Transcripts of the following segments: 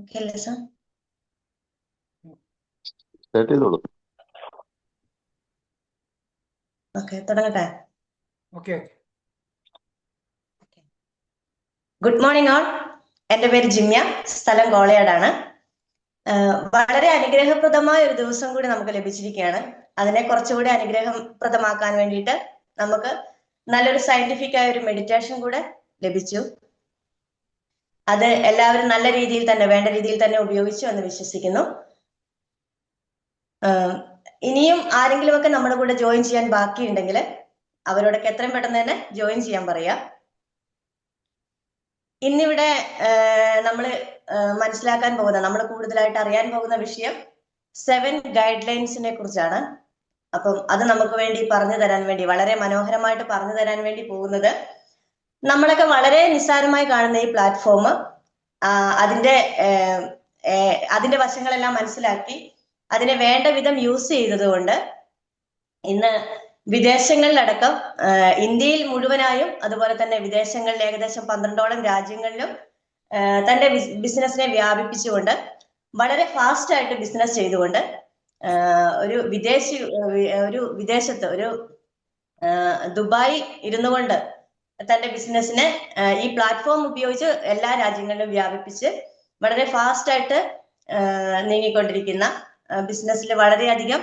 Okay അല്ലേ sir? Start ചെയ്തോളൂ. Okay, തുടങ്ങട്ടെ. ഓക്കെ. Good morning all. എൻ്റെ പേര് ജിമ്യ, സ്ഥലം കോളയാടാണ്. വളരെ അനുഗ്രഹപ്രദമായ ഒരു ദിവസം കൂടി നമുക്ക് ലഭിച്ചിരിക്കുകയാണ്. അതിനെ കുറച്ചുകൂടി അനുഗ്രഹപ്രദമാക്കാൻ വേണ്ടിയിട്ട് നമുക്ക് നല്ലൊരു സയന്റിഫിക് ആയ ഒരു മെഡിറ്റേഷൻ കൂടെ ലഭിച്ചു. അത് എല്ലാവരും നല്ല രീതിയിൽ തന്നെ, വേണ്ട രീതിയിൽ തന്നെ ഉപയോഗിച്ചു എന്ന് വിശ്വസിക്കുന്നു. ഇനിയും ആരെങ്കിലുമൊക്കെ നമ്മുടെ കൂടെ ജോയിൻ ചെയ്യാൻ ബാക്കിയുണ്ടെങ്കിൽ അവരോടൊക്കെ എത്രയും പെട്ടെന്ന് തന്നെ ജോയിൻ ചെയ്യാൻ പറയാം. ഇന്നിവിടെ നമ്മൾ മനസ്സിലാക്കാൻ പോകുന്ന, നമ്മൾ കൂടുതലായിട്ട് അറിയാൻ പോകുന്ന വിഷയം 7 ഗൈഡ് ലൈൻസിനെ കുറിച്ചാണ്. അപ്പം അത് നമുക്ക് വേണ്ടി പറഞ്ഞു തരാൻ വേണ്ടി, വളരെ മനോഹരമായിട്ട് പറഞ്ഞു തരാൻ വേണ്ടി പോകുന്നത്, നമ്മളൊക്കെ വളരെ നിസ്സാരമായി കാണുന്ന ഈ പ്ലാറ്റ്ഫോം അതിന്റെ വശങ്ങളെല്ലാം മനസ്സിലാക്കി അതിനെ വേണ്ട വിധം യൂസ് ചെയ്തതുകൊണ്ട് ഇന്ന് വിദേശങ്ങളിലടക്കം, ഇന്ത്യയിൽ മുഴുവനായും അതുപോലെ തന്നെ വിദേശങ്ങളിൽ ഏകദേശം 12ഓളം രാജ്യങ്ങളിലും തന്റെ ബിസിനസിനെ വ്യാപിപ്പിച്ചുകൊണ്ട് വളരെ ഫാസ്റ്റ് ആയിട്ട് ബിസിനസ് ചെയ്തുകൊണ്ട് ഒരു വിദേശത്ത് ഒരു ദുബായ് ഇരുന്നു കൊണ്ട് തന്റെ ബിസിനസിനെ ഈ പ്ലാറ്റ്ഫോം ഉപയോഗിച്ച് എല്ലാ രാജ്യങ്ങളിലും വ്യാപിപ്പിച്ച് വളരെ ഫാസ്റ്റ് ആയിട്ട് നീങ്ങിക്കൊണ്ടിരിക്കുന്ന, ബിസിനസ്സിൽ വളരെയധികം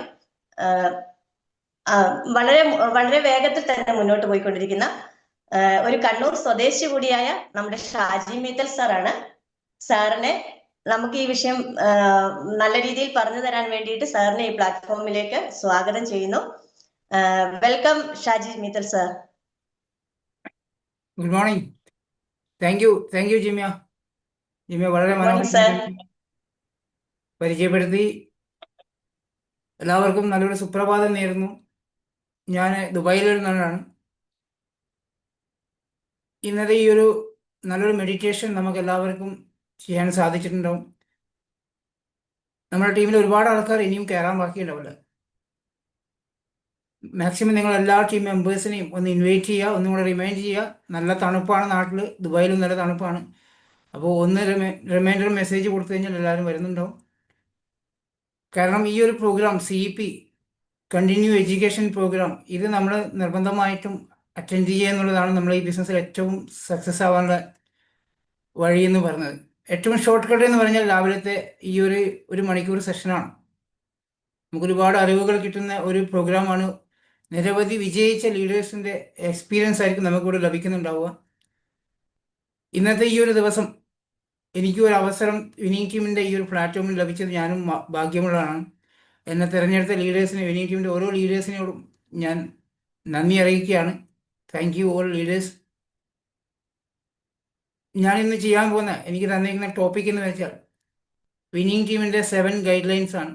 വളരെ വളരെ വേഗത്തിൽ തന്നെ മുന്നോട്ട് പോയിക്കൊണ്ടിരിക്കുന്ന ഒരു കണ്ണൂർ സ്വദേശി കൂടിയായ നമ്മുടെ ഷാജി മീത്തൽ സാറാണ്. സാറിനെ നമുക്ക് ഈ വിഷയം നല്ല രീതിയിൽ പറഞ്ഞു തരാൻ വേണ്ടിയിട്ട് സാറിനെ ഈ പ്ലാറ്റ്ഫോമിലേക്ക് സ്വാഗതം ചെയ്യുന്നു. Welcome Shaji Meethal sir. Good morning. Thank you Jimya. വളരെ മനോഹരമായി പരിചയപ്പെടുത്തി. എല്ലാവർക്കും നല്ലൊരു സുപ്രഭാതം നേരുന്നു. ഞാൻ ദുബായിലിരുന്നാണ്. ഇന്നത്തെ ഈ ഒരു നല്ലൊരു മെഡിറ്റേഷൻ നമുക്ക് എല്ലാവർക്കും ചെയ്യാൻ സാധിച്ചിട്ടുണ്ടാവും. നമ്മുടെ ടീമിൽ ഒരുപാട് ആൾക്കാർ ഇനിയും കയറാൻ ബാക്കിയുണ്ടാവില്ല. മാക്സിമം നിങ്ങൾ എല്ലാ ടീം മെമ്പേഴ്സിനെയും ഒന്ന് ഇൻവൈറ്റ് ചെയ്യുക, ഒന്നും കൂടെ റിമൈൻഡ് ചെയ്യുക. നല്ല തണുപ്പാണ് നാട്ടിൽ, ദുബായിലും നല്ല തണുപ്പാണ്. അപ്പോൾ ഒന്ന് റിമൈൻഡർ മെസ്സേജ് കൊടുത്തു കഴിഞ്ഞാൽ എല്ലാവരും വരുന്നുണ്ടാവും. കാരണം ഈ ഒരു programme CEP continue education programme, ഇത് നമ്മൾ നിർബന്ധമായിട്ടും അറ്റൻഡ് ചെയ്യുക എന്നുള്ളതാണ് നമ്മൾ ഈ ബിസിനസ്സിൽ ഏറ്റവും സക്സസ് ആവാനുള്ള വഴി എന്ന് പറഞ്ഞത്. ഏറ്റവും ഷോർട്ട് കട്ട് എന്ന് പറഞ്ഞാൽ രാവിലത്തെ ഈ ഒരു മണിക്കൂർ സെഷനാണ്. നമുക്കൊരുപാട് അറിവുകൾ കിട്ടുന്ന ഒരു പ്രോഗ്രാമാണ്. നിരവധി വിജയിച്ച ലീഡേഴ്സിൻ്റെ എക്സ്പീരിയൻസ് ആയിരിക്കും നമുക്കിവിടെ ലഭിക്കുന്നുണ്ടാവുക. ഇന്നത്തെ ഈ ഒരു ദിവസം എനിക്ക് ഒരു അവസരം വിനിംഗ് ടീമിൻ്റെ ഈ ഒരു പ്ലാറ്റ്ഫോമിൽ ലഭിച്ചത് ഞാനും ഭാഗ്യമുള്ളതാണ്. എന്നെ തിരഞ്ഞെടുത്ത ലീഡേഴ്സിനെ, വിനിംഗ് ടീമിൻ്റെ ഓരോ ലീഡേഴ്സിനോടും ഞാൻ നന്ദി അറിയിക്കുകയാണ്. Thank you all leaders. ഞാനിന്ന് ചെയ്യാൻ പോകുന്ന, എനിക്ക് തന്നിരിക്കുന്ന ടോപ്പിക് എന്ന് വെച്ചാൽ വിനിംഗ് ടീമിൻ്റെ 7 ഗൈഡ് ലൈൻസ് ആണ്.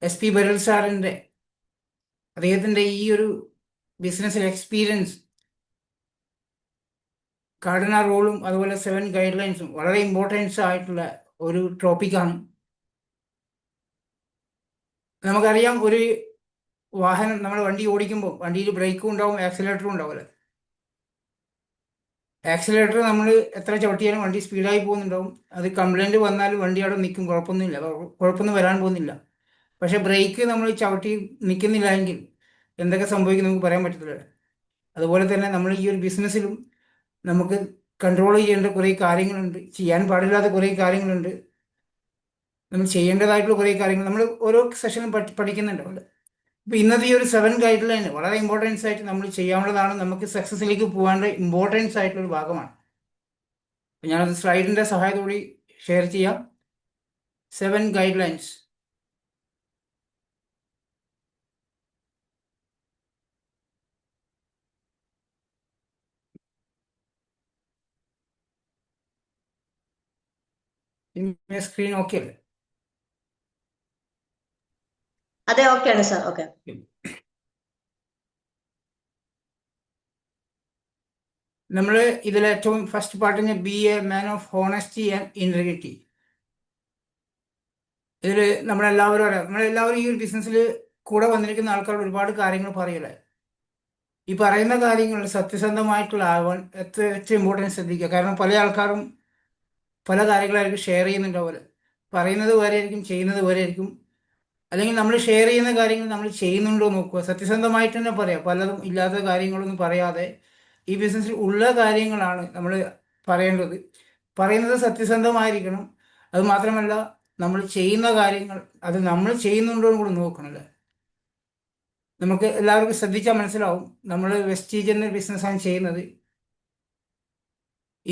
SP ബരൽ സാറിൻ്റെ, അദ്ദേഹത്തിൻ്റെ ഈ ഒരു ബിസിനസ്സിൽ എക്സ്പീരിയൻസ്, കാർഡിന റോളും അതുപോലെ 7 ഗൈഡ് ലൈൻസും വളരെ ഇമ്പോർട്ടൻസ് ആയിട്ടുള്ള ഒരു ടോപ്പിക്കാണ്. നമുക്കറിയാം, ഒരു വാഹനം, നമ്മൾ വണ്ടി ഓടിക്കുമ്പോൾ വണ്ടിയിൽ ബ്രേക്കും ഉണ്ടാവും, ആക്സിലേറ്ററും ഉണ്ടാവുമല്ലോ. ആക്സിലേറ്റർ നമ്മൾ എത്ര ചവിട്ടിയാലും വണ്ടി സ്പീഡായി പോകുന്നുണ്ടാവും. അത് കംപ്ലൈൻറ്റ് വന്നാലും വണ്ടി അവിടെ നിൽക്കും, കുഴപ്പമൊന്നും വരാൻ പോകുന്നില്ല. പക്ഷേ ബ്രേക്ക് നമ്മൾ ചവിട്ടി നിൽക്കുന്നില്ല എങ്കിൽ എന്തൊക്കെ സംഭവിക്കും നമുക്ക് പറയാൻ പറ്റത്തില്ല. അതുപോലെ തന്നെ നമ്മൾ ഈ ഒരു ബിസിനസ്സിലും നമുക്ക് കൺട്രോൾ ചെയ്യേണ്ട കുറേ കാര്യങ്ങളുണ്ട്, ചെയ്യാൻ പാടില്ലാത്ത കുറേ കാര്യങ്ങളുണ്ട്, നമ്മൾ ചെയ്യേണ്ടതായിട്ടുള്ള കുറേ കാര്യങ്ങൾ നമ്മൾ ഓരോ സെഷനും പഠിക്കുന്നുണ്ടാവില്ല. ഇപ്പോൾ ഇന്നത്തെ ഈ ഒരു 7 ഗൈഡ് ലൈൻ വളരെ ഇമ്പോർട്ടൻസ് ആയിട്ട് നമ്മൾ ചെയ്യാനുള്ളതാണ്. നമുക്ക് സക്സസ്സിലേക്ക് പോകാനുള്ള ഇമ്പോർട്ടൻസ് ആയിട്ടുള്ളൊരു ഭാഗമാണ്. ഞാനത് സ്ലൈഡിൻ്റെ സഹായത്തോടെ ഷെയർ ചെയ്യാം. 7 ഗൈഡ് ലൈൻസ്. സ്ക്രീൻ ഓക്കെ അല്ലേ? അതെ, ഓക്കെയാണ് സാർ. ഓക്കെ. നമ്മൾ ഇതിലെ ഏറ്റവും ഫസ്റ്റ് പാർട്ടിന് be a man of honesty and integrity. ഇതിൽ നമ്മളെല്ലാവരും ഈ ഒരു ബിസിനസ്സിൽ കൂടെ വന്നിരിക്കുന്ന ആൾക്കാർ ഒരുപാട് കാര്യങ്ങൾ പറയല്ലേ. ഈ പറയുന്ന കാര്യങ്ങൾ സത്യസന്ധമായിട്ടുള്ള ആവാൻ ഏറ്റവും ഇമ്പോർട്ടൻസ് ശ്രദ്ധിക്കുക. കാരണം പല ആൾക്കാരും പല കാര്യങ്ങളായിരിക്കും ഷെയർ ചെയ്യുന്നുണ്ടാവില്ല. പറയുന്നത് വേറെ ആയിരിക്കും, ചെയ്യുന്നത് വേറെ ആയിരിക്കും. അല്ലെങ്കിൽ നമ്മൾ ഷെയർ ചെയ്യുന്ന കാര്യങ്ങൾ നമ്മൾ ചെയ്യുന്നുണ്ടോ നോക്കുക. സത്യസന്ധമായിട്ട് തന്നെ പറയാം, പലതും ഇല്ലാത്ത കാര്യങ്ങളൊന്നും പറയാതെ ഈ ബിസിനസ്സിൽ ഉള്ള കാര്യങ്ങളാണ് നമ്മൾ പറയേണ്ടത്. പറയുന്നത് സത്യസന്ധമായിരിക്കണം. അത് മാത്രമല്ല, നമ്മൾ ചെയ്യുന്ന കാര്യങ്ങൾ അത് നമ്മൾ ചെയ്യുന്നുണ്ടോ എന്ന് കൂടി നോക്കണമല്ലേ. നമുക്ക് എല്ലാവർക്കും ശ്രദ്ധിച്ചാൽ മനസ്സിലാവും, നമ്മൾ വെസ്റ്റീജ് എന്ന ബിസിനസ്സാണ് ചെയ്യുന്നത്.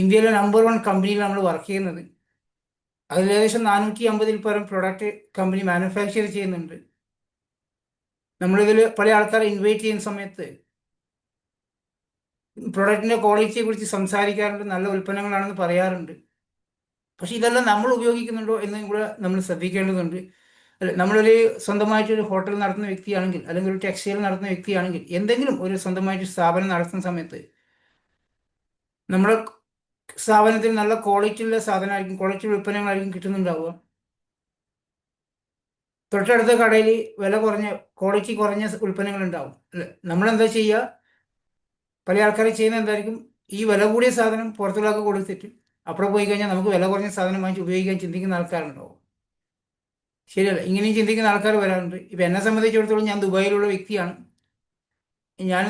ഇന്ത്യയിലെ നമ്പർ 1 കമ്പനിയിൽ നമ്മൾ വർക്ക് ചെയ്യുന്നത്. അതിൽ ഏകദേശം 450-ൽ പരം പ്രൊഡക്റ്റ് കമ്പനി മാനുഫാക്ചർ ചെയ്യുന്നുണ്ട്. നമ്മളിതിൽ പല ആൾക്കാരെ ഇൻവൈറ്റ് ചെയ്യുന്ന സമയത്ത് പ്രൊഡക്റ്റിൻ്റെ ക്വാളിറ്റിയെ കുറിച്ച് സംസാരിക്കാറുണ്ട്, നല്ല ഉൽപ്പന്നങ്ങളാണെന്ന് പറയാറുണ്ട്. പക്ഷെ ഇതെല്ലാം നമ്മൾ ഉപയോഗിക്കുന്നുണ്ടോ എന്നും കൂടെ നമ്മൾ ശ്രദ്ധിക്കേണ്ടതുണ്ട്. നമ്മളൊരു സ്വന്തമായിട്ടൊരു ഹോട്ടൽ നടത്തുന്ന വ്യക്തിയാണെങ്കിൽ, അല്ലെങ്കിൽ ഒരു ടെക്സ്റ്റൈൽ നടത്തുന്ന വ്യക്തിയാണെങ്കിൽ, എന്തെങ്കിലും ഒരു സ്വന്തമായിട്ട് സ്ഥാപനം നടത്തുന്ന സമയത്ത് നമ്മുടെ സ്ഥാപനത്തിൽ നല്ല ക്വാളിറ്റിയുള്ള സാധനമായിരിക്കും, ക്വാളിറ്റി ഉൽപ്പന്നങ്ങളായിരിക്കും കിട്ടുന്നുണ്ടാവുക. തൊട്ടടുത്ത കടയിൽ വില കുറഞ്ഞ, ക്വാളിറ്റി കുറഞ്ഞ ഉൽപ്പന്നങ്ങൾ ഉണ്ടാവും അല്ലേ. നമ്മളെന്താ ചെയ്യുക? പല ആൾക്കാരും ചെയ്യുന്നത് എന്തായിരിക്കും? ഈ വില കൂടിയ സാധനം പുറത്തുള്ളവർക്ക് കൊടുത്തിട്ട് അപ്പുറം പോയി കഴിഞ്ഞാൽ നമുക്ക് വില കുറഞ്ഞ സാധനം വാങ്ങിച്ച് ഉപയോഗിക്കാൻ ചിന്തിക്കുന്ന ആൾക്കാരുണ്ടാവും. ശരിയല്ല, ഇങ്ങനെയും ചിന്തിക്കുന്ന ആൾക്കാർ വരാറുണ്ട്. ഇപ്പം എന്നെ സംബന്ധിച്ചിടത്തോളം ഞാൻ ദുബായിലുള്ള വ്യക്തിയാണ്. ഞാൻ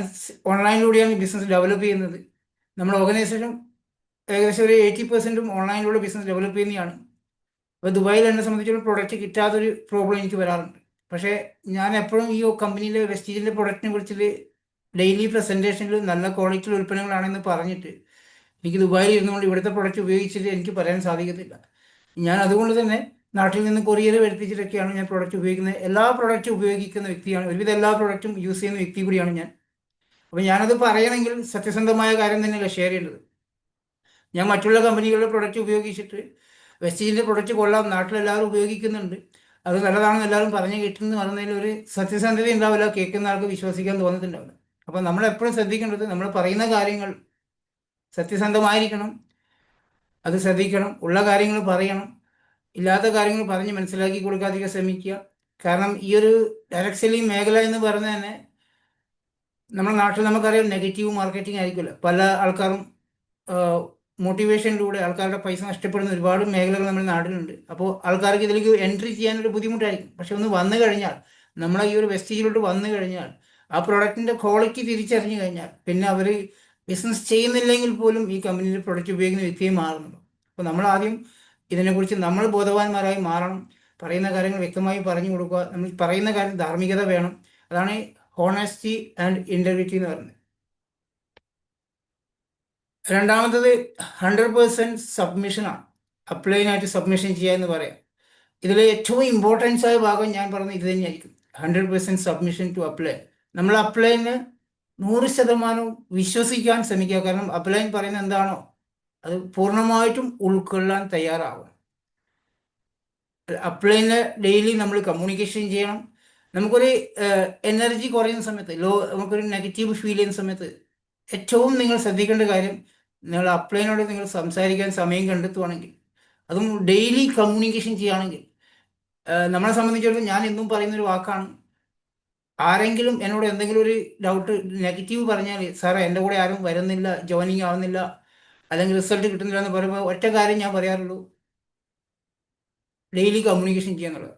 ഓൺലൈനിലൂടെയാണ് ബിസിനസ് ഡെവലപ്പ് ചെയ്യുന്നത്. നമ്മുടെ ഓർഗനൈസേഷൻ ഏകദേശം ഒരു 80% ഓൺലൈനിലൂടെ ബിസിനസ് ഡെവലപ്പ് ചെയ്യുന്നതാണ്. അപ്പോൾ ദുബായിൽ എന്നെ സംബന്ധിച്ചിടത്തോളം പ്രൊഡക്റ്റ് കിട്ടാത്തൊരു പ്രോബ്ലം എനിക്ക് വരാറുണ്ട്. പക്ഷേ ഞാൻ എപ്പോഴും ഈ കമ്പനിയിലെ വെസ്റ്റീജിൻ്റെ പ്രൊഡക്റ്റിനെ കുറിച്ച് ഡെയിലി പ്രസൻറ്റേഷനിൽ നല്ല ക്വാളിറ്റിയുള്ള ഉൽപ്പന്നങ്ങളാണെന്ന് പറഞ്ഞിട്ട് എനിക്ക് ദുബായിൽ ഇരുന്നുകൊണ്ട് ഇവിടുത്തെ പ്രൊഡക്റ്റ് ഉപയോഗിച്ചിട്ട് എനിക്ക് പറയാൻ സാധിക്കത്തില്ല. ഞാൻ അതുകൊണ്ട് തന്നെ നാട്ടിൽ നിന്ന് കൊറിയർ വരുത്തിച്ചിട്ടൊക്കെയാണ് ഞാൻ പ്രൊഡക്റ്റ് ഉപയോഗിക്കുന്നത്. എല്ലാ പ്രൊഡക്റ്റും ഉപയോഗിക്കുന്ന വ്യക്തിയാണ്, ഒരുവിധം എല്ലാ പ്രൊഡക്റ്റും യൂസ് ചെയ്യുന്ന വ്യക്തി കൂടിയാണ് ഞാൻ. അപ്പോൾ ഞാനത് പറയണമെങ്കിൽ സത്യസന്ധമായ കാര്യം തന്നെയല്ല ഷെയർ ചെയ്യേണ്ടത്. ഞാൻ മറ്റുള്ള കമ്പനികളുടെ പ്രൊഡക്റ്റ് ഉപയോഗിച്ചിട്ട് വെസ്റ്റീജിൻ്റെ പ്രൊഡക്റ്റ് കൊള്ളാം, നാട്ടിലെല്ലാവരും ഉപയോഗിക്കുന്നുണ്ട്, അത് നല്ലതാണെന്ന് എല്ലാവരും പറഞ്ഞു കേട്ടെന്ന് പറഞ്ഞതിൽ ഒരു സത്യസന്ധത ഉണ്ടാവില്ല, കേൾക്കുന്ന ആൾക്ക് വിശ്വസിക്കാൻ തോന്നത്തുണ്ടാവില്ല. അപ്പോൾ നമ്മൾ എപ്പോഴും ശ്രദ്ധിക്കേണ്ടത്, നമ്മൾ പറയുന്ന കാര്യങ്ങൾ സത്യസന്ധമായിരിക്കണം, അത് ശ്രദ്ധിക്കണം. ഉള്ള കാര്യങ്ങൾ പറയണം, ഇല്ലാത്ത കാര്യങ്ങൾ പറഞ്ഞ് മനസ്സിലാക്കി കൊടുക്കാതിരിക്കാൻ ശ്രമിക്കുക. കാരണം ഈ ഒരു ഡയറക്ട് സെല്ലിംഗ് മേഖല എന്ന് പറയുന്നത് തന്നെ നമ്മുടെ നാട്ടിൽ നമുക്കറിയാം നെഗറ്റീവ് മാർക്കറ്റിംഗ് ആയിരിക്കുമല്ലോ. പല ആൾക്കാരും മോട്ടിവേഷനിലൂടെ ആൾക്കാരുടെ പൈസ നഷ്ടപ്പെടുന്ന ഒരുപാട് മേഖലകൾ നമ്മുടെ നാട്ടിലുണ്ട്. അപ്പോൾ ആൾക്കാർക്ക് ഇതിലേക്ക് എൻട്രി ചെയ്യാനൊരു ബുദ്ധിമുട്ടായിരിക്കും. പക്ഷെ ഒന്ന് വന്നു കഴിഞ്ഞാൽ, നമ്മളെ ഈ ഒരു വെസ്റ്റീജിലോട്ട് വന്നു കഴിഞ്ഞാൽ, ആ പ്രൊഡക്റ്റിൻ്റെ ക്വാളിറ്റി തിരിച്ചറിഞ്ഞു കഴിഞ്ഞാൽ പിന്നെ അവർ ബിസിനസ് ചെയ്യുന്നില്ലെങ്കിൽ പോലും ഈ കമ്പനിയിൽ പ്രൊഡക്റ്റ് ഉപയോഗിക്കുന്ന വ്യക്തിയെ മാറുന്നുള്ളൂ. അപ്പോൾ നമ്മൾ ആദ്യം ഇതിനെക്കുറിച്ച് നമ്മൾ ബോധവാന്മാരായി മാറണം. പറയുന്ന കാര്യങ്ങൾ വ്യക്തമായി പറഞ്ഞു കൊടുക്കുക. നമ്മൾ പറയുന്ന കാര്യം ധാർമ്മികത വേണം. അതാണ് ഹോണസ്റ്റി ആൻഡ് ഇൻറ്റഗ്രിറ്റി എന്ന് പറയുന്നത്. രണ്ടാമത്തത് 100% സബ്മിഷനാണ്. അപ്ലൈനായിട്ട് സബ്മിഷൻ ചെയ്യുക എന്ന് പറയാം. ഇതിൽ ഏറ്റവും ഇമ്പോർട്ടൻസ് ആയ ഭാഗം ഞാൻ പറഞ്ഞത് ഇത് തന്നെയായിരിക്കും. 100% സബ്മിഷൻ ടു അപ്ലൈ. നമ്മൾ അപ്ലൈന് 100% വിശ്വസിക്കാൻ ശ്രമിക്കുക. കാരണം അപ്ലൈൻ പറയുന്നത് എന്താണോ അത് പൂർണ്ണമായിട്ടും ഉൾക്കൊള്ളാൻ തയ്യാറാവും. അപ്ലൈന് ഡെയിലി നമ്മൾ കമ്മ്യൂണിക്കേഷൻ ചെയ്യണം. നമുക്കൊരു എനർജി കുറയുന്ന സമയത്ത്, നമുക്കൊരു നെഗറ്റീവ് ഫീൽ ചെയ്യുന്ന സമയത്ത് ഏറ്റവും നിങ്ങൾ ശ്രദ്ധിക്കേണ്ട കാര്യം, നിങ്ങൾ അപ്ലൈനോട് നിങ്ങൾ സംസാരിക്കാൻ സമയം കണ്ടെത്തുവാണെങ്കിൽ, അതും ഡെയിലി കമ്മ്യൂണിക്കേഷൻ ചെയ്യുകയാണെങ്കിൽ, നമ്മളെ സംബന്ധിച്ചിടത്തോളം ഞാൻ എന്നും പറയുന്നൊരു വാക്കാണ്, ആരെങ്കിലും എന്നോട് എന്തെങ്കിലും ഒരു ഡൗട്ട് നെഗറ്റീവ് പറഞ്ഞാൽ, സാറേ എൻ്റെ കൂടെ ആരും വരുന്നില്ല, ജോയിനിങ് ആവുന്നില്ല, അല്ലെങ്കിൽ റിസൾട്ട് കിട്ടുന്നില്ല എന്ന് പറയുമ്പോൾ ഒറ്റ കാര്യം ഞാൻ പറയാറുള്ളൂ, ഡെയിലി കമ്മ്യൂണിക്കേഷൻ ചെയ്യുക എന്നുള്ളത്.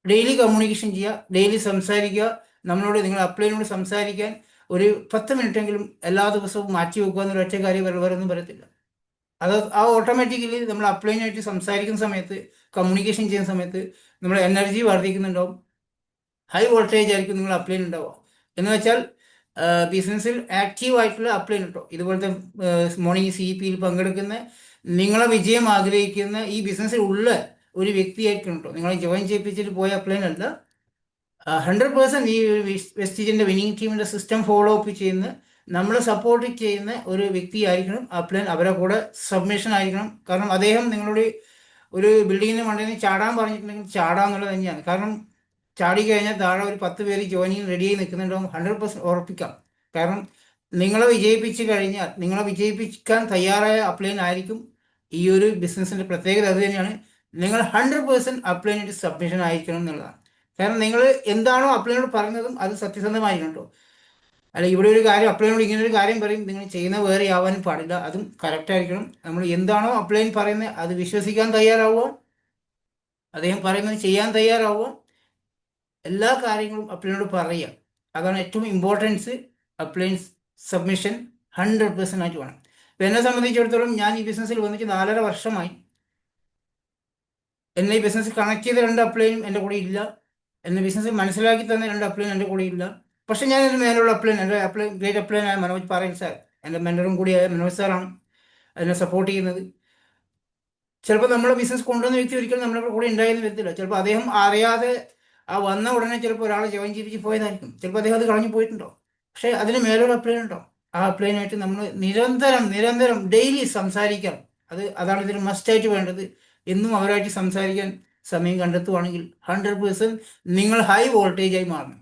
ഡെയിലി കമ്മ്യൂണിക്കേഷൻ ചെയ്യുക, ഡെയിലി സംസാരിക്കുക. നമ്മളോട്, നിങ്ങൾ അപ്ലൈനോട് സംസാരിക്കാൻ ഒരു 10 മിനിറ്റെങ്കിലും എല്ലാ ദിവസവും മാറ്റി വെക്കുക എന്നൊരു ഒറ്റ കാര്യം വേറൊന്നും പറയത്തില്ല. അത് ഓട്ടോമാറ്റിക്കലി നമ്മൾ അപ്ലൈനായിട്ട് സംസാരിക്കുന്ന സമയത്ത്, കമ്മ്യൂണിക്കേഷൻ ചെയ്യുന്ന സമയത്ത് നമ്മുടെ എനർജി വർദ്ധിക്കുന്നുണ്ടാവും. ഹൈ വോൾട്ടേജ് ആയിരിക്കും നിങ്ങൾ അപ്ലൈൻ ഉണ്ടാവുക. എന്ന് വെച്ചാൽ ബിസിനസ്സിൽ ആക്റ്റീവ് ആയിട്ടുള്ള അപ്ലൈൻ കേട്ടോ, ഇതുപോലത്തെ മോർണിംഗ് CPയിൽ പങ്കെടുക്കുന്ന, നിങ്ങളെ വിജയം ആഗ്രഹിക്കുന്ന ഈ ബിസിനസ്സിൽ ഉള്ള ഒരു വ്യക്തിയായിരിക്കും കേട്ടോ. നിങ്ങളെ ജോയിൻ ചെയ്യിപ്പിച്ചിട്ട് പോയ അപ്ലൈൻ അല്ല. 100% ഈ വെസ്റ്റീജിൻ്റെ വിന്നിങ് ടീമിൻ്റെ സിസ്റ്റം ഫോളോ അപ്പ് ചെയ്യുന്ന, നമ്മളെ സപ്പോർട്ട് ചെയ്യുന്ന ഒരു വ്യക്തിയായിരിക്കണം അപ്ലൈൻ. അവരെ കൂടെ സബ്മിഷൻ ആയിരിക്കണം. കാരണം അദ്ദേഹം നിങ്ങളോട് ഒരു ബിൽഡിങ്ങിൻ്റെ മണ്ടയിൽ നിന്ന് ചാടാൻ പറഞ്ഞിട്ടുണ്ടെങ്കിൽ ചാടാന്നുള്ളത് തന്നെയാണ്. കാരണം ചാടി കഴിഞ്ഞാൽ താഴെ ഒരു 10 പേര് ജോയിനിങ് റെഡിയായി നിൽക്കുന്നുണ്ടാവും, 100% ഉറപ്പിക്കാം. കാരണം നിങ്ങളെ വിജയിപ്പിച്ച് കഴിഞ്ഞാൽ, നിങ്ങളെ വിജയിപ്പിക്കാൻ തയ്യാറായ അപ്ലൈൻ ആയിരിക്കും. ഈ ഒരു ബിസിനസ്സിൻ്റെ പ്രത്യേകത അത് തന്നെയാണ്. നിങ്ങൾ 100% അപ്ലൈനായിട്ട് സബ്മിഷൻ ആയിരിക്കണം എന്നുള്ളതാണ്. കാരണം നിങ്ങൾ എന്താണോ അപ്ലൈനോട് പറയുന്നതും അത് സത്യസന്ധമായിരിക്കണം കേട്ടോ. അല്ല, ഇവിടെ ഒരു കാര്യം അപ്ലൈനോട് ഇങ്ങനെ ഒരു കാര്യം പറയും, നിങ്ങൾ ചെയ്യുന്ന വേറെ ആവാനും പാടില്ല, അതും കറക്റ്റ് ആയിരിക്കണം. നമ്മൾ എന്താണോ അപ്ലൈൻ പറയുന്നത് അത് വിശ്വസിക്കാൻ തയ്യാറാവുക, അദ്ദേഹം പറയുന്നത് ചെയ്യാൻ തയ്യാറാവുക, എല്ലാ കാര്യങ്ങളും അപ്ലൈനോട് പറയുക. അതാണ് ഏറ്റവും ഇമ്പോർട്ടൻസ്. അപ്ലൈൻസ് സബ്മിഷൻ 100% ആയിട്ട് വേണം. ഇപ്പം എന്നെ സംബന്ധിച്ചിടത്തോളം ഞാൻ ഈ ബിസിനസ്സിൽ വന്നിട്ട് 4.5 വർഷമായി. എന്നെ ഈ ബിസിനസ് കണക്ട് ചെയ്ത 2 അപ്ലൈനും എൻ്റെ കൂടെ ഇല്ല. എന്നെ ബിസിനസ് മനസ്സിലാക്കി തന്ന 2 അപ്ലൈനും എൻ്റെ കൂടെ ഇല്ല. പക്ഷെ ഞാൻ എൻ്റെ മേലുള്ള അപ്ലൈൻ, എൻ്റെ ഗ്രേറ്റ് അപ്ലൈനായ മനോജ് പാറയിൽ സാർ, എൻ്റെ മെൻറ്ററും കൂടിയായ മനോജ് സാറാണ് എന്നെ സപ്പോർട്ട് ചെയ്യുന്നത്. ചിലപ്പോൾ നമ്മളെ ബിസിനസ് കൊണ്ടുവന്ന വ്യക്തി ഒരിക്കലും നമ്മുടെ കൂടെ ഉണ്ടായെന്ന് വരത്തില്ല. ചിലപ്പോൾ അദ്ദേഹം അറിയാതെ ആ വന്ന ഉടനെ ചിലപ്പോൾ ഒരാളെ ജോയിൻ ചെയ്യിപ്പിച്ച് പോയതായിരിക്കും. ചിലപ്പോൾ അദ്ദേഹം അത് കളഞ്ഞു പോയിട്ടുണ്ടോ. പക്ഷേ അതിന് മേലൊരു അപ്ലൈൻ ഉണ്ടോ, ആ അപ്ലൈനായിട്ട് നമ്മൾ നിരന്തരം ഡെയിലി സംസാരിക്കണം. അതാണ് ഇതിന് മസ്റ്റായിട്ട് വേണ്ടത്. എന്നും അവരായിട്ട് സംസാരിക്കാൻ സമയം കണ്ടെത്തുവാണെങ്കിൽ 100% നിങ്ങൾ ഹൈ വോൾട്ടേജായി മാറണം.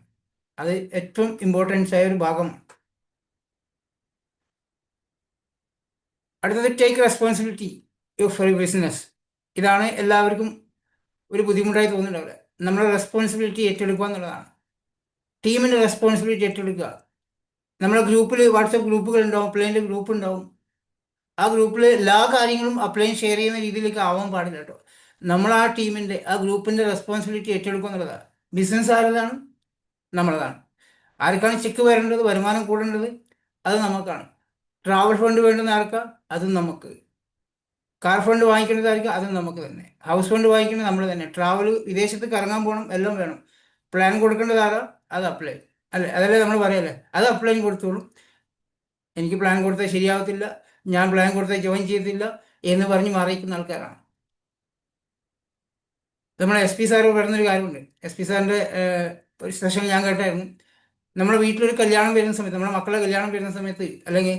അത് ഏറ്റവും ഇമ്പോർട്ടൻസ് ആയ ഒരു ഭാഗമാണ്. അടുത്തത് ടേക്ക് റെസ്പോൺസിബിലിറ്റി ഫോർ ബിസിനസ്. ഇതാണ് എല്ലാവർക്കും ഒരു ബുദ്ധിമുട്ടായി തോന്നുന്നുണ്ടാവില്ല. നമ്മുടെ റെസ്പോൺസിബിലിറ്റി ഏറ്റെടുക്കുക എന്നുള്ളതാണ്. ടീമിൻ്റെ റെസ്പോൺസിബിലിറ്റി ഏറ്റെടുക്കുക. നമ്മുടെ ഗ്രൂപ്പിൽ വാട്സപ്പ് ഗ്രൂപ്പുകൾ ഉണ്ടാവും, അപ്ലൈൻ്റെ ഗ്രൂപ്പ് ഉണ്ടാവും. ആ ഗ്രൂപ്പിൽ എല്ലാ കാര്യങ്ങളും അപ്ലൈൻ ഷെയർ ചെയ്യുന്ന രീതിയിലേക്ക് ആവാൻ പാടില്ല കേട്ടോ. നമ്മൾ ആ ടീമിൻ്റെ ആ ഗ്രൂപ്പിൻ്റെ റെസ്പോൺസിബിലിറ്റി ഏറ്റെടുക്കുക എന്നുള്ളതാണ്. ബിസിനസ് ആരതാണ്? നമ്മളതാണ്. ആർക്കാണ് ചെക്ക് വരേണ്ടത്, വരുമാനം കൂടേണ്ടത്, അത് നമുക്കാണ്. ട്രാവൽ ഫണ്ട് വേണ്ടുന്ന ആർക്കാ, അതും നമുക്ക്. കാർ ഫണ്ട് വാങ്ങിക്കേണ്ടതായിരിക്കും, അതും നമുക്ക് തന്നെ. ഹൗസ് ഫണ്ട് വാങ്ങിക്കേണ്ടത് നമ്മൾ തന്നെ. ട്രാവൽ, വിദേശത്ത് കറങ്ങാൻ പോകണം, എല്ലാം വേണം. പ്ലാൻ കൊടുക്കേണ്ടത് ആരാ? അത് അപ്ലൈ. അല്ലേ, അതല്ലേ നമ്മൾ പറയല്ലേ, അത് അപ്ലൈൻ കൊടുത്തോളൂ. എനിക്ക് പ്ലാൻ കൊടുത്താൽ ശരിയാവത്തില്ല, ഞാൻ പ്ലാൻ കൊടുത്താൽ ജോയിൻ ചെയ്തില്ല എന്ന് പറഞ്ഞ് മറിയിക്കുന്ന ആൾക്കാരാണ്. നമ്മളെ എസ് പി സാറ് പറയുന്നൊരു കാര്യമുണ്ട്. എസ് പി സാറിൻ്റെ ഒരു സെഷൻ ഞാൻ കേട്ടായിരുന്നു. നമ്മുടെ വീട്ടിലൊരു കല്യാണം വരുന്ന സമയത്ത്, നമ്മുടെ മക്കളുടെ കല്യാണം വരുന്ന സമയത്ത്, അല്ലെങ്കിൽ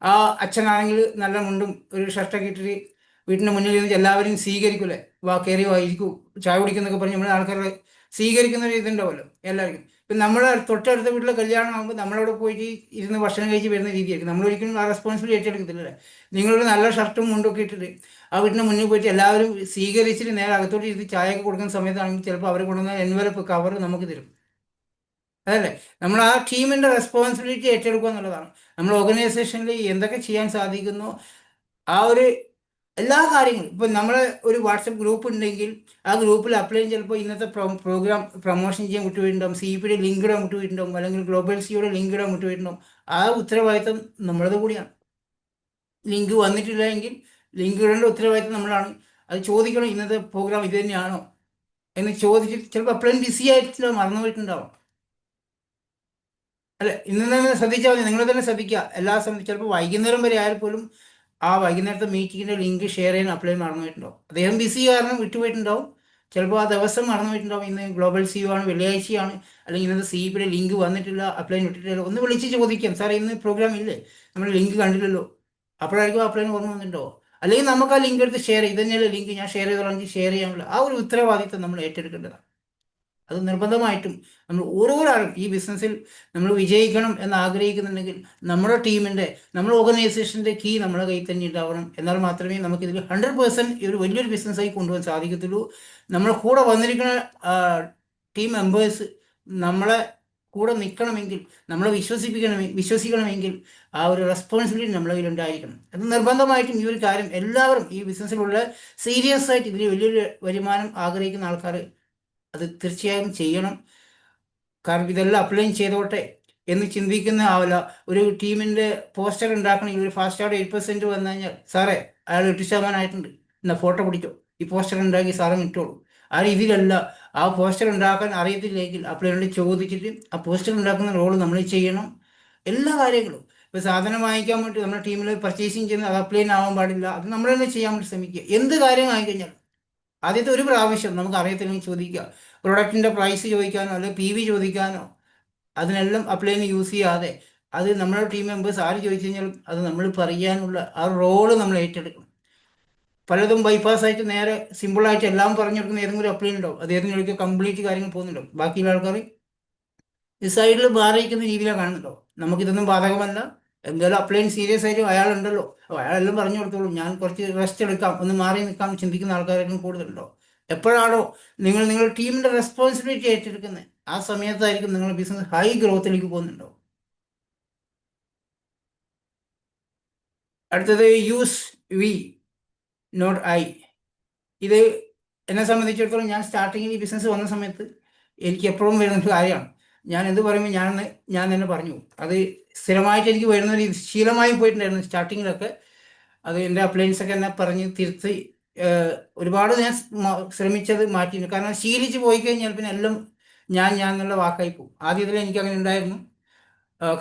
ആ അച്ഛനാണെങ്കിൽ നല്ല മുണ്ടും ഒരു ഷർട്ടൊക്കെ ഇട്ടിട്ട് വീട്ടിൻ്റെ മുന്നിൽ നിന്ന് എല്ലാവരും സ്വീകരിക്കൂലേ, വാ കയറി വായിരിക്കൂ, ചായ കുടിക്കുന്നൊക്കെ പറഞ്ഞ് നമ്മുടെ ആൾക്കാരെ സ്വീകരിക്കുന്ന ഒരു ഇതുണ്ടാവുമല്ലോ എല്ലാവർക്കും. ഇപ്പം നമ്മൾ തൊട്ടടുത്ത വീട്ടിലെ കല്യാണം ആകുമ്പോൾ നമ്മളവിടെ പോയിട്ട് ഇരുന്ന് ഭക്ഷണം കഴിച്ച് വരുന്ന രീതിയായിരിക്കും. നമ്മളൊരിക്കലും ആ റെസ്പോൺസിബിലിറ്റി ഏറ്റെടുക്കത്തില്ലല്ലേ. നിങ്ങളൊരു നല്ല ഷർട്ടും മുണ്ടൊക്കെ ഇട്ടിട്ട് ആ വീട്ടിൻ്റെ മുന്നിൽ പോയിട്ട് എല്ലാവരും സ്വീകരിച്ചിട്ട് നേരെ അകത്തോട്ട് ഇരുന്ന് ചായയൊക്കെ കൊടുക്കുന്ന സമയത്താണെങ്കിൽ ചിലപ്പോൾ അവർ കൊണ്ടുവന്ന എൻവലപ്പ് കവർ നമുക്ക് തരും. അതല്ലേ, നമ്മൾ ആ ടീമിൻ്റെ റെസ്പോൺസിബിലിറ്റി ഏറ്റെടുക്കുക എന്നുള്ളതാണ്. നമ്മൾ ഓർഗനൈസേഷനിൽ എന്തൊക്കെ ചെയ്യാൻ സാധിക്കുന്നു ആ ഒരു എല്ലാ കാര്യങ്ങളും. ഇപ്പം നമ്മൾ ഒരു വാട്സപ്പ് ഗ്രൂപ്പ് ഉണ്ടെങ്കിൽ ആ ഗ്രൂപ്പിൽ അപ്ലൈ ചിലപ്പോൾ ഇന്നത്തെ പ്രോഗ്രാം പ്രൊമോഷൻ ചെയ്യാൻ വിട്ടുപോയിട്ടുണ്ടാവും, CEPയുടെ ലിങ്ക് ഇടാൻ വിട്ടുപോയിട്ടുണ്ടാവും, അല്ലെങ്കിൽ ഗ്ലോബൽ സിയുടെ ലിങ്ക് ഇടാൻ വിട്ടുപോയിട്ടുണ്ടാവും. ആ ഉത്തരവാദിത്തം നമ്മളത് കൂടിയാണ്. ലിങ്ക് വന്നിട്ടില്ല എങ്കിൽ ലിങ്ക് ഇടേണ്ട ഉത്തരവാദിത്തം നമ്മളാണ്. അത് ചോദിക്കണം, ഇന്നത്തെ പ്രോഗ്രാം ഇത് തന്നെയാണോ എന്ന് ചോദിച്ചിട്ട്. ചിലപ്പോൾ അപ്ലൈ ബിസി ആയിട്ടില്ല, മറന്നു പോയിട്ടുണ്ടാവും. അല്ല, ഇന്ന് തന്നെ ശ്രദ്ധിച്ചാൽ മതി, നിങ്ങൾ തന്നെ ശ്രദ്ധിക്കുക. എല്ലാ സമയത്തും ചിലപ്പോൾ വൈകുന്നേരം വരെ ആയാൽ പോലും ആ വൈകുന്നേരത്തെ മീറ്റിങ്ങിൻ്റെ ലിങ്ക് ഷെയർ ചെയ്യാൻ അപ്ലൈ മറന്നു പോയിട്ടുണ്ടാവും. അദ്ദേഹം ബിസി കാരണം വിട്ടുപോയിട്ടുണ്ടാവും. ചിലപ്പോൾ ആ ദിവസം മറന്നു പോയിട്ടുണ്ടാവും. ഇന്ന് ഗ്ലോബൽ CEO ആണ്, വെള്ളിയാഴ്ചയാണ്, അല്ലെങ്കിൽ ഇന്നത്തെ CEPയുടെ ലിങ്ക് വന്നിട്ടില്ല, അപ്ലൈ വിട്ടിട്ടില്ല. ഒന്ന് വിളിച്ച് ചോദിക്കാം, സാർ ഇന്ന് പ്രോഗ്രാം ഇല്ലേ, നമ്മൾ ലിങ്ക് കണ്ടില്ലല്ലോ. അപ്പോഴായിരിക്കും അപ്ലൈ ഓർമ്മ വന്നിട്ടുണ്ടോ. അല്ലെങ്കിൽ നമുക്ക് ആ ലിങ്ക് എടുത്ത് ഷെയർ ചെയ്ത്, ഇതന്നെയല്ലേ ലിങ്ക്, ഞാൻ ഷെയർ ചെയ്തോളാം, ഷെയർ ചെയ്യാനുള്ള ആ ഒരു ഉത്തരവാദിത്തം നമ്മൾ ഏറ്റെടുക്കേണ്ടതാണ്. അത് നിർബന്ധമായിട്ടും നമ്മൾ ഓരോരാളും ഈ ബിസിനസ്സിൽ നമ്മൾ വിജയിക്കണം എന്ന് ആഗ്രഹിക്കുന്നുണ്ടെങ്കിൽ നമ്മുടെ ടീമിൻ്റെ, നമ്മുടെ ഓർഗനൈസേഷൻ്റെ കീ നമ്മുടെ കയ്യിൽ തന്നെ ഉണ്ടാവണം. എന്നാൽ മാത്രമേ നമുക്കിതിൽ 100% ഈ ഒരു വലിയൊരു ബിസിനസ്സായി കൊണ്ടുപോകാൻ സാധിക്കത്തുള്ളൂ. നമ്മളെ കൂടെ വന്നിരിക്കുന്ന ടീം മെമ്പേഴ്സ് നമ്മളെ കൂടെ നിൽക്കണമെങ്കിൽ, നമ്മളെ വിശ്വസിക്കണമെങ്കിൽ ആ ഒരു റെസ്പോൺസിബിലിറ്റി നമ്മളെ കയ്യിൽ ഉണ്ടായിരിക്കണം. അത് നിർബന്ധമായിട്ടും ഈ ഒരു കാര്യം എല്ലാവരും ഈ ബിസിനസ്സിലുള്ള സീരിയസ് ആയിട്ട് ഇതിൽ വലിയൊരു വരുമാനം ആഗ്രഹിക്കുന്ന ആൾക്കാർ അത് തീർച്ചയായും ചെയ്യണം. കാരണം ഇതെല്ലാം അപ്ലൈ ചെയ്തോട്ടെ എന്ന് ചിന്തിക്കുന്ന ആവില്ല. ഒരു ടീമിൻ്റെ പോസ്റ്റർ ഉണ്ടാക്കണമെങ്കിൽ ഒരു ഫാസ്റ്റ് ആയിട്ട് 8% വന്നു കഴിഞ്ഞാൽ, സാറേ അയാൾ 8% ആയിട്ടുണ്ട്, എന്നാൽ ഫോട്ടോ പിടിച്ചോ, ഈ പോസ്റ്റർ ഉണ്ടാക്കി സാറും ഇട്ടോളൂ. ആ രീതിയിലല്ല. ആ പോസ്റ്റർ ഉണ്ടാക്കാൻ അറിയത്തില്ലെങ്കിൽ അപ്ലൈനോട് ചോദിച്ചിട്ട് ആ പോസ്റ്റർ ഉണ്ടാക്കുന്ന റോള് നമ്മൾ ചെയ്യണം. എല്ലാ കാര്യങ്ങളും. ഇപ്പോൾ സാധനം വാങ്ങിക്കാൻ വേണ്ടി നമ്മുടെ ടീമിൽ പർച്ചേസിങ് ചെയ്യുന്നത് അത് അപ്ലൈൻ ആവാൻ പാടില്ല. അത് നമ്മൾ തന്നെ ചെയ്യാൻ വേണ്ടി ശ്രമിക്കുക. എന്ത് കാര്യം വാങ്ങിക്കഴിഞ്ഞാൽ ആദ്യത്തെ ഒരു പ്രാവശ്യം നമുക്ക് അറിയത്തില്ലെങ്കിൽ ചോദിക്കുക. പ്രൊഡക്റ്റിൻ്റെ പ്രൈസ് ചോദിക്കാനോ അല്ലെങ്കിൽ PV ചോദിക്കാനോ അതിനെല്ലാം അപ്ലൈന് യൂസ് ചെയ്യാതെ അത് നമ്മുടെ ടീം മെമ്പേഴ്സ് ആര് ചോദിച്ചു കഴിഞ്ഞാലും അത് നമ്മൾ പറയാനുള്ള ആ റോള് നമ്മൾ ഏറ്റെടുക്കണം. പലതും ബൈപ്പാസ് നേരെ സിമ്പിളായിട്ട് എല്ലാം പറഞ്ഞു കൊടുക്കുന്ന ഏതെങ്കിലും അപ്ലൈൻ ഉണ്ടാവും. അത് ഏതെങ്കിലും കംപ്ലീറ്റ് കാര്യങ്ങൾ പോകുന്നുണ്ടാവും. ബാക്കിയുള്ള ആൾക്കാർ ഈ സൈഡിൽ മാറിയിരിക്കുന്ന രീതിയിലാണ് കാണുന്നുണ്ടോ. നമുക്കിതൊന്നും ബാധകമല്ല. എന്തായാലും അപ്ലൈൻ സീരിയസ് ആയിട്ട് അയാളുണ്ടല്ലോ, അപ്പോൾ അയാളെല്ലാം പറഞ്ഞു കൊടുത്തോളൂ, ഞാൻ കുറച്ച് റെസ്റ്റ് എടുക്കാം, ഒന്ന് മാറി നിൽക്കാം ചിന്തിക്കുന്ന ആൾക്കാരെല്ലാം കൂടുതലുണ്ടോ. എപ്പോഴാണോ നിങ്ങളുടെ ടീമിൻ്റെ റെസ്പോൺസിബിലിറ്റി ഏറ്റെടുക്കുന്നത് ആ സമയത്തായിരിക്കും നിങ്ങളുടെ ബിസിനസ് ഹൈ ഗ്രോത്തിലേക്ക് പോകുന്നുണ്ടോ. അടുത്തത് യൂസ് വി നോട്ട് ഐ. ഇത് എന്നെ സംബന്ധിച്ചിടത്തോളം ഞാൻ സ്റ്റാർട്ടിങ്ങിൽ ഈ ബിസിനസ് വന്ന സമയത്ത് എനിക്ക് എപ്പോഴും വരുന്നൊരു കാര്യമാണ്. ഞാൻ എന്ത് പറയുമ്പോൾ ഞാൻ തന്നെ പറഞ്ഞു. അത് സ്ഥിരമായിട്ട് എനിക്ക് വരുന്ന ഒരു ശീലമായി പോയിട്ടുണ്ടായിരുന്നു സ്റ്റാർട്ടിങ്ങിലൊക്കെ. അത് എൻ്റെ അപ്ലയൻസൊക്കെ എന്നെ പറഞ്ഞ് തിരുത്തി ഒരുപാട് ഞാൻ ശ്രമിച്ചത് മാറ്റി. കാരണം ശീലിച്ച് പോയി കഴിഞ്ഞാൽ പിന്നെ എല്ലാം ഞാൻ എന്നുള്ള വാക്കായി പോകും. ആദ്യത്തിൽ എനിക്ക് അങ്ങനെ ഉണ്ടായിരുന്നു.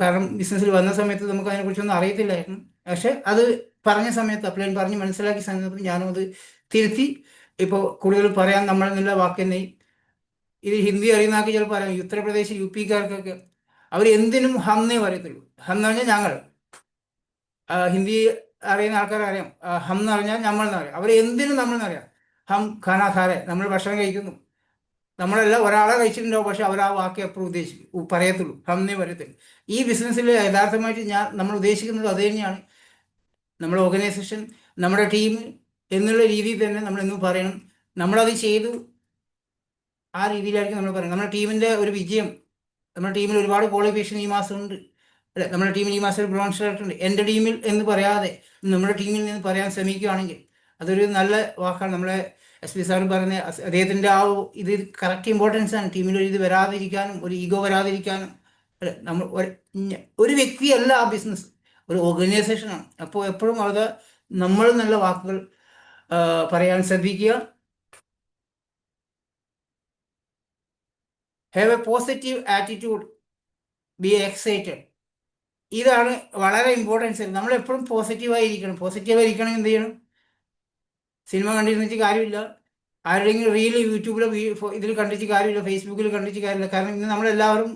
കാരണം ബിസിനസ്സിൽ വന്ന സമയത്ത് നമുക്ക് അതിനെക്കുറിച്ചൊന്നും അറിയത്തില്ലായിരുന്നു. പക്ഷെ അത് പറഞ്ഞ സമയത്ത് അപ്ലൈൻ പറഞ്ഞ് മനസ്സിലാക്കിയ സമയത്ത് ഞാനും അത് തിരുത്തി. ഇപ്പോൾ കൂടുതൽ പറയാൻ നമ്മൾ എന്നുള്ള വാക്ക് തന്നെ. ഇത് ഹിന്ദി അറിയുന്നവർക്ക് ചിലപ്പോൾ പറയാം. ഉത്തർപ്രദേശ് യു പിക്കാർക്കൊക്കെ അവർ എന്തിനും ഹംന്നേ പറയത്തുള്ളൂ. ഹം എന്ന് പറഞ്ഞാൽ ഞങ്ങൾ. ഹിന്ദി അറിയുന്ന ആൾക്കാർ അറിയാം. ഹം എന്ന് പറഞ്ഞാൽ നമ്മൾ എന്ന് പറയാം. അവർ എന്തിനും നമ്മൾ എന്നറിയാം. ഹം ഖാന ഖാരെ, നമ്മൾ ഭക്ഷണം കഴിക്കുന്നു. നമ്മളെല്ലാം ഒരാളെ കഴിച്ചിട്ടുണ്ടാവും, പക്ഷെ അവർ ആ വാക്ക് എപ്പോഴും പറയത്തുള്ളൂ, ഹംന്നേ പറയത്തുള്ളൂ. ഈ ബിസിനസ്സിൽ യഥാർത്ഥമായിട്ട് നമ്മൾ ഉദ്ദേശിക്കുന്നത് അത് തന്നെയാണ്. നമ്മുടെ ഓർഗനൈസേഷൻ, നമ്മുടെ ടീം എന്നുള്ള രീതിയിൽ തന്നെ നമ്മൾ എന്നും പറയണം. നമ്മളത് ചെയ്തു, ആ രീതിയിലായിരിക്കും നമ്മൾ പറയുന്നത്. നമ്മുടെ ടീമിൻ്റെ ഒരു വിജയം, നമ്മുടെ ടീമിൽ ഒരുപാട് ക്വാളിഫിക്കേഷൻ ഈ മാസം ഉണ്ട്. അല്ലെ, നമ്മുടെ ടീമിൽ ഈ മാസം ഒരു ബ്രോൺസ് ഉണ്ട്. എൻ്റെ ടീമിൽ എന്ന് പറയാതെ നമ്മുടെ ടീമിൽ നിന്ന് പറയാൻ ശ്രമിക്കുകയാണെങ്കിൽ അതൊരു നല്ല വാക്കാണ്. നമ്മളെ എസ് പി സാർ പറഞ്ഞ അദ്ദേഹത്തിൻ്റെ ആ ഇത് കറക്റ്റ് ഇമ്പോർട്ടൻസ് ആണ്. ടീമിൽ ഒരു ഇത് വരാതിരിക്കാനും ഒരു ഈഗോ വരാതിരിക്കാനും. അല്ലെ, നമ്മൾ ഒരു വ്യക്തിയല്ല ആ ബിസിനസ്, ഒരു ഓർഗനൈസേഷനാണ്. അപ്പോൾ എപ്പോഴും അത് നമ്മൾ നല്ല വാക്കുകൾ പറയാൻ ശ്രദ്ധിക്കുക. Have A positive attitude, B excited. ഇതാണ് വളരെ ഇമ്പോർട്ടൻസ്. നമ്മൾ എപ്പോഴും പോസിറ്റീവായിരിക്കണം. പോസിറ്റീവായിരിക്കണം എന്ത് ചെയ്യണം? സിനിമ കണ്ടിരുന്നിട്ട് കാര്യമില്ല, ആരുടെയെങ്കിലും റീല് യൂട്യൂബിലോ ഇതിൽ കണ്ടിട്ട് കാര്യമില്ല, ഫേസ്ബുക്കിൽ കണ്ടിട്ട് കാര്യമില്ല. കാരണം ഇന്ന് നമ്മളെല്ലാവരും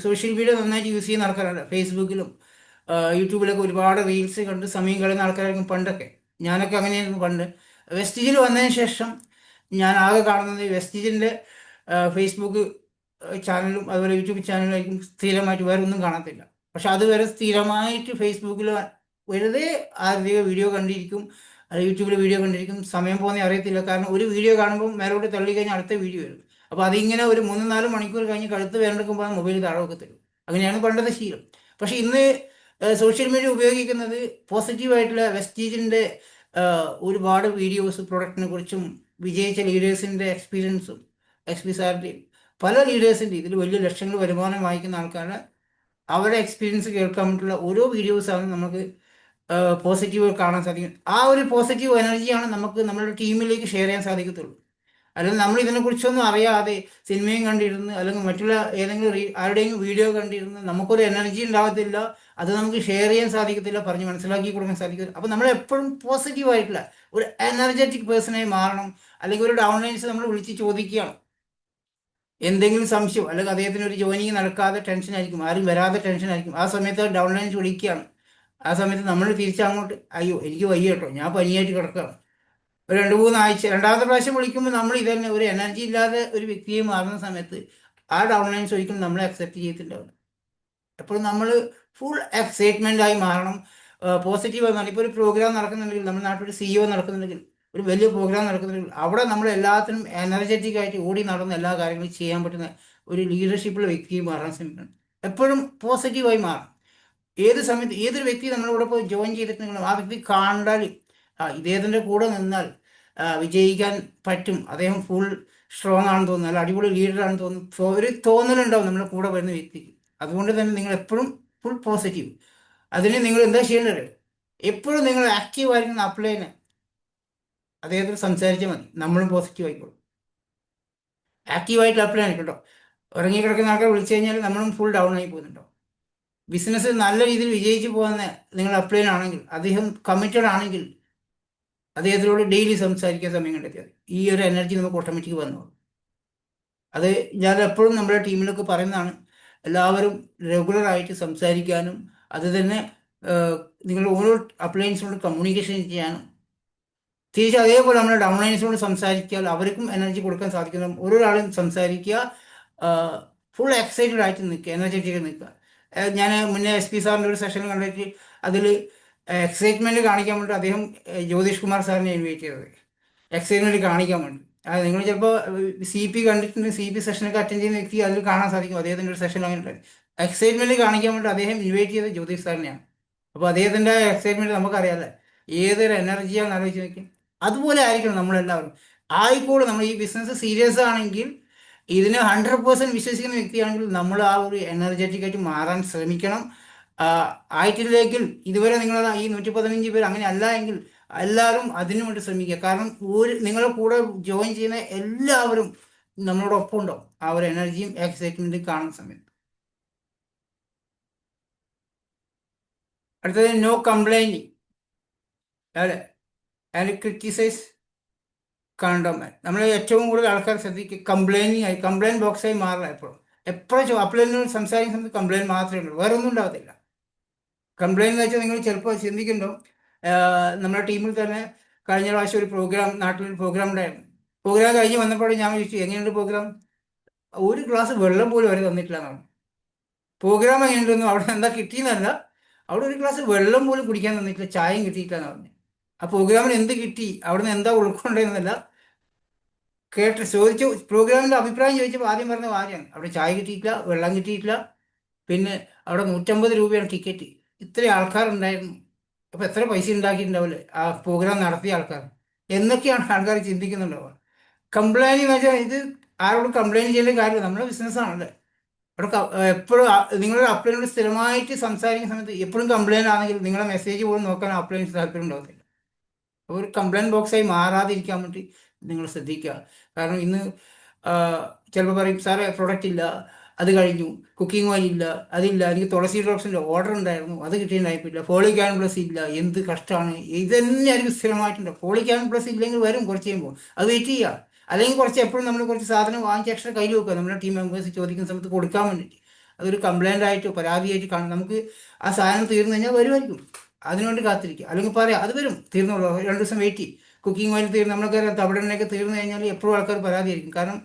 സോഷ്യൽ മീഡിയ നന്നായിട്ട് യൂസ് ചെയ്യുന്ന ആൾക്കാരല്ല. ഫേസ്ബുക്കിലും യൂട്യൂബിലൊക്കെ ഒരുപാട് റീൽസ് കണ്ട് സമയം കളയുന്ന ആൾക്കാരായിരിക്കും പണ്ടൊക്കെ. ഞാനൊക്കെ അങ്ങനെയായിരുന്നു പണ്ട്. വെസ്റ്റീജിൽ വന്നതിന് ശേഷം ഞാൻ ആകെ കാണുന്നത് വെസ്റ്റീജിൻ്റെ ഫേസ്ബുക്ക് ചാനലും അതുപോലെ യൂട്യൂബ് ചാനലായിരിക്കും സ്ഥിരമായിട്ട്, വേറെ ഒന്നും കാണത്തില്ല. പക്ഷെ അതുവരെ സ്ഥിരമായിട്ട് ഫേസ്ബുക്കിൽ വെറുതെ ആരുടെയോ വീഡിയോ കണ്ടിരിക്കും, യൂട്യൂബിൽ വീഡിയോ കണ്ടിരിക്കും. സമയം പോകുന്നേ അറിയത്തില്ല. കാരണം ഒരു വീഡിയോ കാണുമ്പോൾ മേലോട്ട് തള്ളി കഴിഞ്ഞാൽ അടുത്ത വീഡിയോ വരും. അപ്പോൾ അതിങ്ങനെ ഒരു 3-4 മണിക്കൂർ കഴിഞ്ഞ് കഴുത്ത് വേണ്ടെടുക്കുമ്പോൾ മൊബൈൽ താഴെ വെക്കത്തില്ല. അങ്ങനെയാണ് പണ്ടത്തെ ശീലം. പക്ഷെ ഇന്ന് സോഷ്യൽ മീഡിയ ഉപയോഗിക്കുന്നത് പോസിറ്റീവായിട്ടുള്ള വെസ്റ്റീജിൻ്റെ ഒരുപാട് വീഡിയോസ്, പ്രൊഡക്റ്റിനെ കുറിച്ചും വിജയിച്ച ലീഡേഴ്സിൻ്റെ എക്സ്പീരിയൻസും, എക്സ് പി സാറിൻ്റെയും പല ലീഡേഴ്സിൻ്റെ ഇതിൽ വലിയ ലക്ഷങ്ങൾ വരുമാനം വാങ്ങിക്കുന്ന ആൾക്കാരുടെ അവരുടെ എക്സ്പീരിയൻസ് കേൾക്കാൻ വേണ്ടിയിട്ടുള്ള ഓരോ വീഡിയോസാണ് നമുക്ക് പോസിറ്റീവ് കാണാൻ സാധിക്കും. ആ ഒരു പോസിറ്റീവ് എനർജിയാണ് നമുക്ക് നമ്മുടെ ടീമിലേക്ക് ഷെയർ ചെയ്യാൻ സാധിക്കത്തുള്ളൂ. അല്ലെങ്കിൽ നമ്മൾ ഇതിനെക്കുറിച്ചൊന്നും അറിയാതെ സിനിമയും കണ്ടിരുന്ന് അല്ലെങ്കിൽ മറ്റുള്ള ഏതെങ്കിലും ആരുടെയും വീഡിയോ കണ്ടിരുന്ന് നമുക്കൊരു എനർജി ഉണ്ടാകത്തില്ല. അത് നമുക്ക് ഷെയർ ചെയ്യാൻ സാധിക്കത്തില്ല, പറഞ്ഞ് മനസ്സിലാക്കി കൊടുക്കാൻ സാധിക്കത്തില്ല. അപ്പോൾ നമ്മൾ എപ്പോഴും പോസിറ്റീവായിട്ടുള്ള ഒരു എനർജറ്റിക് പേഴ്സണായി മാറണം. അല്ലെങ്കിൽ ഒരു ഡൗൺലൈൻസ് നമ്മൾ വിളിച്ച് ചോദിക്കുകയാണ് എന്തെങ്കിലും സംശയം, അല്ലെങ്കിൽ അദ്ദേഹത്തിന് ഒരു ജോയിനിങ് നടക്കാതെ ടെൻഷനായിരിക്കും, ആരും വരാതെ ടെൻഷനായിരിക്കും. ആ സമയത്ത് ഡൗൺലൈൻസ് വിളിക്കുകയാണ്. ആ സമയത്ത് നമ്മൾ തിരിച്ചങ്ങോട്ട് അയ്യോ എനിക്ക് വയ്യ കേട്ടോ, ഞാൻ പനിയായിട്ട് കിടക്കുകയാണ്, ഒരു 2-3 ആഴ്ച രണ്ടാമത്തെ പ്രാവശ്യം വിളിക്കുമ്പോൾ നമ്മൾ ഇതന്നെ ഒരു എനർജി ഇല്ലാതെ ഒരു വ്യക്തിയെ മാറുന്ന സമയത്ത് ആ ഡൗൺലൈൻസ് ഒരിക്കലും നമ്മളെ അക്സെപ്റ്റ് ചെയ്തിട്ടുണ്ടാവില്ല. എപ്പോഴും നമ്മൾ ഫുൾ എക്സൈറ്റ്മെൻ്റ് ആയി മാറണം. പോസിറ്റീവ് ആയി മാറണം. ഇപ്പോൾ ഒരു പ്രോഗ്രാം നടക്കുന്നുണ്ടെങ്കിൽ, നമ്മുടെ നാട്ടിൽ CEO നടക്കുന്നുണ്ടെങ്കിൽ, ഒരു വലിയ പ്രോഗ്രാം നടക്കുന്നുണ്ടെങ്കിൽ അവിടെ നമ്മൾ എല്ലാത്തിനും എനർജറ്റിക് ആയിട്ട് ഓടി നടന്ന് എല്ലാ കാര്യങ്ങളും ചെയ്യാൻ പറ്റുന്ന ഒരു ലീഡർഷിപ്പുള്ള വ്യക്തിയെ മാറാൻ ശ്രമിക്കണം. എപ്പോഴും പോസിറ്റീവായി മാറണം. ഏത് സമയത്ത് ഏതൊരു വ്യക്തി നമ്മളിവിടെ പോയി ജോയിൻ ചെയ്തിട്ടുണ്ടെങ്കിലും ആ വ്യക്തി കണ്ടാൽ ഇദ്ദേഹത്തിൻ്റെ കൂടെ നിന്നാൽ വിജയിക്കാൻ പറ്റും, അദ്ദേഹം ഫുൾ സ്ട്രോങ് ആണെന്ന് തോന്നുന്നു, നല്ല അടിപൊളി ലീഡറാണെന്ന് തോന്നുന്നു, ഒരു തോന്നലുണ്ടാവും നമ്മുടെ കൂടെ വരുന്ന വ്യക്തിക്ക്. അതുകൊണ്ട് തന്നെ നിങ്ങൾ എപ്പോഴും ഫുൾ പോസിറ്റീവ്. അതിന് നിങ്ങൾ എന്താ ചെയ്യേണ്ടത്? എപ്പോഴും നിങ്ങൾ ആക്റ്റീവ് ആയിരിക്കുന്ന അപ്ലൈന് അദ്ദേഹത്തിന് സംസാരിച്ചാൽ മതി, നമ്മളും പോസിറ്റീവ് ആയിക്കോളും. ആക്റ്റീവായിട്ട് അപ്ലൈ ആയിക്കോട്ടോ. ഉറങ്ങിക്കിടക്കുന്ന ആൾക്കാർ വിളിച്ചു കഴിഞ്ഞാൽ നമ്മളും ഫുൾ ഡൗൺ ആയി പോകുന്നുണ്ടോ. ബിസിനസ് നല്ല രീതിയിൽ വിജയിച്ചു പോകുന്ന നിങ്ങൾ അപ്ലൈൻ ആണെങ്കിൽ, അദ്ദേഹം കമ്മിറ്റഡ് ആണെങ്കിൽ അദ്ദേഹത്തിനോട് ഡെയിലി സംസാരിക്കാൻ സമയം കണ്ടെത്തിയാൽ ഈ ഒരു എനർജി നമുക്ക് ഓട്ടോമാറ്റിക് വന്നോളും. അത് ഞാൻ എപ്പോഴും നമ്മുടെ ടീമിലൊക്കെ പറയുന്നതാണ്. എല്ലാവരും റെഗുലറായിട്ട് സംസാരിക്കാനും അത് തന്നെ നിങ്ങൾ ഓരോ അപ്ലയൻസിനോട് കമ്മ്യൂണിക്കേഷൻ ചെയ്യാനും, തിരിച്ച് അതേപോലെ നമ്മൾ ഡൗൺലൈൻസിനോട് സംസാരിച്ചാൽ അവർക്കും എനർജി കൊടുക്കാൻ സാധിക്കുന്ന ഓരോരാളും സംസാരിക്കുക. ഫുൾ എക്സൈറ്റഡ് ആയിട്ട് നിൽക്കുക, എനർജറ്റിക് നിൽക്കുക. ഞാൻ മുന്നേ SP സാറിൻ്റെ ഒരു സെഷൻ കണ്ടിട്ട് അതിൽ എക്സൈറ്റ്മെൻറ്റ് കാണിക്കാൻ വേണ്ടി അദ്ദേഹം ജ്യോതിഷ് കുമാർ സാറിനെ ഇൻവൈറ്റ് ചെയ്തത്, എക്സൈറ്റ്മെൻറ്റ് കാണിക്കാൻ വേണ്ടി. അത് നിങ്ങൾ ചിലപ്പോൾ CP കണ്ടിട്ടുണ്ട്, CP സെഷനൊക്കെ അറ്റൻഡ് ചെയ്യുന്ന വ്യക്തി അതിൽ കാണാൻ സാധിക്കും. അദ്ദേഹത്തിൻ്റെ ഒരു സെഷൻ അങ്ങനെ ഉണ്ടായി. എക്സൈറ്റ്മെൻറ്റ് കാണിക്കാൻ വേണ്ടി അദ്ദേഹം ഇൻവൈറ്റ് ചെയ്തത് ജ്യോതിഷ് സാറിനെയാണ്. അപ്പോൾ അദ്ദേഹത്തിൻ്റെ എക്സൈറ്റ്മെൻറ്റ് നമുക്കറിയാമല്ലേ, ഏതൊരു എനർജിയാണെന്ന് ആലോചിച്ച് നോക്കി. അതുപോലെ ആയിരിക്കണം നമ്മളെല്ലാവരും. ആയിക്കോളും, നമ്മൾ ഈ ബിസിനസ് സീരിയസ് ആണെങ്കിൽ, ഇതിന് 100% വിശ്വസിക്കുന്ന വ്യക്തിയാണെങ്കിൽ നമ്മൾ ആ ഒരു എനർജറ്റിക് ആയിട്ട് മാറാൻ ശ്രമിക്കണം. ആ, ആയിട്ടില്ലെങ്കിൽ ഇതുവരെ നിങ്ങൾ ഈ 115 പേര് അങ്ങനെ അല്ല എങ്കിൽ എല്ലാവരും അതിനു വേണ്ടി ശ്രമിക്കുക. കാരണം നിങ്ങളുടെ കൂടെ ജോയിൻ ചെയ്യുന്ന എല്ലാവരും നമ്മളോടൊപ്പം ഉണ്ടാവും ആ ഒരു എനർജിയും എക്സൈറ്റ്മെൻറ്റും കാണുന്ന സമയത്ത്. അടുത്തത് നോ കംപ്ലൈനിങ് അല്ലെ, ആൻഡ് ക്രിറ്റിസൈസ് കണ്ടോമാൻ. നമ്മൾ ഏറ്റവും കൂടുതൽ ആൾക്കാർ ശ്രദ്ധിക്കുക കംപ്ലൈനിങ് ആയി, കംപ്ലൈൻറ്റ് ബോക്സായി മാറില്ല. എപ്പോഴും അപ്ലൈനോട് സംസാരിക്കുന്ന സമയത്ത് കംപ്ലൈൻറ്റ് മാത്രമേ ഉള്ളൂ, വേറെ ഒന്നും ഉണ്ടാകത്തില്ല. കംപ്ലൈൻറ്റ് എന്ന് വെച്ചാൽ നിങ്ങൾ ചിലപ്പോൾ ചിന്തിക്കുന്നുണ്ടോ, നമ്മുടെ ടീമിൽ തന്നെ കഴിഞ്ഞ പ്രാവശ്യം ഒരു പ്രോഗ്രാം, നാട്ടിലൊരു പ്രോഗ്രാം ഉണ്ടായിരുന്നു. പ്രോഗ്രാം കഴിഞ്ഞ് വന്നപ്പോൾ ഞാൻ ചോദിച്ചു എങ്ങനെയുണ്ട് പ്രോഗ്രാം. ഒരു ഗ്ലാസ് വെള്ളം പോലും അവർ തന്നിട്ടില്ല എന്നാണ്. പ്രോഗ്രാം എങ്ങനെയുണ്ടെന്നും അവിടെ എന്താ കിട്ടിയെന്നല്ല, അവിടെ ഒരു ഗ്ലാസ് വെള്ളം പോലും കുടിക്കാൻ തന്നിട്ടില്ല, ചായയും കിട്ടിയിട്ടില്ല എന്ന് പറഞ്ഞു. ആ പ്രോഗ്രാമിന് എന്ത് കിട്ടി, അവിടുന്ന് എന്താ ഉൾക്കൊണ്ടതെന്നല്ല കേട്ട് ചോദിച്ചു. പ്രോഗ്രാമിൻ്റെ അഭിപ്രായം ചോദിച്ചപ്പോൾ ആദ്യം പറഞ്ഞ കാര്യമാണ് അവിടെ ചായ കിട്ടിയിട്ടില്ല, വെള്ളം കിട്ടിയിട്ടില്ല, പിന്നെ അവിടെ 150 രൂപയാണ് ടിക്കറ്റ്. ഇത്രയും ആൾക്കാരുണ്ടായിരുന്നു, അപ്പോൾ എത്ര പൈസ ഉണ്ടാക്കിയിട്ടുണ്ടാവില്ലേ ആ പ്രോഗ്രാം നടത്തിയ ആൾക്കാർ എന്നൊക്കെയാണ് ആൾക്കാർ ചിന്തിക്കുന്നുണ്ടാവുക. കംപ്ലൈൻറ്റ് എന്ന് വെച്ചാൽ ഇത് ആരോടും കംപ്ലൈൻറ്റ് ചെയ്യേണ്ട കാര്യമില്ല, നമ്മുടെ ബിസിനസ്സാണല്ലേ. അവിടെ എപ്പോഴും നിങ്ങളുടെ അപ്ലൈനോട് സ്ഥിരമായിട്ട് സംസാരിക്കുന്ന സമയത്ത് എപ്പോഴും കംപ്ലൈൻ്റ് ആണെങ്കിൽ നിങ്ങളുടെ മെസ്സേജ് പോലും നോക്കാൻ അപ്ലൈൻസ് താല്പര്യം ഉണ്ടാകത്തില്ല. അപ്പോൾ ഒരു കംപ്ലൈൻറ്റ് ബോക്സായി മാറാതിരിക്കാൻ വേണ്ടി നിങ്ങൾ ശ്രദ്ധിക്കുക. കാരണം ഇന്ന് ചിലപ്പോൾ പറയും സാറേ പ്രൊഡക്റ്റ് ഇല്ല, അത് കഴിഞ്ഞു, കുക്കിംഗ് ഓയിൽ ഇല്ല, അതില്ല, എനിക്ക് തുളസി ഡ്രോപ്സിൻ്റെ ഓർഡർ ഉണ്ടായിരുന്നു, അത് കിട്ടിയിട്ടുണ്ടായിട്ടില്ല, ഫോളിക് ആസിഡ് പ്ലസ് ഇല്ല, എന്ത് കഷ്ടമാണ്. ഇത് തന്നെയായിരിക്കും സ്ഥിരമായിട്ടുണ്ട്. ഫോളിക് ആസിഡ് പ്ലസ് ഇല്ലെങ്കിൽ വരും കുറച്ച് കഴിയുമ്പോൾ, അത് വെയിറ്റ് ചെയ്യുക. അല്ലെങ്കിൽ കുറച്ച് എപ്പോഴും നമ്മൾ കുറച്ച് സാധനം വാങ്ങിച്ച് എക്സ്ട്രാ കയ്യിൽ വെക്കുക, നമ്മുടെ ടീം മെമ്പേഴ്സ് ചോദിക്കുന്ന സമയത്ത് കൊടുക്കാൻ വേണ്ടിയിട്ട്. അതൊരു കംപ്ലൈൻ്റ് ആയിട്ടോ പരാതിയായിട്ട് കാണും. നമുക്ക് ആ സാധനം തീർന്നു കഴിഞ്ഞാൽ വരുമായിരിക്കും, അതിനുവേണ്ടി കാത്തിരിക്കുക. അല്ലെങ്കിൽ പറയാം അത് വരും, തീർന്നുള്ളൂ, 2 ദിവസം വെയിറ്റ് ചെയ്യും. കുക്കിംഗ് ഓയിൽ തീർന്ന് നമ്മളൊക്കെ തവിടെണ്ണയൊക്കെ തീർന്നു കഴിഞ്ഞാൽ എപ്പോഴും ആൾക്കാർ പരാതിയായിരിക്കും. കാരണം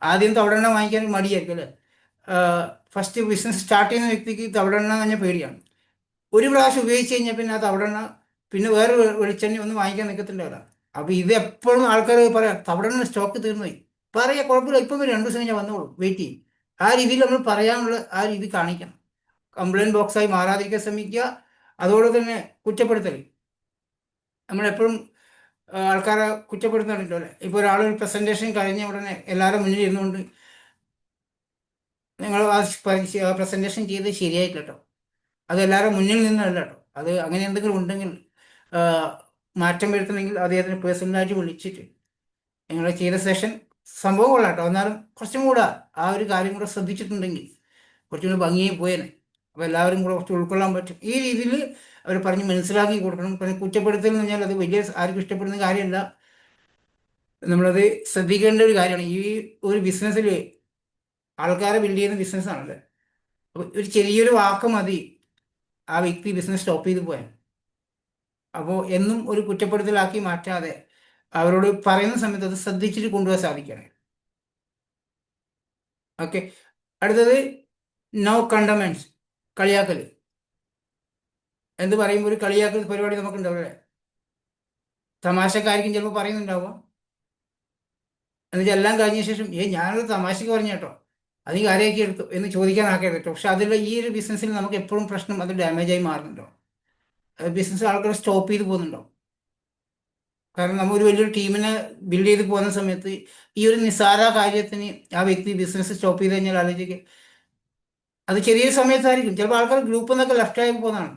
ആദ്യം തവിടെണ്ണ വാങ്ങിക്കാൻ മടിയായിരിക്കും അല്ലേ. ഫസ്റ്റ് ബിസിനസ് സ്റ്റാർട്ട് ചെയ്യുന്ന വ്യക്തിക്ക് തവിടെണ്ണ എന്ന് പറഞ്ഞാൽ പേടിയാണ്. ഒരു പ്രാവശ്യം ഉപയോഗിച്ച് കഴിഞ്ഞാൽ പിന്നെ ആ തവിടെണ്ണ പിന്നെ വേറെ വെളിച്ചെണ്ണ ഒന്നും വാങ്ങിക്കാൻ നിൽക്കത്തില്ല. അപ്പോൾ ഇത് എപ്പോഴും ആൾക്കാർ പറയാം തവിടെണ്ണ സ്റ്റോക്ക് തീർന്നുപോയി, പറയാം കുഴപ്പമില്ല, ഇപ്പം വരും, 2 ദിവസം കഴിഞ്ഞാൽ വന്നോളൂ, വെയിറ്റ് ചെയ്യും. ആ രീതിയിൽ നമ്മൾ പറയാനുള്ള ആ രീതി കാണിക്കണം. കംപ്ലൈൻറ്റ് ബോക്സായി മാറാതിരിക്കാൻ ശ്രമിക്കുക. അതോടെ തന്നെ കുറ്റപ്പെടുത്തൽ, നമ്മളെപ്പോഴും ആൾക്കാരെ കുറ്റപ്പെടുത്താറുണ്ടല്ലോ അല്ലേ. ഇപ്പോൾ ഒരാളൊരു പ്രസൻറ്റേഷൻ കഴിഞ്ഞ ഉടനെ എല്ലാവരും മുന്നിൽ ഇരുന്നുകൊണ്ട് നിങ്ങൾ ആ പ്രസൻറ്റേഷൻ ചെയ്ത് ശരിയായില്ല കേട്ടോ, അത് എല്ലാവരും മുന്നിൽ നിന്നല്ല കേട്ടോ, അത് അങ്ങനെ എന്തെങ്കിലും ഉണ്ടെങ്കിൽ മാറ്റം വരുത്തണമെങ്കിൽ അദ്ദേഹത്തിന് പേഴ്സണലായിട്ട് വിളിച്ചിട്ട് നിങ്ങൾ ചെയ്ത സെഷൻ സംഭവം കൊള്ളാം കേട്ടോ, എന്നാലും കുറച്ചും കൂടെ ആ ഒരു കാര്യം കൂടെ ശ്രദ്ധിച്ചിട്ടുണ്ടെങ്കിൽ കുറച്ചും കൂടി ഭംഗിയായി പോയേനെ. അപ്പോൾ എല്ലാവരും കൂടെ കുറച്ച് ഉൾക്കൊള്ളാൻ പറ്റും. ഈ രീതിയിൽ അവർ പറഞ്ഞ് മനസ്സിലാക്കി കൊടുക്കണം. പിന്നെ കുറ്റപ്പെടുത്തൽ എന്ന് പറഞ്ഞാൽ അത് വലിയ ആർക്കും ഇഷ്ടപ്പെടുന്ന കാര്യമല്ല, നമ്മളത് ശ്രദ്ധിക്കേണ്ട ഒരു കാര്യമാണ്. ഈ ഒരു ബിസിനസ്സിൽ ആൾക്കാരെ ബിൽഡ് ചെയ്യുന്ന ബിസിനസ്സാണല്ലേ. അപ്പോൾ ഒരു ചെറിയൊരു വാക്ക് മതി ആ വ്യക്തി ബിസിനസ് സ്റ്റോപ്പ് ചെയ്ത് പോയാൽ. അപ്പോൾ എന്നും ഒരു കുറ്റപ്പെടുത്തലാക്കി മാറ്റാതെ അവരോട് പറയുന്ന സമയത്ത് അത് ശ്രദ്ധിച്ചിട്ട് കൊണ്ടുപോകാൻ സാധിക്കണം. ഓക്കെ, അടുത്തത് നോ കണ്ടമെന്റ്സ്, കളിയാക്കൽ. എന്ത് പറയുമ്പോൾ ഒരു കളിയാക്കൽ പരിപാടി നമുക്കുണ്ടാവില്ലേ, തമാശക്കാർക്കും ചിലപ്പോൾ പറയുന്നുണ്ടാവുക. എന്നുവെച്ചാൽ എല്ലാം കഴിഞ്ഞ ശേഷം ഞാനൊരു തമാശക്ക് പറഞ്ഞു കേട്ടോ, അത് കാര്യമാക്കി എടുത്തു എന്ന് ചോദിക്കാൻ ആക്കരുത് കേട്ടോ. പക്ഷെ അതിൽ ഈ ഒരു ബിസിനസ്സിൽ നമുക്ക് എപ്പോഴും പ്രശ്നം അത് ഡാമേജായി മാറുന്നുണ്ടോ, ബിസിനസ് ആൾക്കാർ സ്റ്റോപ്പ് ചെയ്ത് പോകുന്നുണ്ടോ. കാരണം നമ്മൾ ഒരു വലിയൊരു ടീമിനെ ബിൽഡ് ചെയ്ത് പോകുന്ന സമയത്ത് ഈ ഒരു നിസ്സാര കാര്യത്തിന് ആ വ്യക്തി ബിസിനസ് സ്റ്റോപ്പ് ചെയ്ത് കഴിഞ്ഞാൽ ആലോചിക്കുക, അത് ചെറിയൊരു സമയത്തായിരിക്കും. ചിലപ്പോൾ ആൾക്കാർ ഗ്രൂപ്പിൽ നിന്നൊക്കെ ലെഫ്റ്റ് ആയി പോകുന്നതാണ്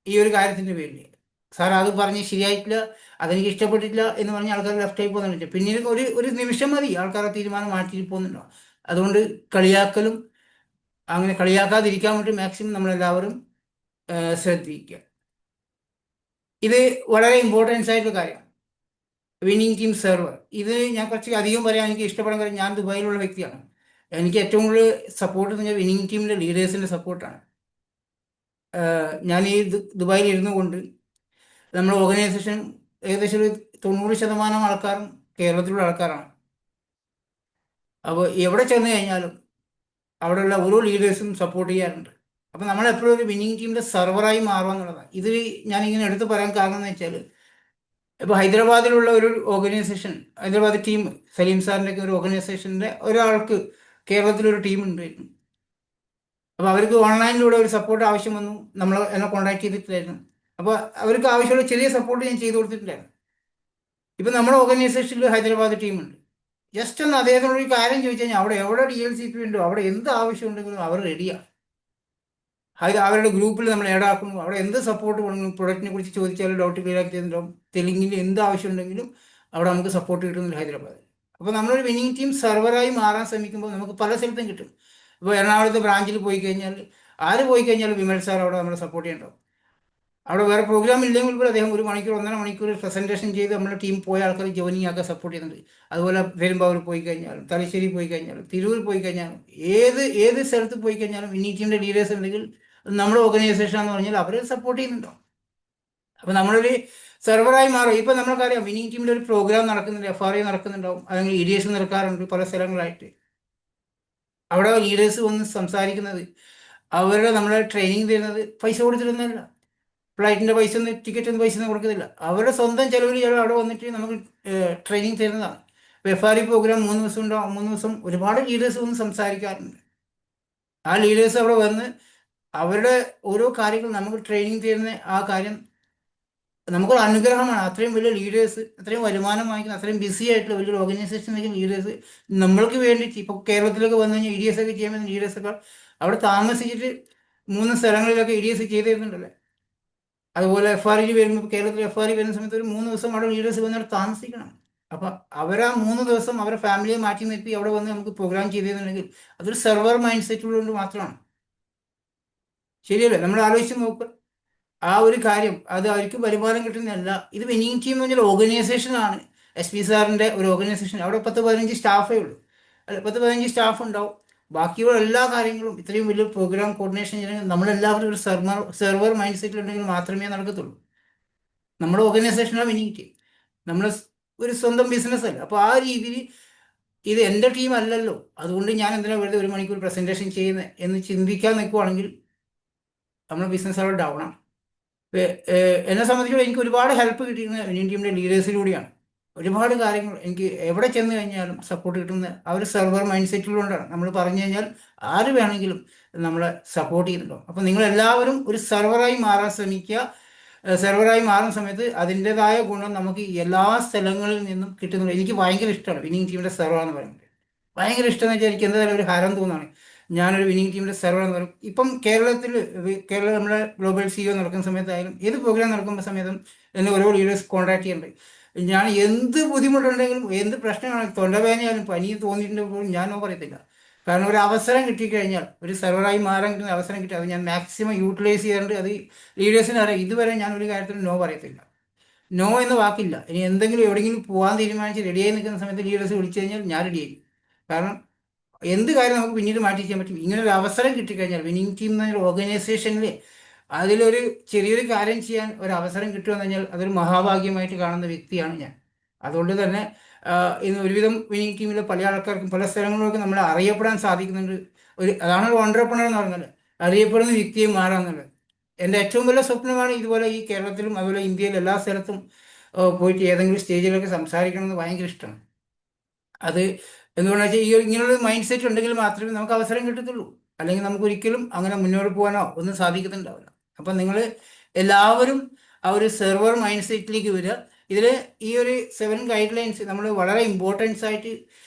ഈ ഒരു കാര്യത്തിൻ്റെ പേരിൽ. സാർ അത് പറഞ്ഞ് ശരിയായിട്ടില്ല, അതെനിക്ക് ഇഷ്ടപ്പെട്ടിട്ടില്ല എന്ന് പറഞ്ഞ് ആൾക്കാർ ലെഫ്റ്റ് ആയി പോകുന്നുണ്ട്. പിന്നീട് ഒരു നിമിഷം മതി ആൾക്കാർ തീരുമാനം മാറ്റിയിട്ട് പോകുന്നുണ്ടോ. അതുകൊണ്ട് കളിയാക്കലും അങ്ങനെ കളിയാക്കാതിരിക്കാൻ വേണ്ടി മാക്സിമം നമ്മളെല്ലാവരും ശ്രദ്ധിക്കുക. ഇത് വളരെ ഇമ്പോർട്ടൻസ് ആയിട്ടുള്ള കാര്യമാണ്. വിന്നിങ് ടീം സെർവർ, ഇത് ഞാൻ കുറച്ച് അധികം പറയാൻ എനിക്ക് ഇഷ്ടപ്പെടാൻ കാര്യം ഞാൻ ദുബായിലുള്ള വ്യക്തിയാണ്. എനിക്ക് ഏറ്റവും കൂടുതൽ സപ്പോർട്ട് എന്ന് പറഞ്ഞാൽ വിന്നിങ് ടീമിൻ്റെ ലീഡേഴ്സിൻ്റെ സപ്പോർട്ടാണ്. ഞാൻ ഈ ദുബായിൽ ഇരുന്നു കൊണ്ട് നമ്മുടെ ഓർഗനൈസേഷൻ ഏകദേശം ഒരു 90% ആൾക്കാരും കേരളത്തിലുള്ള ആൾക്കാരാണ്. അപ്പോൾ എവിടെ ചെന്ന് കഴിഞ്ഞാലും അവിടെയുള്ള ഓരോ ലീഡേഴ്സും സപ്പോർട്ട് ചെയ്യാറുണ്ട്. അപ്പോൾ നമ്മളെപ്പോഴും ഒരു വിന്നിങ് ടീമിൻ്റെ സെർവറായി മാറുക എന്നുള്ളതാണ്. ഇത് ഞാനിങ്ങനെ എടുത്ത് പറയാൻ കാരണം എന്ന് വെച്ചാൽ ഇപ്പോൾ ഹൈദരാബാദിലുള്ള ഒരു ഓർഗനൈസേഷൻ, ഹൈദരാബാദ് ടീം, സലീം സാറിൻ്റെ ഒക്കെ ഒരു ഓർഗനൈസേഷൻ്റെ ഒരാൾക്ക് കേരളത്തിലൊരു ടീം ഉണ്ടായിരുന്നു. അപ്പോൾ അവർക്ക് ഓൺലൈനിലൂടെ ഒരു സപ്പോർട്ട് ആവശ്യം വന്നു, നമ്മൾ എന്നെ കോൺടാക്ട് ചെയ്തിട്ടില്ലായിരുന്നു. അപ്പോൾ അവർക്ക് ആവശ്യമുള്ള ചെറിയ സപ്പോർട്ട് ഞാൻ ചെയ്തു കൊടുത്തിട്ടില്ലായിരുന്നു. ഇപ്പം നമ്മുടെ ഓർഗനൈസേഷനിൽ ഹൈദരാബാദ് ടീമുണ്ട്. ജസ്റ്റ് ഒന്ന് അദ്ദേഹത്തിനോട് കാര്യം ചോദിച്ചു കഴിഞ്ഞാൽ അവിടെ എവിടെ DLCP ഉണ്ടോ അവിടെ എന്ത് ആവശ്യമുണ്ടെങ്കിലും അവർ റെഡിയാണ്. അവരുടെ ഗ്രൂപ്പിൽ നമ്മൾ ആക്കുന്നു. അവിടെ എന്ത് സപ്പോർട്ട് വേണമെങ്കിലും പ്രൊഡക്റ്റിനെ കുറിച്ച് ചോദിച്ചാലും ഡൗട്ട് ക്ലിയർ ആക്കി തന്നിട്ടുണ്ടാവും. തെലുങ്കിൽ എന്ത് ആവശ്യമുണ്ടെങ്കിലും അവിടെ നമുക്ക് സപ്പോർട്ട് കിട്ടുന്നില്ല ഹൈദരാബാദിൽ. അപ്പോൾ നമ്മളൊരു വിന്നിങ് ടീം സെർവറായി മാറാൻ ശ്രമിക്കുമ്പോൾ നമുക്ക് പല സ്ഥലത്തും കിട്ടും. ഇപ്പോൾ എറണാകുളത്ത് ബ്രാഞ്ചിൽ പോയി കഴിഞ്ഞാൽ ആര് പോയി കഴിഞ്ഞാലും വിമൽ സാർ അവിടെ നമ്മളെ സപ്പോർട്ട് ചെയ്യണ്ടാവും. അവിടെ വേറെ പ്രോഗ്രാം ഇല്ലെങ്കിൽ പോലും അദ്ദേഹം 1 മണിക്കൂർ 1.5 മണിക്കൂർ പ്രസൻറ്റേഷൻ ചെയ്ത് നമ്മുടെ ടീം പോയ ആൾക്കാർ ജോയിനിങ് ആക്കാൻ സപ്പോർട്ട് ചെയ്യുന്നുണ്ട്. അതുപോലെ പെരുമ്പാവൂർ പോയി കഴിഞ്ഞാലും തലശ്ശേരി പോയി കഴിഞ്ഞാലും തിരൂർ പോയി കഴിഞ്ഞാലും ഏത് സ്ഥലത്ത് പോയി കഴിഞ്ഞാലും വിന്നിങ് ടീമിൻ്റെ ലീഡേഴ്സ് ഉണ്ടെങ്കിൽ നമ്മുടെ ഓർഗനൈസേഷൻ എന്ന് പറഞ്ഞാൽ അവർ സപ്പോർട്ട് ചെയ്യുന്നുണ്ടോ. അപ്പോൾ നമ്മളൊരു സെർവറായി മാറും. ഇപ്പം നമ്മൾക്കറിയാം വിന്നിങ് ടീമിൽ ഒരു പ്രോഗ്രാം നടക്കുന്നുണ്ട്, FRA നടക്കുന്നുണ്ടാവും, അല്ലെങ്കിൽ EDS നടക്കാറുണ്ട് പല സ്ഥലങ്ങളായിട്ട്. അവിടെ ലീഡേഴ്സ് വന്ന് സംസാരിക്കുന്നത് അവരുടെ നമ്മളെ ട്രെയിനിങ് തരുന്നത് പൈസ കൊടുത്തിരുന്നില്ല. ഫ്ലൈറ്റിൻ്റെ പൈസ ഒന്നും ടിക്കറ്റിൻ്റെ പൈസ ഒന്നും കൊടുക്കുന്നില്ല. അവരുടെ സ്വന്തം ചിലവിൽ അവിടെ വന്നിട്ട് നമുക്ക് ട്രെയിനിങ് തരുന്നതാണ്. ഇപ്പോൾ FRA പ്രോഗ്രാം 3 ദിവസം ഉണ്ടാവും. 3 ദിവസം ഒരുപാട് ലീഡേഴ്സ് വന്ന് സംസാരിക്കാറുണ്ട്. ആ ലീഡേഴ്സ് അവിടെ വന്ന് അവരുടെ ഓരോ കാര്യങ്ങൾ നമുക്ക് ട്രെയിനിങ് തരുന്ന ആ കാര്യം നമുക്കൊരു അനുഗ്രഹമാണ്. അത്രയും വലിയ ലീഡേഴ്സ്, അത്രയും വരുമാനം വാങ്ങിക്കുന്ന, അത്രയും ബിസി ആയിട്ടുള്ള വലിയൊരു ഓർഗനൈസേഷനിലേക്ക് ലീഡേഴ്സ് നമ്മൾക്ക് വേണ്ടിയിട്ട് ഇപ്പോൾ കേരളത്തിലേക്ക് വന്നു കഴിഞ്ഞാൽ EDS ഒക്കെ ചെയ്യാൻ പറ്റുന്ന ലീഡേഴ്സൊക്കെ അവിടെ താമസിച്ചിട്ട് 3 സ്ഥലങ്ങളിലൊക്കെ EDS ചെയ്ത് തരുന്നുണ്ടല്ലേ. അതുപോലെ FRA വരുമ്പോൾ കേരളത്തിൽ FRA വരുന്ന സമയത്ത് ഒരു 3 ദിവസം അവിടെ ലീഡേഴ്സ് വന്നിട്ട് താമസിക്കണം. അപ്പം അവരാ 3 ദിവസം അവരുടെ ഫാമിലിയെ മാറ്റി നിർത്തി അവിടെ വന്ന് നമുക്ക് പ്രോഗ്രാം ചെയ്ത് തരുന്നുണ്ടെങ്കിൽ അതൊരു സെർവർ മൈൻഡ് സെറ്റുള്ളതുകൊണ്ട് മാത്രമാണ്. ശരിയല്ലേ? നമ്മൾ ആലോചിച്ച് നോക്കുക. ആ ഒരു കാര്യം അത് അവർക്ക് വരുമാനം കിട്ടുന്നതല്ല. ഇത് വിന്നിങ് ടീം എന്ന് പറഞ്ഞാൽ ഓർഗനൈസേഷനാണ്. SP സാറിൻ്റെ ഒരു ഓർഗനൈസേഷൻ. അവിടെ 10-15 സ്റ്റാഫേ ഉള്ളൂ. അല്ല, 10-15 സ്റ്റാഫ് ഉണ്ടാവും. ബാക്കിയുള്ള എല്ലാ കാര്യങ്ങളും ഇത്രയും വലിയ പ്രോഗ്രാം കോർഡിനേഷൻ ചെയ്യണമെങ്കിൽ നമ്മളെല്ലാവരും ഒരു സെർവർ മൈൻഡ് സെറ്റിലുണ്ടെങ്കിൽ മാത്രമേ നടക്കത്തുള്ളൂ. നമ്മുടെ ഓർഗനൈസേഷനാണ് വിന്നിങ് ടീം. നമ്മൾ ഒരു സ്വന്തം ബിസിനസ് അല്ല. അപ്പോൾ ആ രീതിയിൽ ഇത് എൻ്റെ ടീം അല്ലല്ലോ, അതുകൊണ്ട് ഞാൻ എന്തിനാണ് വെറുതെ 1 മണിക്കൂർ പ്രസൻറ്റേഷൻ ചെയ്യുന്നത് എന്ന് ചിന്തിക്കാൻ നിൽക്കുവാണെങ്കിൽ നമ്മുടെ ബിസിനസ് അവിടെ ഡൗൺ ആണ്. എന്നെ സംബന്ധിച്ചിടത്തോളം എനിക്ക് ഒരുപാട് ഹെൽപ്പ് കിട്ടിയിരുന്നത് വിന്നിങ് ടീമിൻ്റെ ലീഡേഴ്സിലൂടെയാണ്. ഒരുപാട് കാര്യങ്ങൾ എനിക്ക് എവിടെ ചെന്ന് കഴിഞ്ഞാലും സപ്പോർട്ട് കിട്ടുന്ന ആ ഒരു സെർവർ മൈൻഡ് സെറ്റിലുകൊണ്ടാണ്. നമ്മൾ പറഞ്ഞു കഴിഞ്ഞാൽ ആര് വേണമെങ്കിലും നമ്മളെ സപ്പോർട്ട് ചെയ്യുന്നുണ്ടോ. അപ്പോൾ നിങ്ങളെല്ലാവരും ഒരു സെർവറായി മാറാൻ ശ്രമിക്കുക. സെർവറായി മാറുന്ന സമയത്ത് അതിൻ്റെതായ ഗുണം നമുക്ക് എല്ലാ സ്ഥലങ്ങളിൽ നിന്നും കിട്ടുന്നുണ്ട്. എനിക്ക് ഭയങ്കര ഇഷ്ടമാണ് വിന്നിങ് ടീമിൻ്റെ സെർവർ എന്ന് പറയുന്നത്. ഭയങ്കര ഇഷ്ടമെന്ന് വെച്ചാൽ എനിക്ക് എന്തായാലും ഒരു ഹരം തോന്നുകയാണ്. ഞാനൊരു വിന്നിങ് ടീമിൻ്റെ സെർവർ എന്ന് പറയും. ഇപ്പം കേരളം നമ്മുടെ ഗ്ലോബൽ CEO നടക്കുന്ന സമയത്തായാലും ഏത് പ്രോഗ്രാം നടക്കുന്ന സമയത്തും എന്നെ ഓരോ ലീഡേഴ്സ് കോൺടാക്ട് ചെയ്യുന്നുണ്ട്. ഞാൻ എന്ത് ബുദ്ധിമുട്ടുണ്ടെങ്കിലും എന്ത് പ്രശ്നമാണ്, തൊണ്ടവേദനയാലും പനി തോന്നിയിട്ടുണ്ടെങ്കിലും ഞാൻ നോ പറയത്തില്ല. കാരണം ഒരു അവസരം കിട്ടിക്കഴിഞ്ഞാൽ, ഒരു സെർവറായി മാറാൻ കിട്ടുന്ന അവസരം കിട്ടി അത് ഞാൻ മാക്സിമം യൂട്ടിലൈസ് ചെയ്യാറുണ്ട്. അത് ലീഡേഴ്സിന് അറിയാം. ഇതുവരെ ഞാൻ ഒരു കാര്യത്തിലും നോ പറയത്തില്ല. നോ എന്ന വാക്കില്ല. ഇനി എന്തെങ്കിലും എവിടെയെങ്കിലും പോകാൻ തീരുമാനിച്ച് റെഡിയായി നിൽക്കുന്ന സമയത്ത് ലീഡേഴ്സ് വിളിച്ചു കഴിഞ്ഞാൽ ഞാൻ റെഡിയായി. കാരണം എന്ത് കാര്യം നമുക്ക് പിന്നീട് മാറ്റി ചെയ്യാൻ പറ്റും. ഇങ്ങനെ ഒരു അവസരം കിട്ടിക്കഴിഞ്ഞാൽ വിന്നിങ് ടീം എന്ന ഓർഗനൈസേഷനിൽ അതിലൊരു ചെറിയൊരു കാര്യം ചെയ്യാൻ ഒരു അവസരം കിട്ടുമെന്ന് കഴിഞ്ഞാൽ അതൊരു മഹാഭാഗ്യമായിട്ട് കാണുന്ന വ്യക്തിയാണ് ഞാൻ. അതുകൊണ്ട് തന്നെ ഇന്ന് ഒരുവിധം വിന്നിങ് ടീമിലെ പല ആൾക്കാർക്കും പല സ്ഥലങ്ങളിലൊക്കെ നമ്മളെ അറിയപ്പെടാൻ സാധിക്കുന്നുണ്ട്. അതാണ് ഒരു ഓൺട്രപ്രണർ എന്ന് പറഞ്ഞാൽ, അറിയപ്പെടുന്ന വ്യക്തിയെ മാറാന്നുള്ളത്. എൻ്റെ ഏറ്റവും വലിയ സ്വപ്നമാണ് ഇതുപോലെ ഈ കേരളത്തിലും അതുപോലെ ഇന്ത്യയിലും എല്ലാ സ്ഥലത്തും പോയിട്ട് ഏതെങ്കിലും സ്റ്റേജിലൊക്കെ സംസാരിക്കണമെന്ന് ഭയങ്കര ഇഷ്ടമാണ്. അത് എന്തുകൊണ്ടാണെന്ന് വെച്ചാൽ ഈ ഇങ്ങനെയുള്ള മൈൻഡ് സെറ്റ് ഉണ്ടെങ്കിൽ മാത്രമേ നമുക്ക് അവസരം കിട്ടത്തുള്ളൂ. അല്ലെങ്കിൽ നമുക്ക് ഒരിക്കലും അങ്ങനെ മുന്നോട്ട് പോകാനോ ഒന്നും സാധിക്കുന്നുണ്ടാവില്ല. അപ്പം നിങ്ങൾ എല്ലാവരും ആ ഒരു സെർവർ മൈൻഡ് സെറ്റിലേക്ക് വരിക. ഇതിൽ ഈ ഒരു 7 ഗൈഡ് ലൈൻസ് നമ്മൾ വളരെ ഇമ്പോർട്ടൻസ് ആയിട്ട്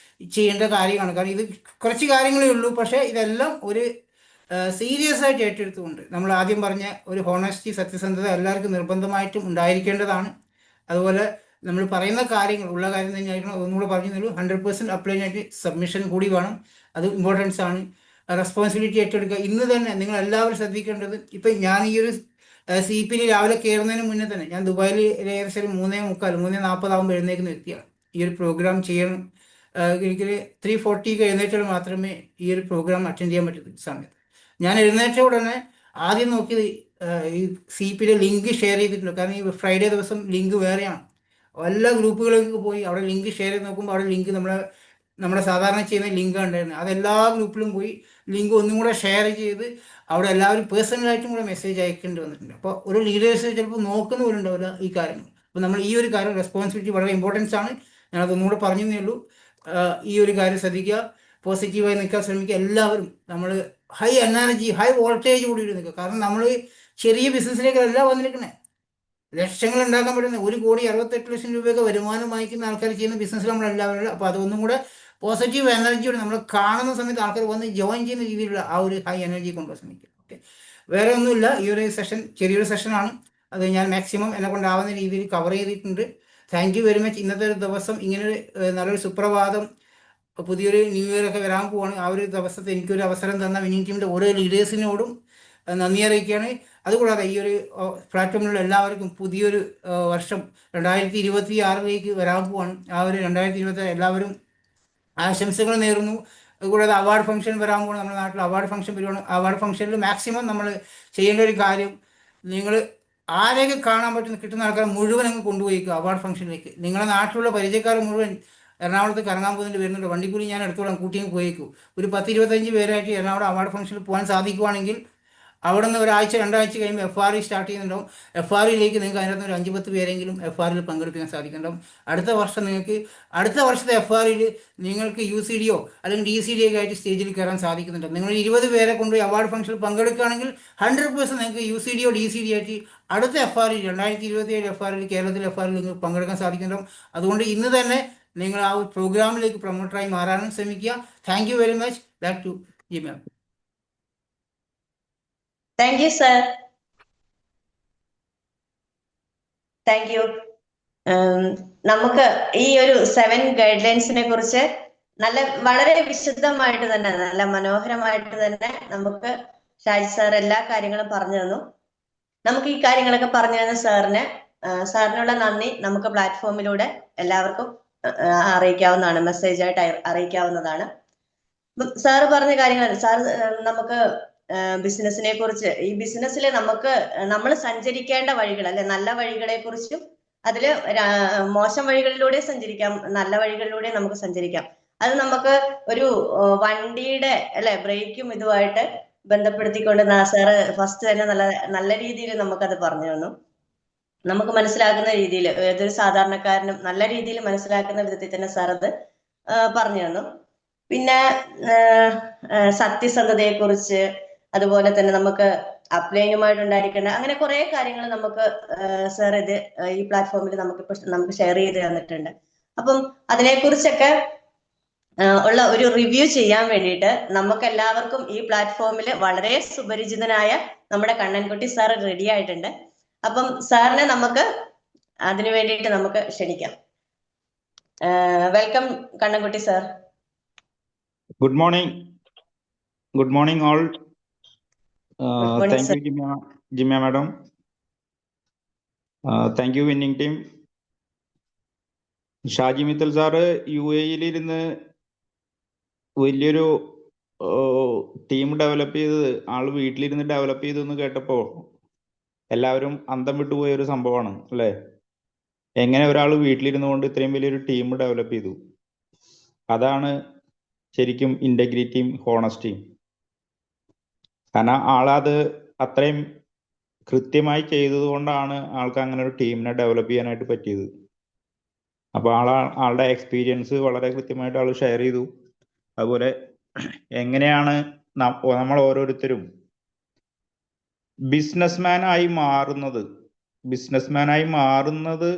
ചെയ്യേണ്ട കാര്യമാണ്. കാരണം ഇത് കുറച്ച് കാര്യങ്ങളേ ഉള്ളൂ, പക്ഷേ ഇതെല്ലാം ഒരു സീരിയസ് ആയിട്ട് ഏറ്റെടുത്തുകൊണ്ട് നമ്മൾ ആദ്യം പറഞ്ഞ ഒരു ഹോണസ്റ്റി, സത്യസന്ധത എല്ലാവർക്കും നിർബന്ധമായിട്ടും ഉണ്ടായിരിക്കേണ്ടതാണ്. അതുപോലെ നമ്മൾ പറയുന്ന കാര്യങ്ങൾ ഉള്ള കാര്യം തന്നെയായിരിക്കണം. ഒന്നുകൂടെ പറഞ്ഞുള്ളൂ, 100% അപ്ലൈ ആയിട്ട് സബ്മിഷൻ കൂടി വേണം. അത് ഇമ്പോർട്ടൻസ് ആണ്. റെസ്പോൺസിബിലിറ്റി ഏറ്റെടുക്കുക. ഇന്ന് തന്നെ നിങ്ങൾ എല്ലാവരും ശ്രദ്ധിക്കേണ്ടത്, ഇപ്പം ഞാൻ ഈ ഒരു CP രാവിലെ കയറുന്നതിന് മുന്നേ തന്നെ ഞാൻ ദുബായിൽ ഏകദേശം 3:45 3:40 ആകുമ്പോൾ എഴുന്നേക്കുന്ന വ്യക്തിയാണ്. ഈ ഒരു പ്രോഗ്രാം ചെയ്യണം. എനിക്കൊരു 3:40 എഴുന്നേറ്റാൽ മാത്രമേ ഈ ഒരു പ്രോഗ്രാം അറ്റൻഡ് ചെയ്യാൻ പറ്റൂ സമയത്ത്. ഞാൻ എഴുന്നേറ്റ ഉടനെ ആദ്യം നോക്കിയത് ഈ CPയുടെ ലിങ്ക് ഷെയർ ചെയ്തിട്ടുണ്ട്. കാരണം ഈ ഫ്രൈഡേ ദിവസം ലിങ്ക് വേറെയാണ്. എല്ലാ ഗ്രൂപ്പുകളിലേക്ക് പോയി അവിടെ ലിങ്ക് ഷെയർ ചെയ്ത് നോക്കുമ്പോൾ അവിടെ ലിങ്ക് നമ്മുടെ സാധാരണ ചെയ്യുന്ന ലിങ്കാണ് ഉണ്ടായിരുന്നത്. അതെല്ലാ ഗ്രൂപ്പിലും പോയി ലിങ്ക് ഒന്നും കൂടെ ഷെയർ ചെയ്ത് അവിടെ എല്ലാവരും പേഴ്സണലായിട്ടും കൂടെ മെസ്സേജ് അയക്കേണ്ടി വന്നിട്ടുണ്ട്. അപ്പോൾ ഒരു ലീഡേഴ്സ് ചിലപ്പോൾ നോക്കുന്നവരുണ്ടാവില്ല ഈ കാര്യങ്ങൾ. അപ്പോൾ നമ്മൾ ഈ ഒരു കാര്യം റെസ്പോൺസിബിലിറ്റി വളരെ ഇമ്പോർട്ടൻസ് ആണ്. ഞാനതൊന്നുകൂടെ പറഞ്ഞതേ ഉള്ളൂ. ഈ ഒരു കാര്യം ശ്രദ്ധിക്കുക, പോസിറ്റീവായി നിൽക്കാൻ ശ്രമിക്കുക. എല്ലാവരും നമ്മൾ ഹൈ എനർജി, ഹൈ വോൾട്ടേജ് കൂടി നിൽക്കുക. കാരണം നമ്മൾ ചെറിയ ബിസിനസ്സിലേക്കല്ല വന്നിരിക്കുന്നത്. ലക്ഷങ്ങൾ ഉണ്ടാക്കാൻ പറ്റുന്ന 1,68,00,000 രൂപയൊക്കെ വരുമാനം വാങ്ങിക്കുന്ന ആൾക്കാർ ചെയ്യുന്ന ബിസിനസ്സിൽ നമ്മളെല്ലാവരും. അപ്പോൾ അതൊന്നും കൂടെ പോസിറ്റീവ് എനർജിയോടെ നമ്മൾ കാണുന്ന സമയത്ത് ആൾക്കാർ വന്ന് ജോയിൻ ചെയ്യുന്ന രീതിയിലുള്ള ആ ഒരു ഹൈ എനർജി കൊണ്ടുപോകാൻ ശ്രമിക്കുക. ഓക്കെ, വേറെ ഒന്നുമില്ല. ഈ ഒരു സെഷൻ ചെറിയൊരു സെഷനാണ്. അത് ഞാൻ മാക്സിമം എന്നെ കൊണ്ടാവുന്ന രീതിയിൽ കവർ ചെയ്തിട്ടുണ്ട്. Thank you very much. ഇന്നത്തെ ഒരു ദിവസം ഇങ്ങനൊരു നല്ലൊരു സുപ്രഭാതം, പുതിയൊരു ന്യൂ ഇയർ ഒക്കെ വരാൻ പോവാണ്. ആ ഒരു ദിവസത്തെ എനിക്കൊരു അവസരം തന്ന വിന്നിംഗ് ടീമിൻ്റെ ഓരോ ലീഡേഴ്സിനോടും നന്ദി അറിയിക്കുകയാണ്. അതുകൂടാതെ ഈ ഒരു പ്ലാറ്റ്ഫോമിലുള്ള എല്ലാവർക്കും പുതിയൊരു വർഷം 2026 വരാൻ പോവാണ്. ആ ഒരു 2026 എല്ലാവരും ആശംസകൾ നേരുന്നു. അതുകൂടാതെ അവാർഡ് ഫംഗ്ഷൻ വരാൻ പോകണം. നമ്മുടെ നാട്ടിൽ അവാർഡ് ഫംഗ്ഷൻ വരുവാണ്. അവാർഡ് ഫംഗ്ഷനിൽ മാക്സിമം നമ്മൾ ചെയ്യേണ്ട ഒരു കാര്യം, നിങ്ങൾ ആരെയൊക്കെ കാണാൻ പറ്റുന്ന കിട്ടുന്ന ആൾക്കാർ മുഴുവൻ അങ്ങ് കൊണ്ടുപോയിക്കുക അവാർഡ് ഫംഗ്ഷനിലേക്ക്. നിങ്ങളുടെ നാട്ടിലുള്ള പരിചയക്കാർ മുഴുവൻ എറണാകുളത്ത് കറങ്ങാൻ പോകുന്നുണ്ട്, വരുന്നുണ്ട്. വണ്ടിക്കൂലി ഞാൻ എടുത്തോളാം, കൂട്ടിയും പോയേക്കും. ഒരു 10-25 പേരായിട്ട് എറണാകുളം അവാർഡ് ഫംഗ്ഷനിൽ പോകാൻ സാധിക്കുവാണെങ്കിൽ അവിടെ നിന്ന് ഒരാഴ്ച 2 ആഴ്ച കഴിയുമ്പോൾ FRE സ്റ്റാർട്ട് ചെയ്യുന്നുണ്ടാവും. FREയിലേക്ക് നിങ്ങൾക്ക് അതിനകത്ത് ഒരു 5-10 പേരെങ്കിലും FREയിൽ പങ്കെടുപ്പിക്കാൻ സാധിക്കുന്നുണ്ടാവും. അടുത്ത വർഷം നിങ്ങൾക്ക് അടുത്ത വർഷത്തെ FREയിൽ നിങ്ങൾക്ക് UCDO അല്ലെങ്കിൽ DCDO ഒക്കെ ആയിട്ട് സ്റ്റേജിൽ കയറാൻ സാധിക്കുന്നുണ്ട്. നിങ്ങൾ 20 പേരെ കൊണ്ടുപോയി അവാർഡ് ഫംഗ്ഷനിൽ പങ്കെടുക്കുകയാണെങ്കിൽ 100% നിങ്ങൾക്ക് UCDO DCDO ആയിട്ട് അടുത്ത FRE 2027 FREയിൽ കേരളത്തിലെ FREയിൽ നിങ്ങൾക്ക് പങ്കെടുക്കാൻ സാധിക്കുന്നുണ്ടാവും. അതുകൊണ്ട് ഇന്ന് തന്നെ നിങ്ങൾ ആ പ്രോഗ്രാമിലേക്ക് പ്രൊമോട്ടറായി മാറാനും ശ്രമിക്കുക. Thank you very much. Back to ജി ma'am. Thank you sir. Thank you. നമുക്ക് ഈ ഒരു 7 ഗൈഡ് ലൈൻസിനെ കുറിച്ച് വളരെ വിശദമായിട്ട് തന്നെ, നല്ല മനോഹരമായിട്ട് തന്നെ നമുക്ക് ഷാജി സാർ എല്ലാ കാര്യങ്ങളും പറഞ്ഞു തന്നു. നമുക്ക് ഈ കാര്യങ്ങളൊക്കെ പറഞ്ഞു തന്ന സാറിനുള്ള നന്ദി നമുക്ക് പ്ലാറ്റ്ഫോമിലൂടെ എല്ലാവർക്കും അറിയിക്കാവുന്നതാണ്, മെസ്സേജായിട്ട് അറിയിക്കാവുന്നതാണ്. സാറ് പറഞ്ഞ കാര്യങ്ങൾ, സാർ നമുക്ക് ബിസിനസിനെ കുറിച്ച്, ഈ ബിസിനസ്സിൽ നമ്മൾ സഞ്ചരിക്കേണ്ട വഴികൾ, അല്ലെ, നല്ല വഴികളെ കുറിച്ചും അതില് മോശം വഴികളിലൂടെ സഞ്ചരിക്കാം, നല്ല വഴികളിലൂടെ നമുക്ക് സഞ്ചരിക്കാം. അത് നമുക്ക് ഒരു വണ്ടിയുടെ, അല്ലെ, ബ്രേക്കും ഇതുമായിട്ട് ബന്ധപ്പെടുത്തിക്കൊണ്ട് സാറ് ഫസ്റ്റ് തന്നെ നല്ല രീതിയിൽ നമുക്കത് പറഞ്ഞു തന്നു. നമുക്ക് മനസ്സിലാക്കുന്ന രീതിയിൽ, ഏതൊരു സാധാരണക്കാരനും നല്ല രീതിയിൽ മനസ്സിലാക്കുന്ന വിധത്തിൽ തന്നെ സാർ അത് പറഞ്ഞു തന്നു. പിന്നെ സത്യസന്ധതയെ കുറിച്ച്, അതുപോലെ തന്നെ നമുക്ക് അപ്ലൈനുമായിട്ട് ഉണ്ടായിരിക്കേണ്ട അങ്ങനെ കുറെ കാര്യങ്ങൾ നമുക്ക് സാർ ഈ പ്ലാറ്റ്ഫോമിൽ നമുക്ക് ഷെയർ ചെയ്ത് തന്നിട്ടുണ്ട്. അപ്പം അതിനെക്കുറിച്ചൊക്കെ ഉള്ള ഒരു റിവ്യൂ ചെയ്യാൻ വേണ്ടിയിട്ട് നമുക്ക് എല്ലാവർക്കും ഈ പ്ലാറ്റ്ഫോമിൽ വളരെ സുപരിചിതനായ നമ്മുടെ കണ്ണൻകുട്ടി സാർ റെഡി ആയിട്ടുണ്ട്. അപ്പം സാറിനെ നമുക്ക് അതിനു വേണ്ടിയിട്ട് നമുക്ക് ക്ഷണിക്കാം. Welcome Kannankutty sir. Good morning. Good morning, all. Good morning, Thank sir. you, Jimya madam. Thank you, winning team. Shaji Mithal sir UAE-ലിരുന്ന് വലിയൊരു ടീം ഡെവലപ്പ് ചെയ്തത് ആള് വീട്ടിലിരുന്ന് ഡെവലപ്പ് ചെയ്തെന്ന് കേട്ടപ്പോൾ എല്ലാവരും അന്തം വിട്ടുപോയ ഒരു സംഭവമാണ്, അല്ലേ? എങ്ങനെ ഒരാൾ വീട്ടിലിരുന്നു കൊണ്ട് ഇത്രയും വലിയൊരു ടീം ഡെവലപ്പ് ചെയ്തു? അതാണ് ശരിക്കും ഇന്റഗ്രിറ്റിയും ഹോണസ്റ്റിയും. കാരണം ആളത് അത്രയും കൃത്യമായി ചെയ്തത് കൊണ്ടാണ് ആൾക്ക് അങ്ങനെ ഒരു ടീമിനെ ഡെവലപ്പ് ചെയ്യാനായിട്ട് പറ്റിയത്. അപ്പോൾ ആളുടെ എക്സ്പീരിയൻസ് വളരെ കൃത്യമായിട്ട് ആൾ ഷെയർ ചെയ്തു. അതുപോലെ എങ്ങനെയാണ് നമ്മൾ ഓരോരുത്തരും ബിസിനസ്മാനായി മാറുന്നത്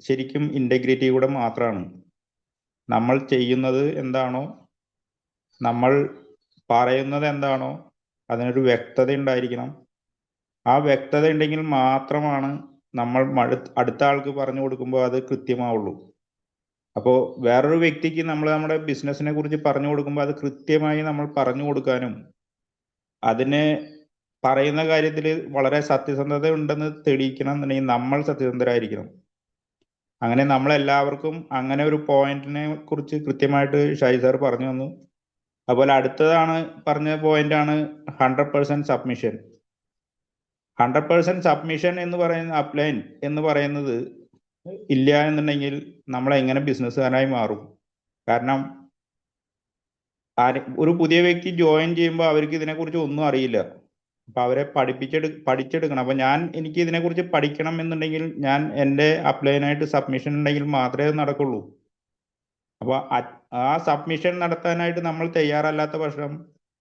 ശരിക്കും ഇന്റഗ്രിറ്റി കൂടെ മാത്രമാണ്. നമ്മൾ ചെയ്യുന്നത് എന്താണോ, നമ്മൾ പറയുന്നത് എന്താണോ, അതിനൊരു വ്യക്തത ഉണ്ടായിരിക്കണം. ആ വ്യക്തത ഉണ്ടെങ്കിൽ മാത്രമാണ് നമ്മൾ അടുത്ത ആൾക്ക് പറഞ്ഞു കൊടുക്കുമ്പോൾ അത് കൃത്യമാവുള്ളൂ. അപ്പോൾ വേറൊരു വ്യക്തിക്ക് നമ്മൾ നമ്മുടെ ബിസിനസ്സിനെ കുറിച്ച് പറഞ്ഞു കൊടുക്കുമ്പോൾ അത് കൃത്യമായി നമ്മൾ പറഞ്ഞു കൊടുക്കാനും അതിന് പറയുന്ന കാര്യത്തിൽ വളരെ സത്യസന്ധത ഉണ്ടെന്ന് തെളിയിക്കണം എന്നുണ്ടെങ്കിൽ നമ്മൾ സത്യസന്ധരായിരിക്കണം. അങ്ങനെ നമ്മളെല്ലാവർക്കും അങ്ങനെ ഒരു പോയിന്റിനെ കുറിച്ച് കൃത്യമായിട്ട് ഷാജി സാർ പറഞ്ഞു തന്നു. അതുപോലെ അടുത്തതാണ് പറഞ്ഞ പോയിന്റാണ് 100% സബ്മിഷൻ. 100% സബ്മിഷൻ എന്ന് പറയുന്ന അപ്ലൈൻ എന്ന് പറയുന്നത് ഇല്ല എന്നുണ്ടെങ്കിൽ നമ്മൾ എങ്ങനെ ബിസിനസ്സുകാരായി മാറും? കാരണം ഒരു പുതിയ വ്യക്തി ജോയിൻ ചെയ്യുമ്പോൾ അവർക്ക് ഇതിനെക്കുറിച്ച് ഒന്നും അറിയില്ല. അപ്പൊ അവരെ പഠിച്ചെടുക്കണം. അപ്പൊ എനിക്ക് ഇതിനെക്കുറിച്ച് പഠിക്കണം എന്നുണ്ടെങ്കിൽ ഞാൻ എൻ്റെ അപ്ലൈനായിട്ട് സബ്മിഷൻ ഉണ്ടെങ്കിൽ മാത്രമേ അത് നടക്കുള്ളൂ. അപ്പൊ ആ സബ്മിഷൻ നടത്താനായിട്ട് നമ്മൾ തയ്യാറല്ലാത്ത പക്ഷം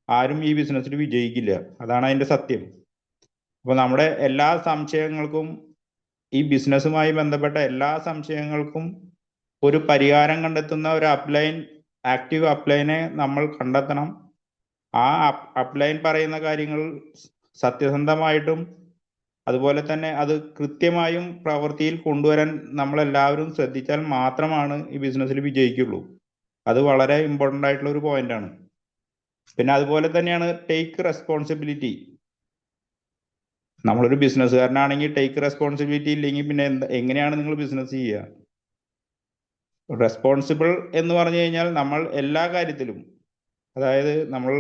ആരും ഈ ബിസിനസ്സിൽ വിജയിക്കില്ല. അതാണ് അതിന്റെ സത്യം. അപ്പോൾ നമ്മുടെ എല്ലാ സംശയങ്ങൾക്കും, ഈ ബിസിനസ്സുമായി ബന്ധപ്പെട്ട എല്ലാ സംശയങ്ങൾക്കും ഒരു പരിഹാരം കണ്ടെത്തുന്ന ഒരു ആക്റ്റീവ് അപ്ലൈനെ നമ്മൾ കണ്ടെത്തണം. ആ അപ്ലൈൻ പറയുന്ന കാര്യങ്ങൾ സത്യസന്ധമായിട്ടും അതുപോലെ തന്നെ അത് കൃത്യമായും പ്രവൃത്തിയിൽ കൊണ്ടുവരാൻ നമ്മളെല്ലാവരും ശ്രദ്ധിച്ചാൽ മാത്രമാണ് ഈ ബിസിനസ്സിൽ വിജയിക്കുള്ളൂ. അത് വളരെ ഇമ്പോർട്ടൻ്റ് ആയിട്ടുള്ള ഒരു പോയിന്റാണ്. പിന്നെ അതുപോലെ തന്നെയാണ് ടേക്ക് റെസ്പോൺസിബിലിറ്റി. നമ്മളൊരു ബിസിനസ്സുകാരനാണെങ്കിൽ ടേക്ക് റെസ്പോൺസിബിലിറ്റി ഇല്ലെങ്കിൽ പിന്നെ എങ്ങനെയാണ് നിങ്ങൾ ബിസിനസ് ചെയ്യുക? റെസ്പോൺസിബിൾ എന്ന് പറഞ്ഞു കഴിഞ്ഞാൽ നമ്മൾ എല്ലാ കാര്യത്തിലും, അതായത് നമ്മൾ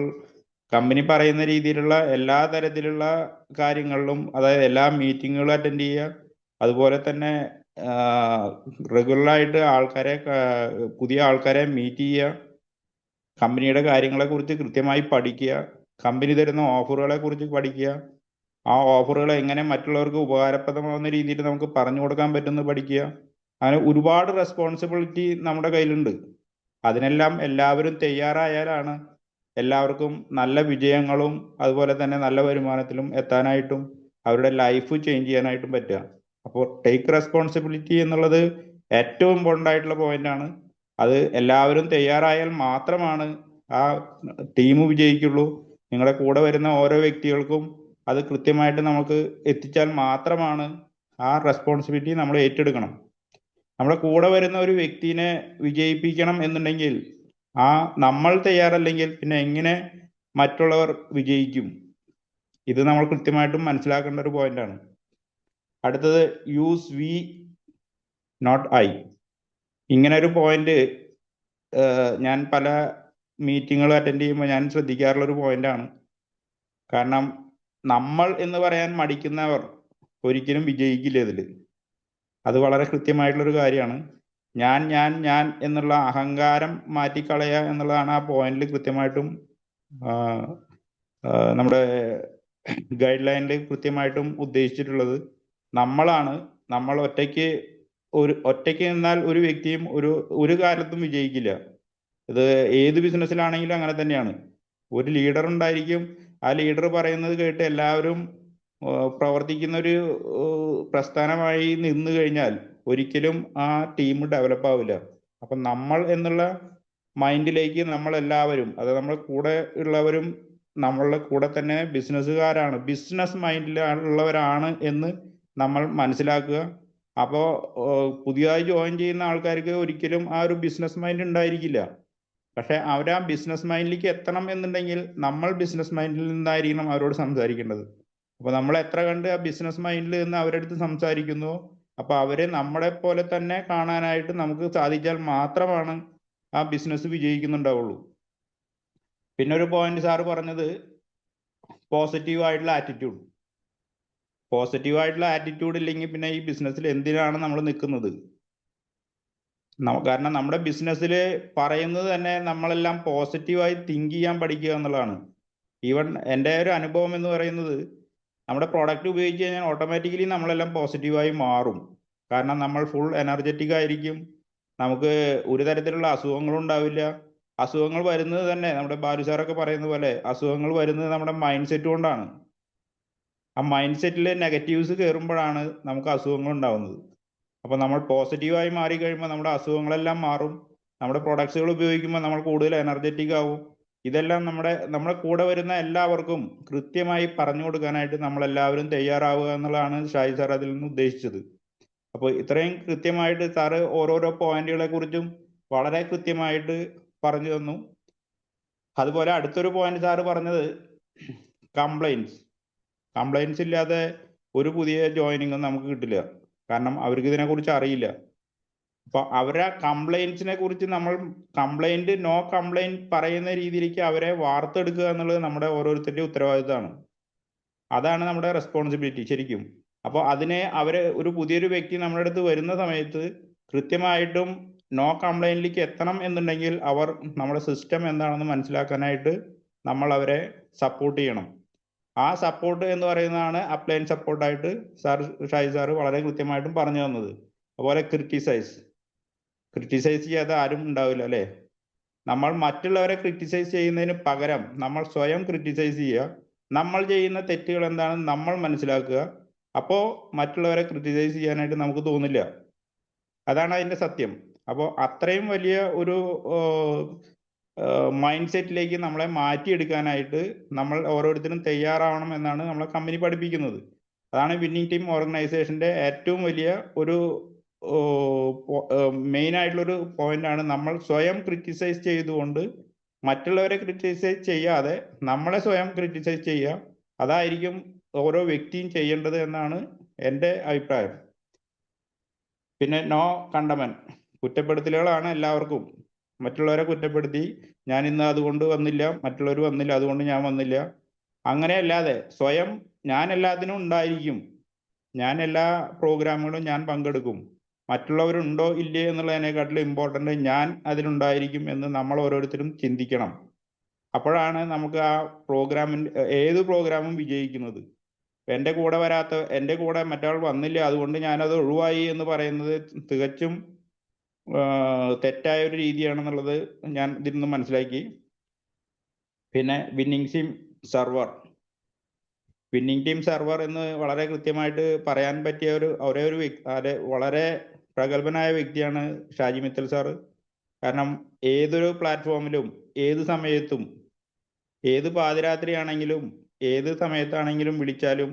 കമ്പനി പറയുന്ന രീതിയിലുള്ള എല്ലാ തരത്തിലുള്ള കാര്യങ്ങളിലും, അതായത് എല്ലാ മീറ്റിങ്ങുകളും അറ്റൻഡ് ചെയ്യുക, അതുപോലെ തന്നെ റെഗുലറായിട്ട് പുതിയ ആൾക്കാരെ മീറ്റ് ചെയ്യുക, കമ്പനിയുടെ കാര്യങ്ങളെ കുറിച്ച് കൃത്യമായി പഠിക്കുക, കമ്പനി തരുന്ന ഓഫറുകളെ കുറിച്ച് പഠിക്കുക, ആ ഓഫറുകൾ എങ്ങനെ മറ്റുള്ളവർക്ക് ഉപകാരപ്രദമാവുന്ന രീതിയിൽ നമുക്ക് പറഞ്ഞു കൊടുക്കാൻ പറ്റുന്നത് പഠിക്കുക. അങ്ങനെ ഒരുപാട് റെസ്പോൺസിബിലിറ്റി നമ്മുടെ കയ്യിലുണ്ട്. അതിനെല്ലാം എല്ലാവരും തയ്യാറായാലാണ് എല്ലാവർക്കും നല്ല വിജയങ്ങളും അതുപോലെ തന്നെ നല്ല വരുമാനത്തിലും എത്താനായിട്ടും അവരുടെ ലൈഫ് ചേഞ്ച് ചെയ്യാനായിട്ടും പറ്റുക. അപ്പോൾ ടേക്ക് റെസ്പോൺസിബിലിറ്റി എന്നുള്ളത് ഏറ്റവും ഇമ്പോർട്ടൻ്റ് ആയിട്ടുള്ള പോയിന്റാണ്. അത് എല്ലാവരും തയ്യാറായാൽ മാത്രമാണ് ആ ടീം വിജയിക്കുള്ളൂ. നിങ്ങളുടെ കൂടെ വരുന്ന ഓരോ വ്യക്തികൾക്കും അത് കൃത്യമായിട്ട് നമുക്ക് എത്തിച്ചാൽ മാത്രമാണ് ആ റെസ്പോൺസിബിലിറ്റി നമ്മൾ ഏറ്റെടുക്കണം. നമ്മുടെ കൂടെ വരുന്ന ഒരു വ്യക്തിനെ വിജയിപ്പിക്കണം എന്നുണ്ടെങ്കിൽ നമ്മൾ തയ്യാറല്ലെങ്കിൽ പിന്നെ എങ്ങനെ മറ്റുള്ളവർ വിജയിക്കും? ഇത് നമ്മൾ കൃത്യമായിട്ടും മനസ്സിലാക്കേണ്ട ഒരു പോയിന്റാണ്. അടുത്തത് യൂസ് വി നോട്ട് ഐ. ഇങ്ങനെ ഒരു പോയിന്റ് ഞാൻ പല മീറ്റിങ്ങുകൾ അറ്റൻഡ് ചെയ്യുമ്പോൾ ഞാൻ ശ്രദ്ധിക്കാറുള്ള ഒരു പോയിന്റാണ്. കാരണം നമ്മൾ എന്ന് പറയാൻ മടിക്കുന്നവർ ഒരിക്കലും വിജയിക്കില്ല ഇതിൽ. അത് വളരെ കൃത്യമായിട്ടുള്ളൊരു കാര്യമാണ്. ഞാൻ എന്നുള്ള അഹങ്കാരം മാറ്റിക്കളയുക എന്നുള്ളതാണ് ആ പോയിന്റിൽ കൃത്യമായിട്ടും നമ്മുടെ ഗൈഡ് ലൈനിൽ കൃത്യമായിട്ടും ഉദ്ദേശിച്ചിട്ടുള്ളത്. നമ്മൾ ഒറ്റയ്ക്ക് നിന്നാൽ ഒരു വ്യക്തിയും ഒരു കാലത്തും വിജയിക്കില്ല. ഇത് ഏത് ബിസിനസ്സിലാണെങ്കിലും അങ്ങനെ തന്നെയാണ്. ഒരു ലീഡർ ഉണ്ടായിരിക്കും. ആ ലീഡർ പറയുന്നത് കേട്ട് എല്ലാവരും പ്രവർത്തിക്കുന്ന ഒരു പ്രസ്ഥാനമായി നിന്ന് കഴിഞ്ഞാൽ ഒരിക്കലും ആ ടീം ഡെവലപ്പ് ആവില്ല. അപ്പൊ നമ്മൾ എന്നുള്ള മൈൻഡിലേക്ക് നമ്മളെല്ലാവരും, അത് നമ്മുടെ കൂടെ ഉള്ളവരും നമ്മളുടെ കൂടെ തന്നെ ബിസിനസ്സുകാരാണ്, ബിസിനസ് മൈൻഡിലുള്ളവരാണ് എന്ന് നമ്മൾ മനസ്സിലാക്കുക. അപ്പോൾ പുതിയതായി ജോയിൻ ചെയ്യുന്ന ആൾക്കാർക്ക് ഒരിക്കലും ആ ഒരു ബിസിനസ് മൈൻഡ് ഉണ്ടായിരിക്കില്ല. പക്ഷെ അവർ ആ ബിസിനസ് മൈൻഡിലേക്ക് എത്തണം എന്നുണ്ടെങ്കിൽ നമ്മൾ ബിസിനസ് മൈൻഡിൽ നിന്നായിരിക്കണം അവരോട് സംസാരിക്കേണ്ടത്. അപ്പൊ നമ്മൾ എത്ര കണ്ട് ആ ബിസിനസ് മൈൻഡിൽ നിന്ന് അവരുടെ അടുത്ത് സംസാരിക്കുന്നു, അപ്പൊ അവരെ നമ്മളെ പോലെ തന്നെ കാണാനായിട്ട് നമുക്ക് സാധിച്ചാൽ മാത്രമാണ് ആ ബിസിനസ് വിജയിക്കുന്നുണ്ടാവുള്ളൂ. പിന്നെ ഒരു പോയിന്റ് സാറ് പറഞ്ഞത് പോസിറ്റീവ് ആയിട്ടുള്ള ആറ്റിറ്റ്യൂഡ്. പോസിറ്റീവ് ആയിട്ടുള്ള ആറ്റിറ്റ്യൂഡ് ഇല്ലെങ്കിൽ പിന്നെ ഈ ബിസിനസ്സിൽ എന്തിനാണ് നമ്മൾ നിൽക്കുന്നത്? കാരണം നമ്മുടെ ബിസിനസ്സിൽ പറയുന്നത് തന്നെ നമ്മളെല്ലാം പോസിറ്റീവായി തിങ്ക് ചെയ്യാൻ പഠിക്കുക എന്നുള്ളതാണ്. ഈവൻ എൻ്റെ ഒരു അനുഭവം എന്ന് പറയുന്നത്, നമ്മുടെ പ്രോഡക്റ്റ് ഉപയോഗിച്ച് കഴിഞ്ഞാൽ ഓട്ടോമാറ്റിക്കലി നമ്മളെല്ലാം പോസിറ്റീവായി മാറും. കാരണം നമ്മൾ ഫുൾ എനർജറ്റിക് ആയിരിക്കും. നമുക്ക് ഒരു തരത്തിലുള്ള അസുഖങ്ങളും ഉണ്ടാവില്ല. അസുഖങ്ങൾ വരുന്നത് തന്നെ നമ്മുടെ ബാലു സാറൊക്കെ പറയുന്ന പോലെ അസുഖങ്ങൾ വരുന്നത് നമ്മുടെ മൈൻഡ് സെറ്റ് കൊണ്ടാണ്. ആ മൈൻഡ് സെറ്റിൽ നെഗറ്റീവ്സ് കയറുമ്പോഴാണ് നമുക്ക് അസുഖങ്ങൾ ഉണ്ടാവുന്നത്. അപ്പോൾ നമ്മൾ പോസിറ്റീവായി മാറി കഴിയുമ്പോൾ നമ്മുടെ അസുഖങ്ങളെല്ലാം മാറും. നമ്മുടെ പ്രൊഡക്ട്സുകൾ ഉപയോഗിക്കുമ്പോൾ നമ്മൾ കൂടുതൽ എനർജറ്റിക് ആവും. ഇതെല്ലാം നമ്മുടെ കൂടെ വരുന്ന എല്ലാവർക്കും കൃത്യമായി പറഞ്ഞു കൊടുക്കാനായിട്ട് നമ്മളെല്ലാവരും തയ്യാറാവുക എന്നുള്ളതാണ് ഷായി സാർ അതിൽ നിന്ന് ഉദ്ദേശിച്ചത്. അപ്പോൾ ഇത്രയും കൃത്യമായിട്ട് സാറ് ഓരോരോ പോയിന്റുകളെ കുറിച്ചും വളരെ കൃത്യമായിട്ട് പറഞ്ഞു തന്നു. അതുപോലെ അടുത്തൊരു പോയിന്റ് സാറ് പറഞ്ഞത് കംപ്ലൈൻസ് ഇല്ലാതെ ഒരു പുതിയ ജോയിനിങ്ങും നമുക്ക് കിട്ടില്ല. കാരണം അവർക്ക് ഇതിനെക്കുറിച്ച് അറിയില്ല. അപ്പൊ അവരെ കംപ്ലൈൻസിനെ കുറിച്ച് നമ്മൾ നോ കംപ്ലൈന്റ് പറയുന്ന രീതിയിലേക്ക് അവരെ വാർത്തെടുക്കുക എന്നുള്ളത് നമ്മുടെ ഓരോരുത്തരുടെയും ഉത്തരവാദിത്തമാണ്. അതാണ് നമ്മുടെ റെസ്പോൺസിബിലിറ്റി ശരിക്കും. അപ്പോൾ ഒരു പുതിയൊരു വ്യക്തി നമ്മുടെ അടുത്ത് വരുന്ന സമയത്ത് കൃത്യമായിട്ടും നോ കംപ്ലൈന്റിലേക്ക് എത്തണം എന്നുണ്ടെങ്കിൽ നമ്മുടെ സിസ്റ്റം എന്താണെന്ന് മനസ്സിലാക്കാനായിട്ട് നമ്മൾ അവരെ സപ്പോർട്ട് ചെയ്യണം. ആ സപ്പോർട്ട് എന്ന് പറയുന്നതാണ് അപ്ലൈൻ സപ്പോർട്ടായിട്ട് ഷായി സാറ് വളരെ കൃത്യമായിട്ടും പറഞ്ഞു തന്നത്. അതുപോലെ ക്രിറ്റിസൈസ് ചെയ്യാതെ ആരും ഉണ്ടാവില്ല അല്ലേ? നമ്മൾ മറ്റുള്ളവരെ ക്രിറ്റിസൈസ് ചെയ്യുന്നതിന് പകരം നമ്മൾ സ്വയം ക്രിറ്റിസൈസ് ചെയ്യുക, നമ്മൾ ചെയ്യുന്ന തെറ്റുകൾ എന്താണെന്ന് നമ്മൾ മനസ്സിലാക്കുക. അപ്പോൾ മറ്റുള്ളവരെ ക്രിറ്റിസൈസ് ചെയ്യാനായിട്ട് നമുക്ക് തോന്നില്ല. അതാണ് അതിന്റെ സത്യം. അപ്പോൾ അത്രയും വലിയ ഒരു മൈൻഡ് സെറ്റിലേക്ക് നമ്മളെ മാറ്റിയെടുക്കാനായിട്ട് നമ്മൾ ഓരോരുത്തരും തയ്യാറാവണം എന്നാണ് നമ്മളെ കമ്പനി പഠിപ്പിക്കുന്നത്. അതാണ് വിന്നിംഗ് ടീം ഓർഗനൈസേഷന്റെ ഏറ്റവും വലിയ ഒരു മെയിൻ ആയിട്ടുള്ളൊരു പോയിന്റ് ആണ്. നമ്മൾ സ്വയം ക്രിറ്റിസൈസ് ചെയ്തുകൊണ്ട് മറ്റുള്ളവരെ ക്രിറ്റിസൈസ് ചെയ്യാതെ നമ്മളെ സ്വയം ക്രിറ്റിസൈസ് ചെയ്യുക. അതായിരിക്കും ഓരോ വ്യക്തിയും ചെയ്യേണ്ടത് എന്നാണ് എൻ്റെ അഭിപ്രായം. പിന്നെ നോ കണ്ടമൻ, കുറ്റപ്പെടുത്തലുകളാണ് എല്ലാവർക്കും. മറ്റുള്ളവരെ കുറ്റപ്പെടുത്തി ഞാൻ ഇന്ന് അതുകൊണ്ട് വന്നില്ല, മറ്റുള്ളവർ വന്നില്ല അതുകൊണ്ട് ഞാൻ വന്നില്ല, അങ്ങനെയല്ലാതെ സ്വയം ഞാൻ എല്ലാത്തിനും ഉണ്ടായിരിക്കും, ഞാൻ എല്ലാ പ്രോഗ്രാമുകളും ഞാൻ പങ്കെടുക്കും, മറ്റുള്ളവരുണ്ടോ ഇല്ലേ എന്നുള്ളതിനെക്കാട്ടിലും ഇമ്പോർട്ടൻ്റ് ഞാൻ അതിലുണ്ടായിരിക്കും എന്ന് നമ്മൾ ഓരോരുത്തരും ചിന്തിക്കണം. അപ്പോഴാണ് നമുക്ക് ആ ഏത് പ്രോഗ്രാമും വിജയിക്കുന്നത്. എൻ്റെ കൂടെ മറ്റാൾ വന്നില്ല അതുകൊണ്ട് ഞാനത് ഒഴിവായി എന്ന് പറയുന്നത് തികച്ചും തെറ്റായ ഒരു രീതിയാണെന്നുള്ളത് ഞാൻ ഇതിൽ നിന്ന് മനസ്സിലാക്കി. പിന്നെ വിന്നിംഗ് ടീം സെർവർ എന്ന് വളരെ കൃത്യമായിട്ട് പറയാൻ പറ്റിയ വളരെ പ്രഗത്ഭനായ വ്യക്തിയാണ് ഷാജി മിത്തൽ സാറ്. കാരണം ഏതൊരു പ്ലാറ്റ്ഫോമിലും ഏത് സമയത്തും ഏത് പാതിരാത്രിയാണെങ്കിലും ഏത് സമയത്താണെങ്കിലും വിളിച്ചാലും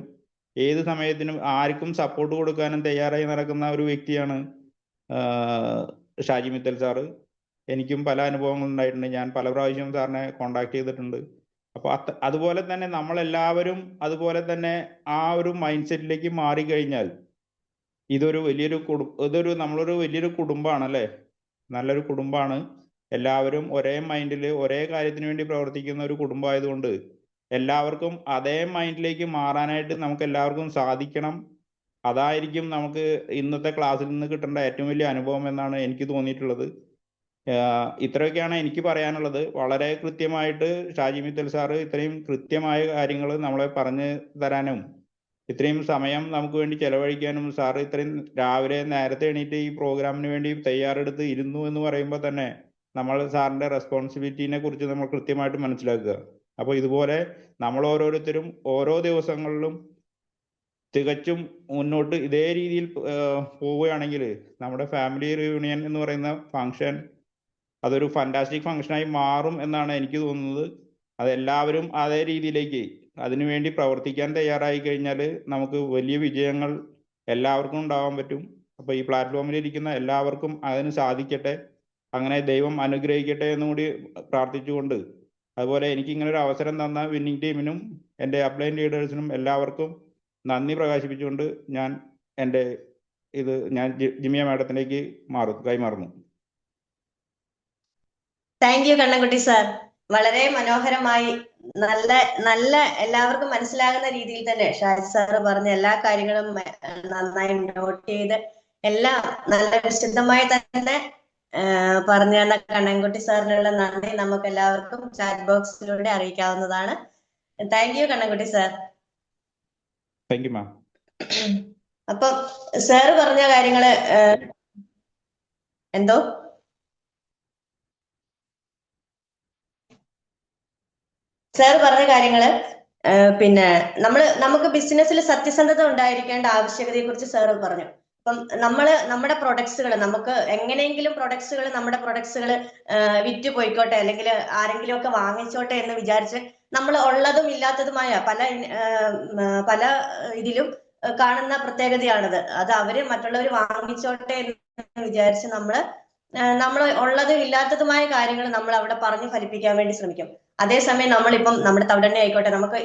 ഏത് സമയത്തിനും ആർക്കും സപ്പോർട്ട് കൊടുക്കാനും തയ്യാറായി നടക്കുന്ന ഒരു വ്യക്തിയാണ് ഷാജി മിത്തൽ സാറ്. എനിക്കും പല അനുഭവങ്ങൾ ഉണ്ടായിട്ടുണ്ട്. ഞാൻ പല പ്രാവശ്യം സാറിനെ കോണ്ടാക്ട് ചെയ്തിട്ടുണ്ട്. അപ്പോൾ അതുപോലെ തന്നെ നമ്മളെല്ലാവരും അതുപോലെ തന്നെ ആ ഒരു മൈൻഡ് സെറ്റിലേക്ക് മാറിക്കഴിഞ്ഞാൽ നമ്മളൊരു വലിയൊരു കുടുംബമാണല്ലേ, നല്ലൊരു കുടുംബമാണ്. എല്ലാവരും ഒരേ മൈൻഡിൽ ഒരേ കാര്യത്തിന് വേണ്ടി പ്രവർത്തിക്കുന്ന ഒരു കുടുംബമായതുകൊണ്ട് എല്ലാവർക്കും അതേ മൈൻഡിലേക്ക് മാറാനായിട്ട് നമുക്ക് എല്ലാവർക്കും സാധിക്കണം. അതായിരിക്കും നമുക്ക് ഇന്നത്തെ ക്ലാസ്സിൽ നിന്ന് കിട്ടേണ്ട ഏറ്റവും വലിയ അനുഭവം എന്നാണ് എനിക്ക് തോന്നിയിട്ടുള്ളത്. ഇത്രയൊക്കെയാണ് എനിക്ക് പറയാനുള്ളത്. വളരെ കൃത്യമായിട്ട് ഷാജി മിത്തൽ സാറ് ഇത്രയും കൃത്യമായ കാര്യങ്ങൾ നമ്മളെ പറഞ്ഞു തരാനും ഇത്രയും സമയം നമുക്ക് വേണ്ടി ചെലവഴിക്കാനും സാറ് ഇത്രയും രാവിലെ നേരത്തെ എണീറ്റ് ഈ പ്രോഗ്രാമിന് വേണ്ടി തയ്യാറെടുത്ത് ഇരുന്നു എന്ന് പറയുമ്പോൾ തന്നെ നമ്മൾ സാറിന്റെ റെസ്പോൺസിബിലിറ്റിനെ കുറിച്ച് നമ്മൾ കൃത്യമായിട്ട് മനസ്സിലാക്കുക. അപ്പോൾ ഇതുപോലെ നമ്മൾ ഓരോരുത്തരും ഓരോ ദിവസങ്ങളിലും തികച്ചും മുന്നോട്ട് ഇതേ രീതിയിൽ പോവുകയാണെങ്കിൽ നമ്മുടെ ഫാമിലി റിയൂണിയൻ എന്ന് പറയുന്ന ഫംഗ്ഷൻ അതൊരു ഫാന്റാസ്റ്റിക് ഫംഗ്ഷനായി മാറും എന്നാണ് എനിക്ക് തോന്നുന്നത്. അതെല്ലാവരും അതേ രീതിയിലേക്ക് അതിനുവേണ്ടി പ്രവർത്തിക്കാൻ തയ്യാറായി കഴിഞ്ഞാൽ നമുക്ക് വലിയ വിജയങ്ങൾ എല്ലാവർക്കും ഉണ്ടാവാൻ പറ്റും. അപ്പോൾ ഈ പ്ലാറ്റ്ഫോമിൽ ഇരിക്കുന്ന എല്ലാവർക്കും അതിന് സാധിക്കട്ടെ, അങ്ങനെ ദൈവം അനുഗ്രഹിക്കട്ടെ എന്നും കൂടി പ്രാർത്ഥിച്ചുകൊണ്ട്, അതുപോലെ എനിക്ക് ഇങ്ങനെ ഒരു അവസരം തന്ന വിന്നിംഗ് ടീമിനും എൻ്റെ അപ്ലൈൻ ലീഡേഴ്സിനും എല്ലാവർക്കും നന്ദി പ്രകാശിപ്പിച്ചുകൊണ്ട് ഞാൻ ജിമിയ മാഡത്തിലേക്ക് കൈമാറുന്നു. Thank you Kannankutty sir. വളരെ മനോഹരമായി നല്ല എല്ലാവർക്കും മനസ്സിലാകുന്ന രീതിയിൽ തന്നെ ഷാജി സാറ് പറഞ്ഞ എല്ലാ കാര്യങ്ങളും നന്നായി നോട്ട് ചെയ്ത് എല്ലാം നല്ല വിശദമായി തന്നെ പറഞ്ഞു തന്ന കണ്ണൻകുട്ടി സാറിനുള്ള നന്ദി നമുക്ക് എല്ലാവർക്കും ചാറ്റ് ബോക്സിലൂടെ അറിയിക്കാവുന്നതാണ്. Thank you Kannankutty sir. Thank you ma'am. അപ്പൊ സാറ് പറഞ്ഞ കാര്യങ്ങള് എന്തോ സാർ പറഞ്ഞ കാര്യങ്ങള് പിന്നെ നമുക്ക് ബിസിനസ്സിൽ സത്യസന്ധത ഉണ്ടായിരിക്കേണ്ട ആവശ്യകതയെ കുറിച്ച് സാറ് പറഞ്ഞു. അപ്പം നമ്മുടെ പ്രൊഡക്ട്സുകൾ നമുക്ക് എങ്ങനെയെങ്കിലും നമ്മുടെ പ്രൊഡക്ട്സുകൾ വിറ്റ് പോയിക്കോട്ടെ, അല്ലെങ്കിൽ ആരെങ്കിലും ഒക്കെ വാങ്ങിച്ചോട്ടെ എന്ന് വിചാരിച്ച് നമ്മൾ ഉള്ളതും ഇല്ലാത്തതുമായ പല ഇതിലും കാണുന്ന പ്രത്യേകതയാണത്. അത് അവര് മറ്റുള്ളവർ വാങ്ങിച്ചോട്ടെ എന്ന് വിചാരിച്ച് നമ്മൾ ഉള്ളതും ഇല്ലാത്തതുമായ കാര്യങ്ങൾ നമ്മൾ അവിടെ പറഞ്ഞ് ഫലിപ്പിക്കാൻ വേണ്ടി ശ്രമിക്കും. അതേസമയം നമ്മളിപ്പം നമ്മുടെ തവിടെണ്ണ ആയിക്കോട്ടെ, നമുക്ക്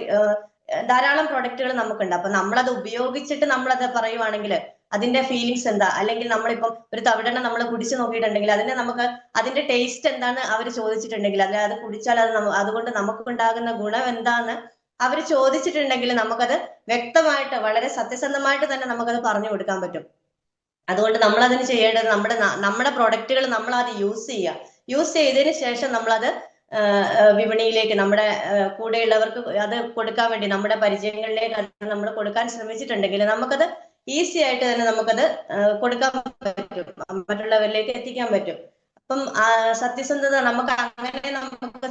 ധാരാളം പ്രൊഡക്റ്റുകൾ നമുക്കുണ്ട്. അപ്പൊ നമ്മളത് ഉപയോഗിച്ചിട്ട് നമ്മളത് പറയുവാണെങ്കിൽ അതിന്റെ ഫീലിങ്സ് എന്താ, അല്ലെങ്കിൽ നമ്മളിപ്പം ഒരു തവിടെണ്ണ നമ്മൾ കുടിച്ചു നോക്കിയിട്ടുണ്ടെങ്കിൽ അതിന്റെ ടേസ്റ്റ് എന്താണ് അവർ ചോദിച്ചിട്ടുണ്ടെങ്കിൽ, അല്ലെ അത് കുടിച്ചാൽ അതുകൊണ്ട് നമുക്കുണ്ടാകുന്ന ഗുണം എന്താന്ന് അവർ ചോദിച്ചിട്ടുണ്ടെങ്കിൽ നമുക്കത് വ്യക്തമായിട്ട് വളരെ സത്യസന്ധമായിട്ട് തന്നെ നമുക്കത് പറഞ്ഞു കൊടുക്കാൻ പറ്റും. അതുകൊണ്ട് നമ്മളതിന് ചെയ്യേണ്ടത് നമ്മുടെ പ്രൊഡക്റ്റുകൾ നമ്മളത് യൂസ് ചെയ്തതിന് ശേഷം നമ്മളത് വിപണിയിലേക്ക് നമ്മുടെ കൂടെയുള്ളവർക്ക് അത് കൊടുക്കാൻ വേണ്ടി നമ്മുടെ പരിചയങ്ങളിലേക്ക് അത് നമ്മൾ കൊടുക്കാൻ ശ്രമിച്ചിട്ടുണ്ടെങ്കിൽ നമുക്കത് ഈസി ആയിട്ട് തന്നെ നമുക്കത് കൊടുക്കാൻ പറ്റും, മറ്റുള്ളവരിലേക്ക് എത്തിക്കാൻ പറ്റും. അപ്പം സത്യസന്ധത നമുക്ക് അങ്ങനെ നമുക്ക്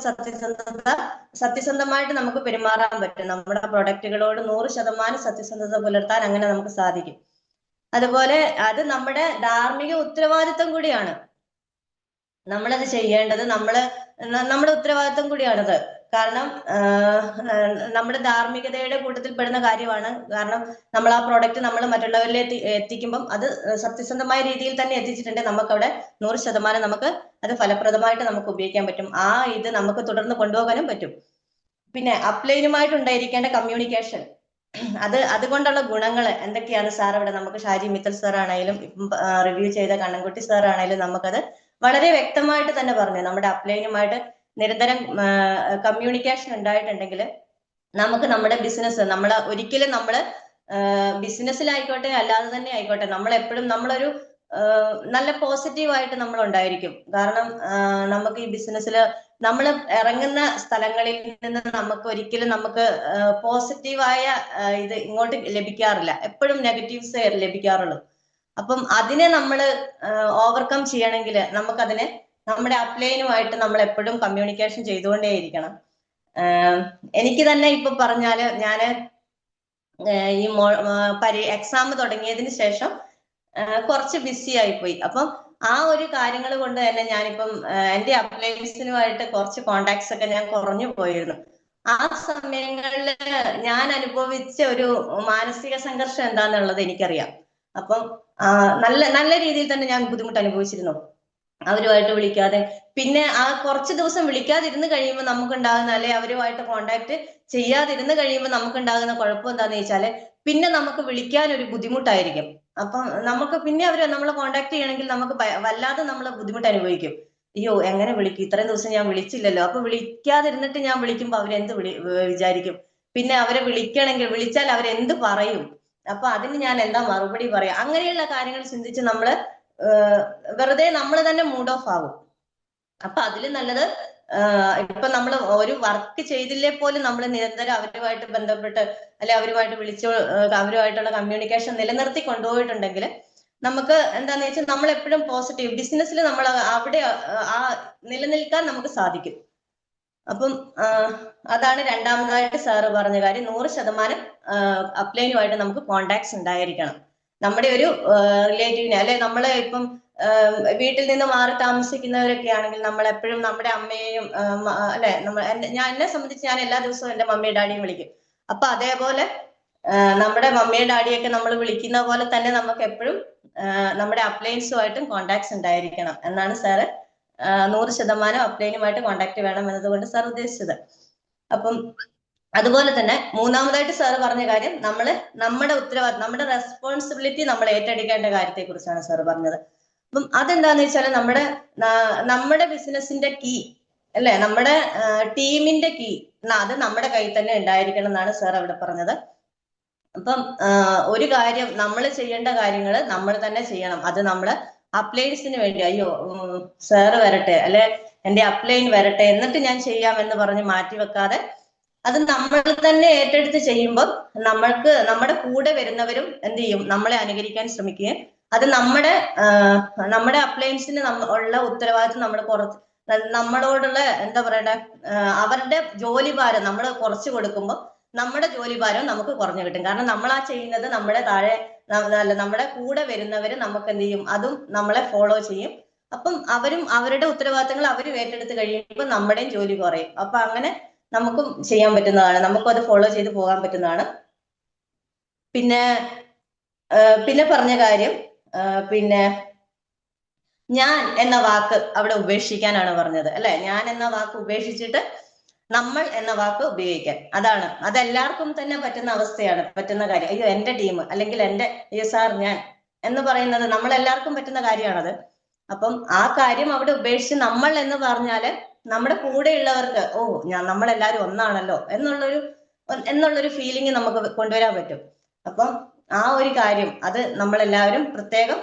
സത്യസന്ധമായിട്ട് നമുക്ക് പെരുമാറാൻ പറ്റും. നമ്മുടെ പ്രൊഡക്റ്റുകളോട് 100% സത്യസന്ധത പുലർത്താൻ അങ്ങനെ നമുക്ക് സാധിക്കും. അതുപോലെ അത് നമ്മുടെ ധാർമ്മിക ഉത്തരവാദിത്വം കൂടിയാണ്. നമ്മളത് ചെയ്യേണ്ടത് നമ്മുടെ ഉത്തരവാദിത്വം കൂടിയാണത്. കാരണം നമ്മുടെ ധാർമ്മികതയുടെ കൂട്ടത്തിൽ പെടുന്ന കാര്യമാണ്. കാരണം നമ്മൾ ആ പ്രോഡക്റ്റ് നമ്മൾ മറ്റുള്ളവരിലേക്ക് എത്തിക്കുമ്പം അത് സത്യസന്ധമായ രീതിയിൽ തന്നെ എത്തിച്ചിട്ടുണ്ടെങ്കിൽ നമുക്കവിടെ 100% നമുക്ക് അത് ഫലപ്രദമായിട്ട് നമുക്ക് ഉപയോഗിക്കാൻ പറ്റും. ഇത് നമുക്ക് തുടർന്ന് കൊണ്ടുപോകാനും പറ്റും. പിന്നെ അപ്ലൈനുമായിട്ട് ഉണ്ടായിരിക്കേണ്ട കമ്മ്യൂണിക്കേഷൻ, അതുകൊണ്ടുള്ള ഗുണങ്ങൾ എന്തൊക്കെയാണ് സാർ ഇവിടെ നമുക്ക് ഷാജി മിത്തൽ സാർ ആണെങ്കിലും റിവ്യൂ ചെയ്ത കണ്ണൻകുട്ടി സാർ ആണെങ്കിലും നമുക്കത് വളരെ വ്യക്തമായിട്ട് തന്നെ പറഞ്ഞു. നമ്മുടെ അപ്ലൈനുമായിട്ട് നിരന്തരം കമ്മ്യൂണിക്കേഷൻ ഉണ്ടായിട്ടുണ്ടെങ്കിൽ നമുക്ക് നമ്മുടെ ബിസിനസ് ഒരിക്കലും ബിസിനസ്സിലായിക്കോട്ടെ അല്ലാതെ തന്നെ ആയിക്കോട്ടെ നമ്മളെപ്പോഴും നമ്മളൊരു നല്ല പോസിറ്റീവായിട്ട് നമ്മൾ ഉണ്ടായിരിക്കും. കാരണം നമുക്ക് ഈ ബിസിനസ്സിൽ നമ്മൾ ഇറങ്ങുന്ന സ്ഥലങ്ങളിൽ നിന്ന് ഒരിക്കലും നമുക്ക് പോസിറ്റീവായ ഇത് ഇങ്ങോട്ട് ലഭിക്കാറില്ല. എപ്പോഴും നെഗറ്റീവ്സ് ലഭിക്കാറുള്ളൂ. അപ്പം അതിനെ നമ്മൾ ഓവർകം ചെയ്യണമെങ്കിൽ നമുക്കതിനെ നമ്മുടെ അപ്ലൈനുമായിട്ട് നമ്മൾ എപ്പോഴും കമ്മ്യൂണിക്കേഷൻ ചെയ്തുകൊണ്ടേയിരിക്കണം. എനിക്ക് തന്നെ ഇപ്പൊ പറഞ്ഞാല് ഞാന് ഈ എക്സാം തുടങ്ങിയതിന് ശേഷം കുറച്ച് ബിസി ആയിപ്പോയി. അപ്പം ആ ഒരു കാര്യങ്ങൾ കൊണ്ട് തന്നെ ഞാനിപ്പം എന്റെ അപ്ലൈൻസിനുമായിട്ട് കുറച്ച് കോണ്ടാക്ട്സ് ഒക്കെ ഞാൻ കുറഞ്ഞു പോയിരുന്നു. ആ സമയങ്ങളിൽ ഞാൻ അനുഭവിച്ച ഒരു മാനസിക സംഘർഷം എന്താന്നുള്ളത് എനിക്കറിയാം. അപ്പം നല്ല രീതിയിൽ തന്നെ ഞാൻ ബുദ്ധിമുട്ട് അനുഭവിച്ചിരുന്നു അവരുമായിട്ട് വിളിക്കാതെ. പിന്നെ ആ കുറച്ച് ദിവസം വിളിക്കാതിരുന്ന് കഴിയുമ്പോൾ നമുക്കുണ്ടാകുന്ന, അല്ലെ അവരുമായിട്ട് കോണ്ടാക്ട് ചെയ്യാതിരുന്ന് കഴിയുമ്പോൾ നമുക്കുണ്ടാകുന്ന കുഴപ്പം എന്താന്ന് വെച്ചാല് പിന്നെ നമുക്ക് വിളിക്കാൻ ഒരു ബുദ്ധിമുട്ടായിരിക്കും. അപ്പം നമുക്ക് പിന്നെ നമ്മളെ കോണ്ടാക്ട് ചെയ്യണമെങ്കിൽ നമുക്ക് വല്ലാതെ നമ്മൾ ബുദ്ധിമുട്ട് അനുഭവിക്കും. അയ്യോ എങ്ങനെ വിളിക്കും, ഇത്രയും ദിവസം ഞാൻ വിളിച്ചില്ലല്ലോ. അപ്പൊ വിളിക്കാതിരുന്നിട്ട് ഞാൻ വിളിക്കുമ്പോൾ അവരെന്ത് വിചാരിക്കും, പിന്നെ അവരെ വിളിച്ചാൽ അവരെന്ത് പറയും, അപ്പൊ അതിന് ഞാൻ എന്താ മറുപടി പറയാ, അങ്ങനെയുള്ള കാര്യങ്ങൾ ചിന്തിച്ച് നമ്മള് വെറുതെ നമ്മൾ തന്നെ മൂഡ് ഓഫ് ആകും. അപ്പൊ അതില് നല്ലത് ഇപ്പൊ നമ്മൾ ഒരു വർക്ക് ചെയ്തില്ലേ പോലും നമ്മൾ നിരന്തരം അവരുമായിട്ട് ബന്ധപ്പെട്ട് അല്ലെ അവരുമായിട്ട് അവരുമായിട്ടുള്ള കമ്മ്യൂണിക്കേഷൻ നിലനിർത്തി കൊണ്ടുപോയിട്ടുണ്ടെങ്കിൽ നമുക്ക് എന്താന്ന് വെച്ചാൽ നമ്മൾ എപ്പോഴും പോസിറ്റീവ് ബിസിനസ്സിൽ നമ്മൾ അവിടെ നിലനിൽക്കാൻ നമുക്ക് സാധിക്കും. അപ്പം അതാണ് രണ്ടാമതായിട്ട് സാറ് പറഞ്ഞ കാര്യം. 100% അപ്ലൈനുമായിട്ട് നമുക്ക് കോണ്ടാക്ട്സ് ഉണ്ടായിരിക്കണം. നമ്മുടെ ഒരു റിലേറ്റീവിനെ അല്ലെ നമ്മളെ ഇപ്പം വീട്ടിൽ നിന്ന് മാറി താമസിക്കുന്നവരൊക്കെ ആണെങ്കിൽ നമ്മൾ എപ്പോഴും നമ്മുടെ അമ്മയെയും അല്ലെ എന്നെ സംബന്ധിച്ച് ഞാൻ എല്ലാ ദിവസവും എന്റെ മമ്മിയും ഡാഡിയും വിളിക്കും. അപ്പൊ അതേപോലെ നമ്മുടെ മമ്മിയും ഡാഡിയൊക്കെ നമ്മൾ വിളിക്കുന്ന പോലെ തന്നെ നമുക്ക് എപ്പോഴും നമ്മുടെ അപ്ലൈൻസുമായിട്ടും കോണ്ടാക്ട്സ് ഉണ്ടായിരിക്കണം എന്നാണ് സാറ് 100% അപ്ലൈനുമായിട്ട് കോണ്ടാക്ട് വേണം എന്നതുകൊണ്ട് സാർ ഉദ്ദേശിച്ചത്. അപ്പം അതുപോലെ തന്നെ മൂന്നാമതായിട്ട് സാറ് പറഞ്ഞ കാര്യം നമ്മുടെ ഉത്തരവാദിത്വം, നമ്മുടെ റെസ്പോൺസിബിലിറ്റി നമ്മൾ ഏറ്റെടുക്കേണ്ട കാര്യത്തെ കുറിച്ചാണ് സാറ് പറഞ്ഞത്. അപ്പം അതെന്താന്ന് വെച്ചാൽ നമ്മുടെ ബിസിനസിന്റെ കീ അല്ലെ, നമ്മുടെ ടീമിന്റെ കീ അത് നമ്മുടെ കയ്യിൽ തന്നെ ഉണ്ടായിരിക്കണം എന്നാണ് സാർ അവിടെ പറഞ്ഞത്. അപ്പം ഒരു കാര്യം നമ്മൾ ചെയ്യേണ്ട കാര്യങ്ങൾ നമ്മൾ തന്നെ ചെയ്യണം. അത് നമ്മള് അപ്ലൈൻസിന് വേണ്ടി അയ്യോ സാറ് വരട്ടെ അല്ലെ എന്റെ അപ്ലൈൻ വരട്ടെ എന്നിട്ട് ഞാൻ ചെയ്യാമെന്ന് പറഞ്ഞ് മാറ്റിവെക്കാതെ അത് നമ്മൾ തന്നെ ഏറ്റെടുത്ത് ചെയ്യുമ്പോൾ നമ്മുടെ കൂടെ വരുന്നവരും എന്ത് ചെയ്യും, നമ്മളെ അനുകരിക്കാൻ ശ്രമിക്കുകയും അത് നമ്മുടെ അപ്ലയൻസിന് ഉള്ള ഉത്തരവാദിത്വം നമ്മളോടുള്ള എന്താ പറയണ്ടേ അവരുടെ ജോലിഭാരം നമ്മൾ കുറച്ച് കൊടുക്കുമ്പോൾ നമ്മുടെ ജോലിഭാരം നമുക്ക് കുറഞ്ഞു കിട്ടും. കാരണം നമ്മളാ ചെയ്യുന്നത് നമ്മുടെ താഴെ നമ്മുടെ കൂടെ വരുന്നവര് നമുക്ക് എന്ത് ചെയ്യും, അതും നമ്മളെ ഫോളോ ചെയ്യും. അപ്പം അവരും അവരുടെ ഉത്തരവാദിത്തങ്ങൾ അവരും ഏറ്റെടുത്ത് കഴിയുമ്പോൾ നമ്മുടെയും ജോലി കുറയും. അപ്പൊ അങ്ങനെ നമുക്കും ചെയ്യാൻ പറ്റുന്നതാണ്, നമുക്കും അത് ഫോളോ ചെയ്ത് പോകാൻ പറ്റുന്നതാണ്. പിന്നെ പറഞ്ഞ കാര്യം പിന്നെ ഞാൻ എന്ന വാക്ക് അവിടെ ഉപേക്ഷിക്കാനാണ് പറഞ്ഞത് അല്ലെ. ഞാൻ എന്ന വാക്ക് ഉപേക്ഷിച്ചിട്ട് നമ്മൾ എന്ന വാക്ക് ഉപയോഗിക്കാൻ. അതെല്ലാവർക്കും തന്നെ പറ്റുന്ന അവസ്ഥയാണ്, പറ്റുന്ന കാര്യം. അയ്യോ എന്റെ ടീം അല്ലെങ്കിൽ അയ്യോ സാർ ഞാൻ എന്ന് പറയുന്നത് നമ്മളെല്ലാവർക്കും പറ്റുന്ന കാര്യമാണത്. അപ്പം ആ കാര്യം അവിടെ ഉപേക്ഷിച്ച് നമ്മൾ എന്ന് പറഞ്ഞാല് നമ്മുടെ കൂടെയുള്ളവർക്ക് നമ്മളെല്ലാവരും ഒന്നാണല്ലോ എന്നുള്ളൊരു ഫീലിംഗ് നമുക്ക് കൊണ്ടുവരാൻ പറ്റും. അപ്പം ആ ഒരു കാര്യം അത് നമ്മളെല്ലാവരും പ്രത്യേകം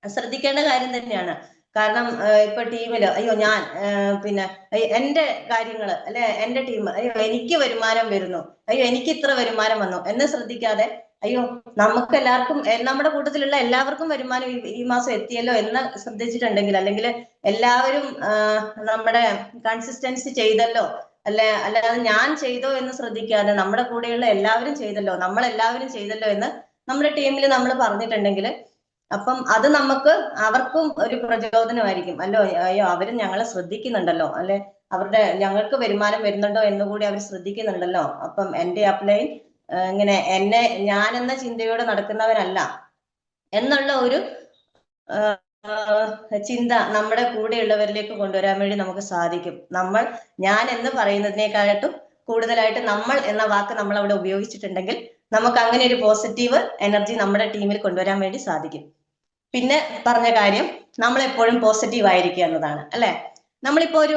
ശ്രദ്ധിക്കേണ്ട കാര്യം തന്നെയാണ്. കാരണം ഇപ്പൊ ടീമില് അയ്യോ ഞാൻ എന്റെ കാര്യങ്ങള് അല്ലെ എന്റെ ടീം അയ്യോ എനിക്ക് വരുമാനം വരുന്നു, അയ്യോ എനിക്ക് ഇത്ര വരുമാനം വന്നു എന്ന് ശ്രദ്ധിക്കാതെ അയ്യോ നമുക്ക് എല്ലാവർക്കും നമ്മുടെ കൂട്ടത്തിലുള്ള എല്ലാവർക്കും വരുമാനം ഈ മാസം എത്തിയല്ലോ എന്ന് ശ്രദ്ധിച്ചിട്ടുണ്ടെങ്കിൽ, അല്ലെങ്കിൽ എല്ലാവരും നമ്മുടെ കൺസിസ്റ്റൻസി ചെയ്തല്ലോ, അല്ലാതെ ഞാൻ ചെയ്തോ എന്ന് ശ്രദ്ധിക്കാതെ നമ്മുടെ കൂടെയുള്ള എല്ലാവരും ചെയ്തല്ലോ, നമ്മളെല്ലാവരും ചെയ്തല്ലോ എന്ന് നമ്മുടെ ടീമിൽ നമ്മൾ പറഞ്ഞിട്ടുണ്ടെങ്കിൽ, അപ്പം അത് നമുക്ക് അവർക്കും ഒരു പ്രചോദനമായിരിക്കും. അയ്യോ അവരും ഞങ്ങളെ ശ്രദ്ധിക്കുന്നുണ്ടല്ലോ, അല്ലെ ഞങ്ങൾക്ക് വരുമാനം വരുന്നുണ്ടോ എന്നുകൂടി അവർ ശ്രദ്ധിക്കുന്നുണ്ടല്ലോ, അപ്പം എന്റെ അപ്ലൈൻ ഇങ്ങനെ ഞാനെന്ന ചിന്തയോടെ നടക്കുന്നവരല്ല എന്നുള്ള ഒരു ചിന്ത നമ്മുടെ കൂടെയുള്ളവരിലേക്ക് കൊണ്ടുവരാൻ വേണ്ടി നമുക്ക് സാധിക്കും. ഞാൻ എന്ന് പറയുന്നതിനേക്കാളും കൂടുതലായിട്ട് നമ്മൾ എന്ന വാക്ക് നമ്മൾ അവിടെ ഉപയോഗിച്ചിട്ടുണ്ടെങ്കിൽ നമുക്ക് അങ്ങനെ ഒരു പോസിറ്റീവ് എനർജി നമ്മുടെ ടീമിൽ കൊണ്ടുവരാൻ വേണ്ടി സാധിക്കും. പിന്നെ പറഞ്ഞ കാര്യം, നമ്മൾ എപ്പോഴും പോസിറ്റീവ് ആയിരിക്കുക എന്നതാണ്, അല്ലെ? നമ്മളിപ്പോ ഒരു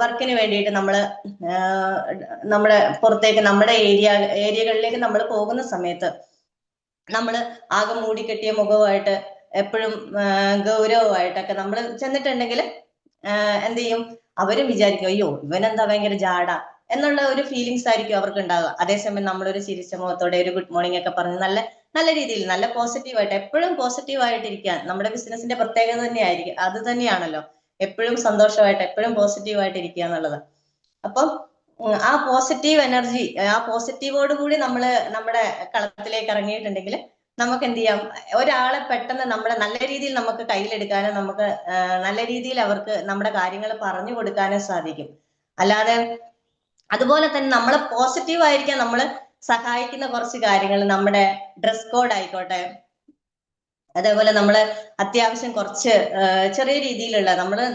വർക്കിന് വേണ്ടിയിട്ട് നമ്മുടെ പുറത്തേക്ക് നമ്മുടെ ഏരിയകളിലേക്ക് നമ്മൾ പോകുന്ന സമയത്ത് നമ്മൾ ആകെ മൂടിക്കെട്ടിയ മുഖമായിട്ട് എപ്പോഴും ഗൗരവമായിട്ടൊക്കെ നമ്മൾ ചെന്നിട്ടുണ്ടെങ്കിൽ എന്ത് ചെയ്യും? അവരും വിചാരിക്കും അയ്യോ ഇവനെന്താ ഭയങ്കര ജാട എന്നുള്ള ഒരു ഫീലിങ്സ് ആയിരിക്കും അവർക്ക് ഉണ്ടാവുക. അതേസമയം നമ്മളൊരു ചിരിച്ച മുഖത്തോടെ ഒരു ഗുഡ് മോർണിംഗ് ഒക്കെ പറഞ്ഞ് നല്ല രീതിയിൽ നല്ല പോസിറ്റീവായിട്ട് എപ്പോഴും പോസിറ്റീവായിട്ടിരിക്കാൻ നമ്മുടെ ബിസിനസിന്റെ പ്രത്യേകത തന്നെയായിരിക്കും. അത് തന്നെയാണല്ലോ എപ്പോഴും സന്തോഷമായിട്ട് എപ്പോഴും പോസിറ്റീവായിട്ട് ഇരിക്കുക എന്നുള്ളത്. അപ്പം ആ പോസിറ്റീവ് എനർജി, ആ പോസിറ്റീവോട് കൂടി നമ്മുടെ കളത്തിലേക്ക് ഇറങ്ങിയിട്ടുണ്ടെങ്കിൽ നമുക്ക് എന്ത് ചെയ്യാം? ഒരാളെ പെട്ടെന്ന് നല്ല രീതിയിൽ നമുക്ക് കയ്യിലെടുക്കാനും നമുക്ക് നല്ല രീതിയിൽ അവർക്ക് നമ്മുടെ കാര്യങ്ങൾ പറഞ്ഞു കൊടുക്കാനും സാധിക്കും. അല്ലാതെ അതുപോലെ തന്നെ നമ്മളെ പോസിറ്റീവ് ആയിരിക്കാൻ നമ്മൾ സഹായിക്കുന്ന കുറച്ച് കാര്യങ്ങൾ, നമ്മുടെ ഡ്രസ് കോഡ് ആയിക്കോട്ടെ, അതേപോലെ നമ്മള് അത്യാവശ്യം കുറച്ച് ചെറിയ രീതിയിലുള്ള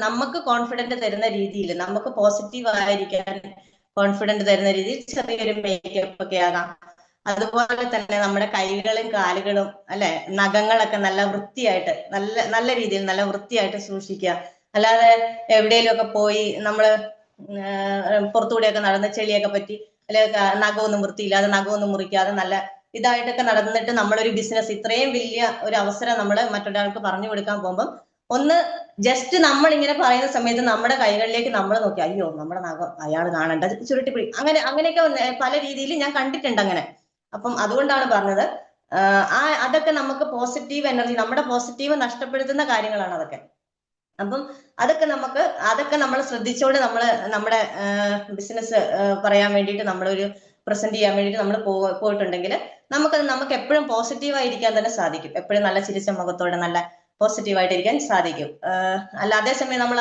നമുക്ക് കോൺഫിഡന്റ് തരുന്ന രീതിയിൽ, നമുക്ക് പോസിറ്റീവ് ആയിരിക്കാൻ കോൺഫിഡന്റ് തരുന്ന രീതിയിൽ ചെറിയൊരു മേക്കപ്പ് ഒക്കെ ആകാം. അതുപോലെ തന്നെ നമ്മുടെ കൈകളും കാലുകളും അല്ലെ നഖങ്ങളൊക്കെ നല്ല വൃത്തിയായിട്ട് നല്ല രീതിയിൽ നല്ല വൃത്തിയായിട്ട് സൂക്ഷിക്കുക. അല്ലാതെ എവിടെയെങ്കിലും ഒക്കെ പോയി നമ്മള് പുറത്തുകൂടെയൊക്കെ നടന്ന് ചെളിയൊക്കെ പറ്റി അല്ലെങ്കിൽ നഖമൊന്നും വൃത്തിയില്ലാതെ നഖമൊന്നും മുറിക്കാതെ നല്ല ഇതായിട്ടൊക്കെ നടന്നിട്ട് നമ്മളൊരു ബിസിനസ് ഇത്രയും വലിയ ഒരു അവസരം നമ്മൾ മറ്റൊരാൾക്ക് പറഞ്ഞു കൊടുക്കാൻ പോകുമ്പോൾ ഒന്ന് ജസ്റ്റ് നമ്മൾ ഇങ്ങനെ പറയുന്ന സമയത്ത് നമ്മുടെ കൈകളിലേക്ക് നമ്മൾ നോക്കി അയ്യോ നമ്മുടെ നഖം അയാൾ കാണണ്ട ചുരുട്ടിപ്പിടി അങ്ങനെയൊക്കെ പല രീതിയിൽ ഞാൻ കണ്ടിട്ടുണ്ട് അങ്ങനെ. അപ്പം അതുകൊണ്ടാണ് പറഞ്ഞത് അതൊക്കെ നമുക്ക് പോസിറ്റീവ് എനർജി, നമ്മുടെ പോസിറ്റീവ് നഷ്ടപ്പെടുത്തുന്ന കാര്യങ്ങളാണ് അതൊക്കെ. അപ്പം അതൊക്കെ നമ്മൾ ശ്രദ്ധിച്ചുകൊണ്ട് നമ്മുടെ ബിസിനസ് പറയാൻ വേണ്ടിയിട്ട് നമ്മളൊരു പ്രസന്റ് ചെയ്യാൻ വേണ്ടിയിട്ട് നമ്മൾ പോയിട്ടുണ്ടെങ്കിൽ നമുക്ക് എപ്പോഴും പോസിറ്റീവ് ആയിരിക്കാൻ തന്നെ സാധിക്കും. എപ്പോഴും നല്ല ചിരിച്ച മുഖത്തോടെ നല്ല പോസിറ്റീവ് ആയിട്ടിരിക്കാൻ സാധിക്കും. അല്ല അതേസമയം നമ്മൾ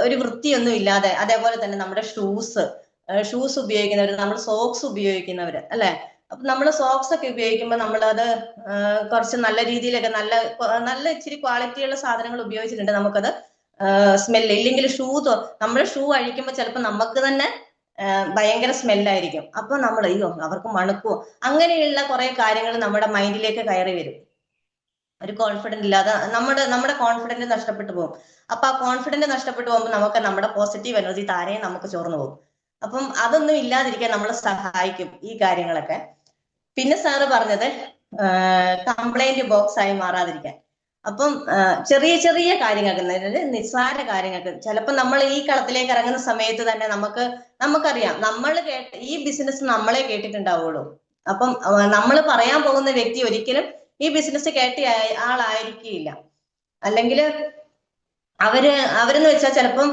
ഒരു വൃത്തിയൊന്നും ഇല്ലാതെ, അതേപോലെ തന്നെ നമ്മുടെ ഷൂസ് ഉപയോഗിക്കുന്നവർ, നമ്മൾ സോക്സ് ഉപയോഗിക്കുന്നവര് അല്ലെ, അപ്പൊ നമ്മൾ സോക്സ് ഒക്കെ ഉപയോഗിക്കുമ്പോൾ നമ്മളത് കുറച്ച് നല്ല രീതിയിലൊക്കെ നല്ല ഇച്ചിരി ക്വാളിറ്റിയുള്ള സാധനങ്ങൾ ഉപയോഗിച്ചിട്ടുണ്ട് നമുക്കത് സ്മെല്ല് ഇല്ലെങ്കിൽ നമ്മുടെ ഷൂ അഴിക്കുമ്പോൾ ചിലപ്പോൾ നമുക്ക് തന്നെ ഭയങ്കര സ്മെല്ലായിരിക്കും. അപ്പൊ നമ്മൾ അയ്യോ അവർക്ക് മണക്കുവോ, അങ്ങനെയുള്ള കുറെ കാര്യങ്ങൾ നമ്മുടെ മൈൻഡിലേക്ക് കയറി വരും. ഒരു കോൺഫിഡന്റ് ഇല്ലാതെ നമ്മുടെ കോൺഫിഡന്റ് നഷ്ടപ്പെട്ടു പോകും. അപ്പൊ ആ കോൺഫിഡന്റ് നഷ്ടപ്പെട്ടു പോകുമ്പോൾ നമുക്ക് നമ്മുടെ പോസിറ്റീവ് എനർജി താനേ നമുക്ക് ചോർന്നു പോകും. അപ്പം അതൊന്നും ഇല്ലാതിരിക്കാൻ നമ്മളെ സഹായിക്കും ഈ കാര്യങ്ങളൊക്കെ. പിന്നെ സാറ് പറഞ്ഞത് കംപ്ലൈന്റ് ബോക്സ് ആയി മാറാതിരിക്കാൻ. അപ്പം ചെറിയ ചെറിയ കാര്യങ്ങൾക്ക്, നിസ്സാര കാര്യങ്ങൾക്ക് ചിലപ്പോൾ നമ്മൾ ഈ കളത്തിലേക്ക് ഇറങ്ങുന്ന സമയത്ത് തന്നെ നമുക്കറിയാം ഈ ബിസിനസ് നമ്മളെ കേട്ടിട്ടുണ്ടാവുള്ളൂ. അപ്പം നമ്മൾ പറയാൻ പോകുന്ന വ്യക്തി ഒരിക്കലും ഈ ബിസിനസ് കേട്ട ആളായിരിക്കില്ല. അല്ലെങ്കിൽ അവരെന്ന് വെച്ചാൽ ചിലപ്പം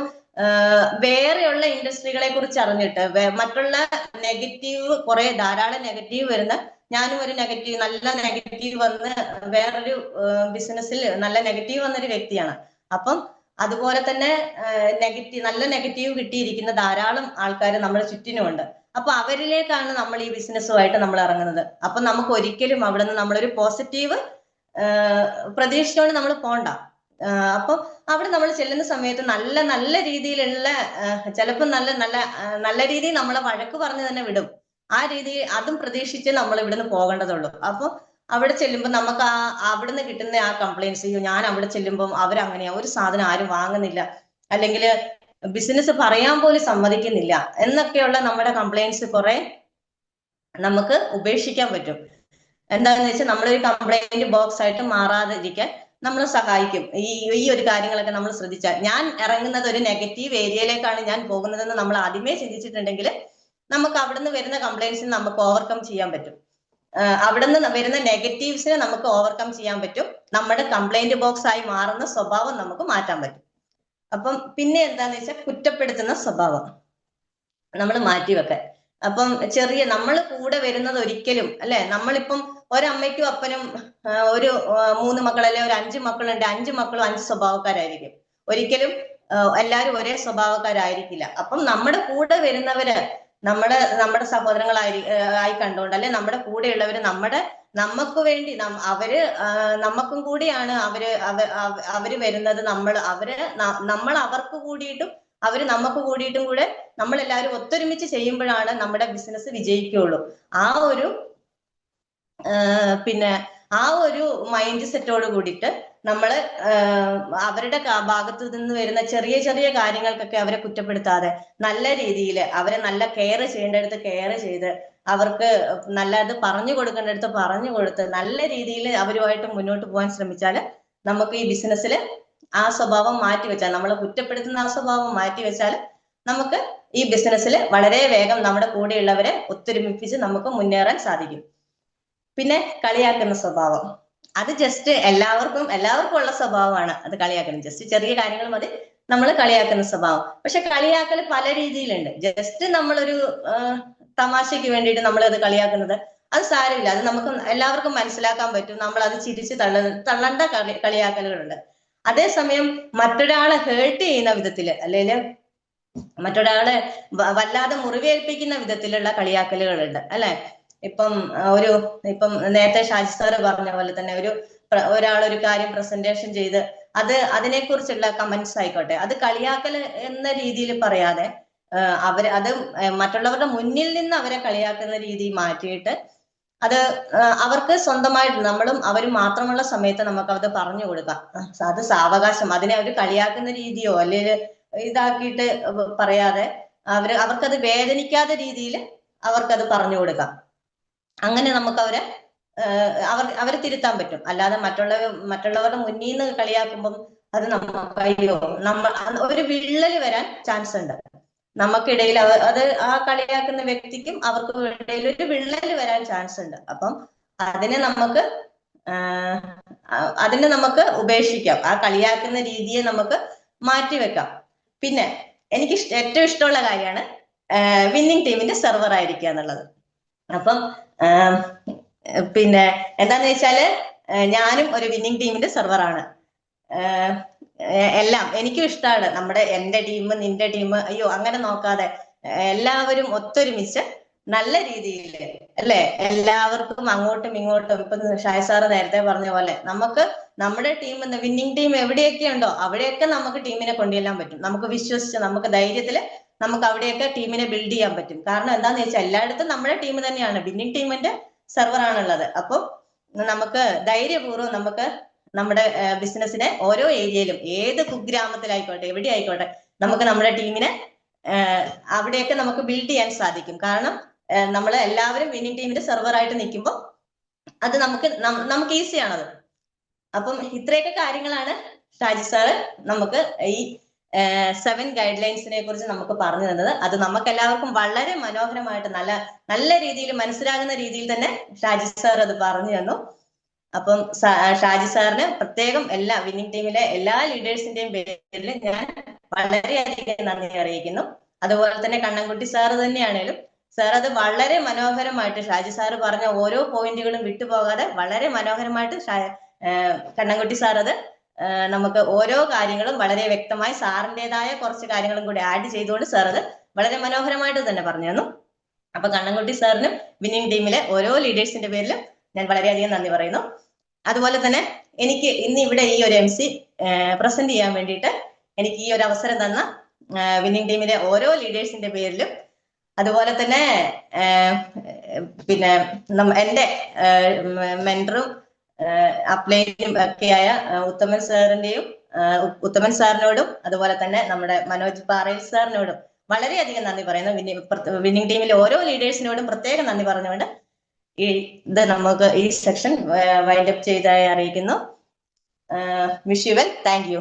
വേറെയുള്ള ഇൻഡസ്ട്രികളെ കുറിച്ച് അറിഞ്ഞിട്ട് മറ്റുള്ള നെഗറ്റീവ് ധാരാളം നെഗറ്റീവ് വരുന്ന, ഞാനും ഒരു നല്ല നെഗറ്റീവ് വന്ന് വേറൊരു ബിസിനസ്സിൽ നല്ല നെഗറ്റീവ് വന്നൊരു വ്യക്തിയാണ്. അപ്പം അതുപോലെ തന്നെ നല്ല നെഗറ്റീവ് കിട്ടിയിരിക്കുന്ന ധാരാളം ആൾക്കാർ നമ്മുടെ ചുറ്റിനുമുണ്ട്. അപ്പൊ അവരിലേക്കാണ് നമ്മൾ ഈ ബിസിനസ്സുമായിട്ട് നമ്മൾ ഇറങ്ങുന്നത്. അപ്പൊ നമുക്ക് ഒരിക്കലും അവിടെ നിന്ന് നമ്മളൊരു പോസിറ്റീവ് പ്രതീക്ഷിച്ചുകൊണ്ട് നമ്മൾ പോണ്ട. അപ്പൊ അവിടെ നമ്മൾ ചെല്ലുന്ന സമയത്ത് നല്ല രീതിയിലുള്ള ചിലപ്പോൾ നല്ല രീതിയിൽ നമ്മളെ വഴക്ക് പറഞ്ഞ് തന്നെ വിടും. ആ രീതിയിൽ അതും പ്രതീക്ഷിച്ച് നമ്മൾ ഇവിടുന്ന് പോകേണ്ടതുള്ളൂ. അപ്പൊ അവിടെ ചെല്ലുമ്പോൾ നമുക്ക് അവിടുന്ന് കിട്ടുന്ന ആ കംപ്ലൈൻസ്, ഞാൻ അവിടെ ചെല്ലുമ്പോൾ അവരങ്ങനെയാ, ഒരു സാധനം ആരും വാങ്ങുന്നില്ല, അല്ലെങ്കിൽ ബിസിനസ് പറയാൻ പോലും സമ്മതിക്കുന്നില്ല എന്നൊക്കെയുള്ള നമ്മുടെ കംപ്ലൈൻസ് കുറെ നമുക്ക് ഉപേക്ഷിക്കാൻ പറ്റും. എന്താണെന്ന് വെച്ചാൽ നമ്മളൊരു കംപ്ലൈന്റ് ബോക്സ് ആയിട്ട് മാറാതിരിക്കാൻ നമ്മളെ സഹായിക്കും ഈ ഒരു കാര്യങ്ങളൊക്കെ നമ്മൾ ശ്രദ്ധിച്ചാൽ. ഞാൻ ഇറങ്ങുന്നത് ഒരു നെഗറ്റീവ് ഏരിയയിലേക്കാണ് ഞാൻ പോകുന്നതെന്ന് നമ്മൾ ആദ്യമേ ചിന്തിച്ചിട്ടുണ്ടെങ്കിൽ നമുക്ക് അവിടുന്ന് വരുന്ന കംപ്ലൈൻസിന് നമുക്ക് ഓവർകം ചെയ്യാൻ പറ്റും. അവിടെ നിന്ന് വരുന്ന നെഗറ്റീവ്സിനെ നമുക്ക് ഓവർകം ചെയ്യാൻ പറ്റും. നമ്മുടെ കംപ്ലൈന്റ് ബോക്സ് ആയി മാറുന്ന സ്വഭാവം നമുക്ക് മാറ്റാൻ പറ്റും. അപ്പം പിന്നെ എന്താന്ന് വെച്ചാൽ കുറ്റപ്പെടുത്തുന്ന സ്വഭാവം നമ്മൾ മാറ്റിവെക്കാൻ. അപ്പം നമ്മൾ കൂടെ വരുന്നത് ഒരിക്കലും അല്ലെ, നമ്മളിപ്പം ഒരമ്മയ്ക്കും അപ്പനും ഒരു 3 മക്കൾ അല്ലെ ഒരു 5 മക്കളുണ്ട്, 5 മക്കളും 5 സ്വഭാവക്കാരായിരിക്കും. ഒരിക്കലും എല്ലാവരും ഒരേ സ്വഭാവക്കാരായിരിക്കില്ല. അപ്പം നമ്മുടെ കൂടെ വരുന്നവര് നമ്മുടെ സഹോദരങ്ങളായി കണ്ടുകൊണ്ട് അല്ലെ നമ്മുടെ കൂടെയുള്ളവര് നമുക്ക് വേണ്ടി അവര് നമുക്കും കൂടിയാണ് അവര് വരുന്നത്. നമ്മൾ അവർക്ക് കൂടിയിട്ടും അവര് നമുക്ക് കൂടിയിട്ടും കൂടെ നമ്മളെല്ലാവരും ഒത്തൊരുമിച്ച് ചെയ്യുമ്പോഴാണ് നമ്മുടെ ബിസിനസ് വിജയിക്കുകയുള്ളൂ. ആ ഒരു മൈൻഡ് സെറ്റോട് കൂടിയിട്ട് നമ്മള് അവരുടെ ഭാഗത്തു നിന്ന് വരുന്ന ചെറിയ ചെറിയ കാര്യങ്ങൾക്കൊക്കെ അവരെ കുറ്റപ്പെടുത്താതെ നല്ല രീതിയിൽ അവരെ നല്ല കെയർ ചെയ്യേണ്ടടുത്ത് കെയർ ചെയ്ത് അവർക്ക് നല്ലത് പറഞ്ഞു കൊടുക്കേണ്ടടുത്ത് പറഞ്ഞു കൊടുത്ത് നല്ല രീതിയിൽ അവരുമായിട്ട് മുന്നോട്ട് പോകാൻ ശ്രമിച്ചാൽ നമുക്ക് ഈ ബിസിനസ്സിൽ ആ സ്വഭാവം മാറ്റിവെച്ചാൽ, നമ്മൾ കുറ്റപ്പെടുത്തുന്ന ആ സ്വഭാവം മാറ്റിവെച്ചാൽ നമുക്ക് ഈ ബിസിനസ്സിൽ വളരെ വേഗം നമ്മുടെ കൂടെയുള്ളവരെ ഒത്തൊരുമിപ്പിച്ച് നമുക്ക് മുന്നേറാൻ സാധിക്കും. പിന്നെ കളിയാക്കുന്ന സ്വഭാവം, അത് ജസ്റ്റ് എല്ലാവർക്കും ഉള്ള സ്വഭാവമാണ്. അത് കളിയാക്കണം, ജസ്റ്റ് ചെറിയ കാര്യങ്ങൾ മതി നമ്മൾ കളിയാക്കുന്ന സ്വഭാവം. പക്ഷെ കളിയാക്കൽ പല രീതിയിലുണ്ട്. ജസ്റ്റ് നമ്മളൊരു തമാശയ്ക്ക് വേണ്ടിയിട്ട് നമ്മൾ അത് കളിയാക്കുന്നത് അത് സാരമില്ല, അത് നമുക്ക് എല്ലാവർക്കും മനസ്സിലാക്കാൻ പറ്റും. നമ്മൾ അത് ചിരിച്ച് തള്ളേണ്ട കളിയാക്കലുകളുണ്ട്. അതേസമയം മറ്റൊരാളെ ഹേർട്ട് ചെയ്യുന്ന വിധത്തില് അല്ലെങ്കിൽ മറ്റൊരാളെ വല്ലാതെ മുറിവേൽപ്പിക്കുന്ന വിധത്തിലുള്ള കളിയാക്കലുകളുണ്ട് അല്ലെ. ഇപ്പം നേരത്തെ ഷാജി സാറ് പറഞ്ഞ പോലെ തന്നെ ഒരാളൊരു കാര്യം പ്രസന്റേഷൻ ചെയ്ത് അതിനെക്കുറിച്ചുള്ള കമന്റ്സ് ആയിക്കോട്ടെ, അത് കളിയാക്കൽ എന്ന രീതിയിൽ പറയാതെ അത് മറ്റുള്ളവരുടെ മുന്നിൽ നിന്ന് അവരെ കളിയാക്കുന്ന രീതി മാറ്റിയിട്ട് അത് അവർക്ക് സ്വന്തമായിട്ട് നമ്മളും അവരും മാത്രമുള്ള സമയത്ത് നമുക്ക് അത് പറഞ്ഞു കൊടുക്കാം. അത് സാവകാശം, അതിനെ അവർ കളിയാക്കുന്ന രീതിയോ അല്ലെങ്കിൽ ഇതാക്കിയിട്ട് പറയാതെ അവർക്കത് വേദനിക്കാത്ത രീതിയിൽ അവർക്കത് പറഞ്ഞു കൊടുക്കാം. അങ്ങനെ നമുക്ക് അവരെ തിരുത്താൻ പറ്റും. അല്ലാതെ മറ്റുള്ളവരുടെ മുന്നിൽ നിന്ന് കളിയാക്കുമ്പം അത് ഒരു വിള്ളല് വരാൻ ചാൻസ് ഉണ്ട്. നമുക്കിടയിൽ അത് ആ കളിയാക്കുന്ന വ്യക്തിക്കും അവർക്കും ഇടയിൽ ഒരു വിള്ളല് വരാൻ ചാൻസ് ഉണ്ട്. അപ്പം അതിനെ നമുക്ക് ഉപേക്ഷിക്കാം. ആ കളിയാക്കുന്ന രീതിയെ നമുക്ക് മാറ്റിവെക്കാം. പിന്നെ എനിക്ക് ഏറ്റവും ഇഷ്ടമുള്ള കാര്യമാണ് വിന്നിങ് ടീമിന്റെ സെർവർ ആയിരിക്കുക എന്നുള്ളത്. അപ്പം പിന്നെ എന്താന്ന് വെച്ചാല് ഞാനും ഒരു വിന്നിങ് ടീമിന്റെ സെർവറാണ്. എല്ലാം എനിക്കും ഇഷ്ടമാണ്. എന്റെ ടീം നിന്റെ ടീം അയ്യോ അങ്ങനെ നോക്കാതെ എല്ലാവരും ഒത്തൊരുമിച്ച് നല്ല രീതിയിൽ അല്ലെ, എല്ലാവർക്കും അങ്ങോട്ടും ഇങ്ങോട്ടും ഇപ്പൊ ഷായ് സാറ് നേരത്തെ പറഞ്ഞ പോലെ നമുക്ക് നമ്മുടെ ടീം വിന്നിങ് ടീം എവിടെയൊക്കെ ഉണ്ടോ അവിടെയൊക്കെ നമുക്ക് ടീമിനെ കൊണ്ടുചെല്ലാൻ പറ്റും. നമുക്ക് വിശ്വസിച്ച് നമുക്ക് ധൈര്യത്തില് നമുക്ക് അവിടെയൊക്കെ ടീമിനെ ബിൽഡ് ചെയ്യാൻ പറ്റും. കാരണം എന്താന്ന് വെച്ചാൽ എല്ലായിടത്തും നമ്മുടെ ടീം തന്നെയാണ്, വിന്നിങ് ടീമിന്റെ സെർവറാണുള്ളത്. അപ്പം നമുക്ക് ധൈര്യപൂർവ്വം നമുക്ക് നമ്മുടെ ബിസിനസ്സിനെ ഓരോ ഏരിയയിലും ഏത് കുഗ്രാമത്തിലായിക്കോട്ടെ എവിടെ ആയിക്കോട്ടെ നമുക്ക് നമ്മുടെ ടീമിനെ അവിടെയൊക്കെ നമുക്ക് ബിൽഡ് ചെയ്യാൻ സാധിക്കും. കാരണം നമ്മൾ എല്ലാവരും വിന്നിങ് ടീമിന്റെ സെർവറായിട്ട് നിൽക്കുമ്പോൾ അത് നമുക്ക് ഈസിയാണത്. അപ്പം ഇത്രയൊക്കെ കാര്യങ്ങളാണ് ഷാജി സാറ് നമുക്ക് ഈ 7 ഗൈഡ് ലൈൻസിനെ കുറിച്ച് നമുക്ക് പറഞ്ഞു തന്നത്. അത് നമുക്ക് എല്ലാവർക്കും വളരെ മനോഹരമായിട്ട് നല്ല രീതിയിൽ മനസ്സിലാകുന്ന രീതിയിൽ തന്നെ ഷാജി സാർ അത് പറഞ്ഞു തന്നു. അപ്പം ഷാജി സാറിന് പ്രത്യേകം എല്ലാ വിന്നിങ് ടീമിലെ എല്ലാ ലീഡേഴ്സിന്റെയും പേരിൽ ഞാൻ വളരെയധികം നന്ദി അറിയിക്കുന്നു. അതുപോലെ തന്നെ കണ്ണൻകുട്ടി സാറ് തന്നെയാണേലും സാർ അത് വളരെ മനോഹരമായിട്ട് ഷാജി സാറ് പറഞ്ഞ ഓരോ പോയിന്റുകളും വിട്ടുപോകാതെ വളരെ മനോഹരമായിട്ട് കണ്ണൻകുട്ടി സാർ അത് നമുക്ക് ഓരോ കാര്യങ്ങളും വളരെ വ്യക്തമായി സാറിൻ്റെതായ കുറച്ച് കാര്യങ്ങളും കൂടി ആഡ് ചെയ്തുകൊണ്ട് സാർ അത് വളരെ മനോഹരമായിട്ട് തന്നെ പറഞ്ഞു തന്നു. അപ്പൊ കണ്ണൻകുട്ടി സാറിനും വിന്നിങ് ടീമിലെ ഓരോ ലീഡേഴ്സിന്റെ പേരിലും ഞാൻ വളരെയധികം നന്ദി പറയുന്നു. അതുപോലെ തന്നെ എനിക്ക് ഇന്ന് ഇവിടെ ഈ ഒരു MC പ്രസന്റ് ചെയ്യാൻ വേണ്ടിയിട്ട് എനിക്ക് ഈ ഒരു അവസരം തന്ന വിന്നിങ് ടീമിലെ ഓരോ ലീഡേഴ്സിന്റെ പേരിലും അതുപോലെ തന്നെ പിന്നെ എൻ്റെ മെന്ററും അപ്ലൈനും ഒക്കെയായ ഉത്തമൻ സാറിനോടും അതുപോലെ തന്നെ നമ്മുടെ മനോജ് പാറയിൽ സാറിനോടും വളരെയധികം നന്ദി പറയുന്നു. വിന്നിങ് ടീമിലെ ഓരോ ലീഡേഴ്സിനോടും പ്രത്യേകം നന്ദി പറഞ്ഞുകൊണ്ട് നമുക്ക് ഈ സെക്ഷൻ വൈൻഡ് അപ്പ് ചെയ്തതായി അറിയിക്കുന്നു. Wish you well. Thank you.